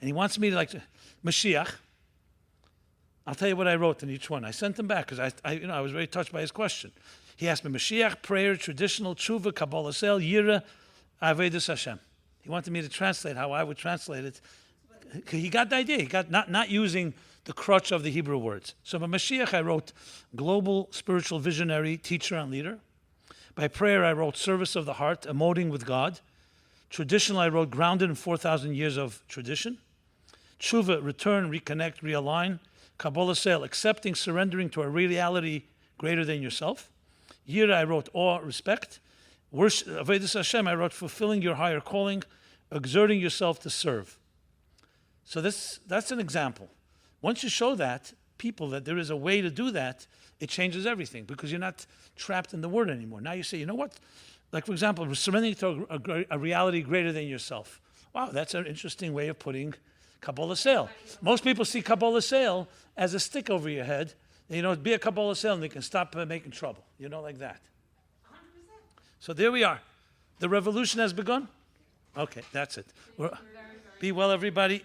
And he wants me to Mashiach. I'll tell you what I wrote in each one. I sent him back because I was very touched by his question. He asked me Mashiach, prayer, traditional, tshuva, Kabbalah sel, yira, avedus Hashem. He wanted me to translate how I would translate it. He got the idea. He got not using the crutch of the Hebrew words. So by Mashiach, I wrote global spiritual visionary, teacher, and leader. By prayer, I wrote service of the heart, emoting with God. Traditional, I wrote grounded in 4,000 years of tradition. Tshuva, return, reconnect, realign. Kabbalah sale, accepting, surrendering to a reality greater than yourself. Yira, I wrote awe, respect. Worship, Avedus Hashem, I wrote fulfilling your higher calling, exerting yourself to serve. So that's an example. Once you show that people that there is a way to do that, it changes everything because you're not trapped in the word anymore. Now you say, you know what? Like, for example, surrendering to a reality greater than yourself. Wow, that's an interesting way of putting Kabbalah sale. Most people see Kabbalah sale as a stick over your head. Be a Kabbalah sale and they can stop making trouble. Like that. 100%. So there we are. The revolution has begun. Okay, that's it. Be well, everybody.